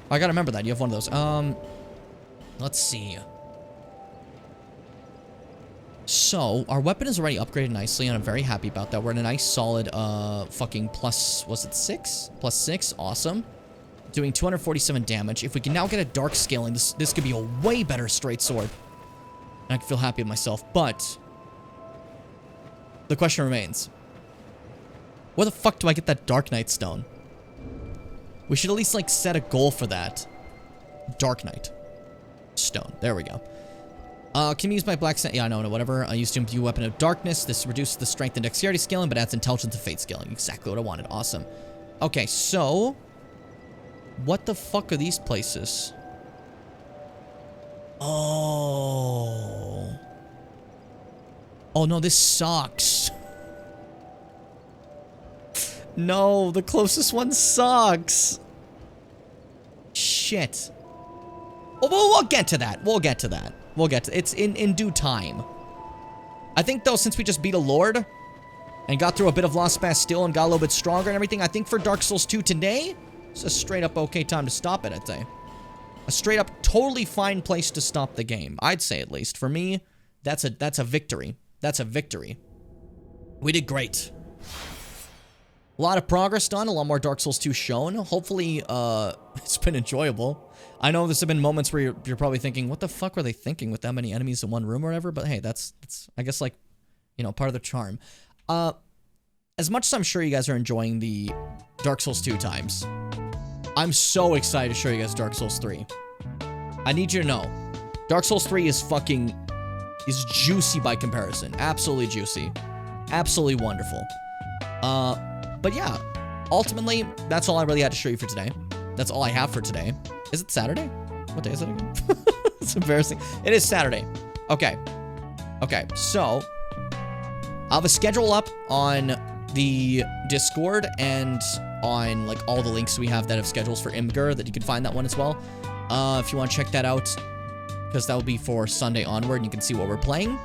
I gotta remember that. You have one of those. Let's see. So, our weapon is already upgraded nicely, and I'm very happy about that. We're in a nice, solid, fucking plus, was it 6? Plus 6. Awesome. Doing 247 damage. If we can now get a dark scaling, this could be a way better straight sword. And I can feel happy with myself, but the question remains. Where the fuck do I get that Dark Knight stone? We should at least, like, set a goal for that. Dark Knight stone. There we go. Can you use my black sand? Yeah, no, whatever. I used to imbue weapon of darkness. This reduces the strength and dexterity scaling, but adds intelligence and fate scaling. Exactly what I wanted. Awesome. Okay, so what the fuck are these places? Oh. Oh no, this sucks. No, the closest one sucks. Shit. Oh, we'll get to that. We'll get to that. We'll get to it's in due time. I think though, since we just beat a lord and got through a bit of Lost Bastille and got a little bit stronger and everything, I think for Dark Souls 2 today, it's a straight up okay time to stop it, I'd say. A straight up totally fine place to stop the game. I'd say, at least. For me, that's a victory. That's a victory. We did great. A lot of progress done, a lot more Dark Souls 2 shown. Hopefully, it's been enjoyable. I know there's been moments where you're probably thinking, what the fuck were they thinking with that many enemies in one room or whatever? But hey, that's I guess, like, you know, part of the charm. As much as I'm sure you guys are enjoying the Dark Souls 2 times, I'm so excited to show you guys Dark Souls 3. I need you to know, Dark Souls 3 is juicy by comparison. Absolutely juicy. Absolutely wonderful. But yeah, ultimately, that's all I really had to show you for today. That's all I have for today. Is it Saturday? What day is it again? It's embarrassing. It is Saturday. Okay. Okay, so I'll have a schedule up on the Discord and on like all the links we have that have schedules for Imgur, that you can find that one as well. If you want to check that out, because that will be for Sunday onward, and you can see what we're playing.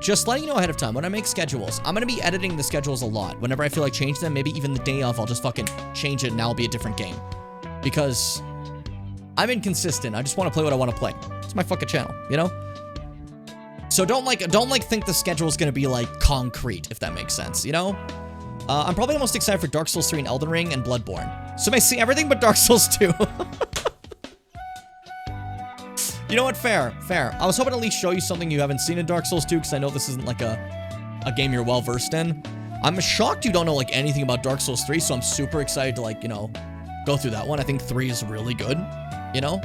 Just letting you know ahead of time, when I make schedules, I'm going to be editing the schedules a lot. Whenever I feel like changing them, maybe even the day of, I'll just fucking change it and now it'll be a different game. Because I'm inconsistent. I just want to play what I want to play. It's my fucking channel, you know? So don't think the schedule is going to be like concrete, if that makes sense, you know? I'm probably most excited for Dark Souls 3 and Elden Ring and Bloodborne. So I may see everything but Dark Souls 2. You know what? Fair. I was hoping to at least show you something you haven't seen in Dark Souls 2, because I know this isn't like a game you're well versed in. I'm shocked you don't know like anything about Dark Souls 3, so I'm super excited to like, you know, go through that one. I think 3 is really good, you know?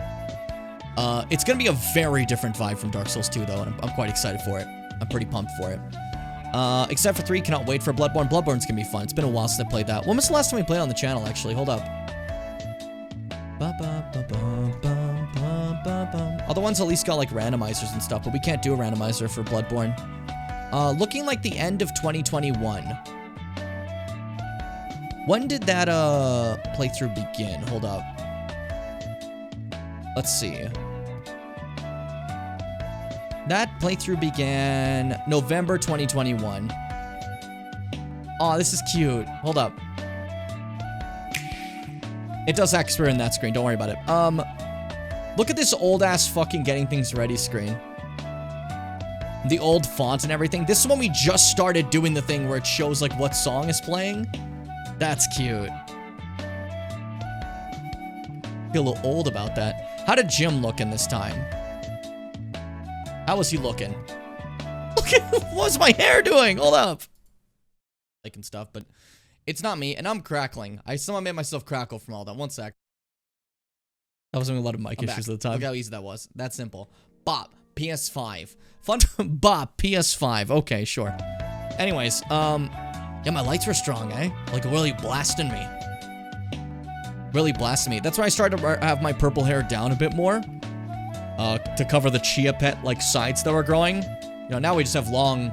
It's gonna be a very different vibe from Dark Souls 2 though, and I'm quite excited for it. I'm pretty pumped for it. Except for 3, cannot wait for Bloodborne. Bloodborne's gonna be fun. It's been a while since I played that. When was the last time we played on the channel, actually? Hold up. Other ones at least got like randomizers and stuff, but we can't do a randomizer for Bloodborne. Looking like the end of 2021. When did that playthrough begin? Hold up. Let's see. That playthrough began November 2021. Oh, this is cute. Hold up. It does expire in that screen. Don't worry about it. Look at this old-ass fucking getting things ready screen. The old font and everything. This is when we just started doing the thing where it shows, like, what song is playing. That's cute. Feel a little old about that. How did Jim look in this time? How was he looking? Look at what's my hair doing? Hold up. Like and stuff, but it's not me, and I'm crackling. I somehow made myself crackle from all that. One sec. I was having a lot of mic issues at the time. Look how easy that was. That simple. Bop. PS5. Fun. Bop. PS5. Okay, sure. Anyways, yeah, my lights were strong, eh? Like, really blasting me. Really blasting me. That's why I started to have my purple hair down a bit more. To cover the Chia Pet, like, sides that were growing. You know, now we just have long,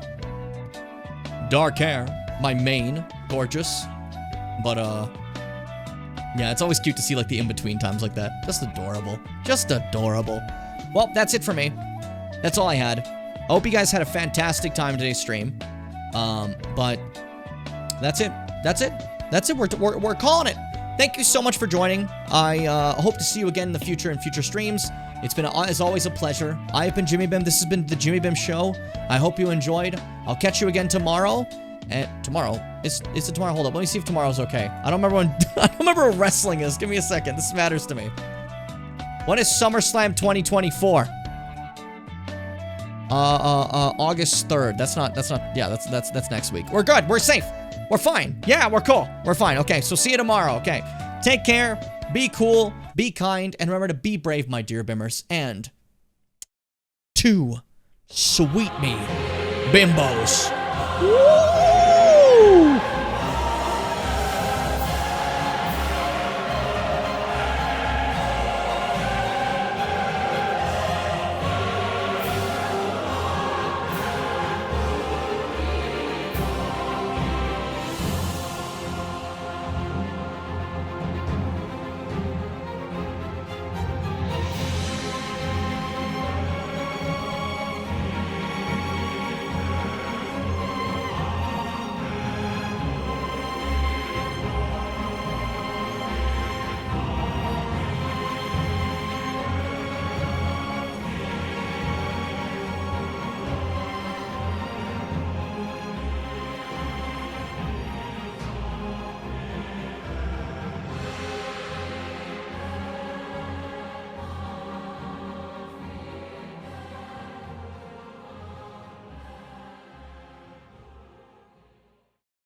dark hair. My mane. Gorgeous. But, yeah, it's always cute to see, like, the in-between times like that. Just adorable. Just adorable. Well, that's it for me. That's all I had. I hope you guys had a fantastic time in today's stream. But that's it. That's it. That's it. We're calling it. Thank you so much for joining. I hope to see you again in the future in future streams. It's been, as always, a pleasure. I have been Jimmy Bim. This has been the Jimmy Bim Show. I hope you enjoyed. I'll catch you again tomorrow. And tomorrow? Is it tomorrow? Hold up. Let me see if tomorrow's okay. I don't remember when I don't remember what wrestling is. Give me a second. This matters to me. When is SummerSlam 2024? August 3rd. That's not, yeah, that's next week. We're good. We're safe. We're fine. Yeah, we're cool. We're fine. Okay, so see you tomorrow. Okay. Take care. Be cool. Be kind. And remember to be brave, my dear Bimmers. And to sweet me, bimbos. Woo!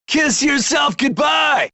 Kiss yourself goodbye!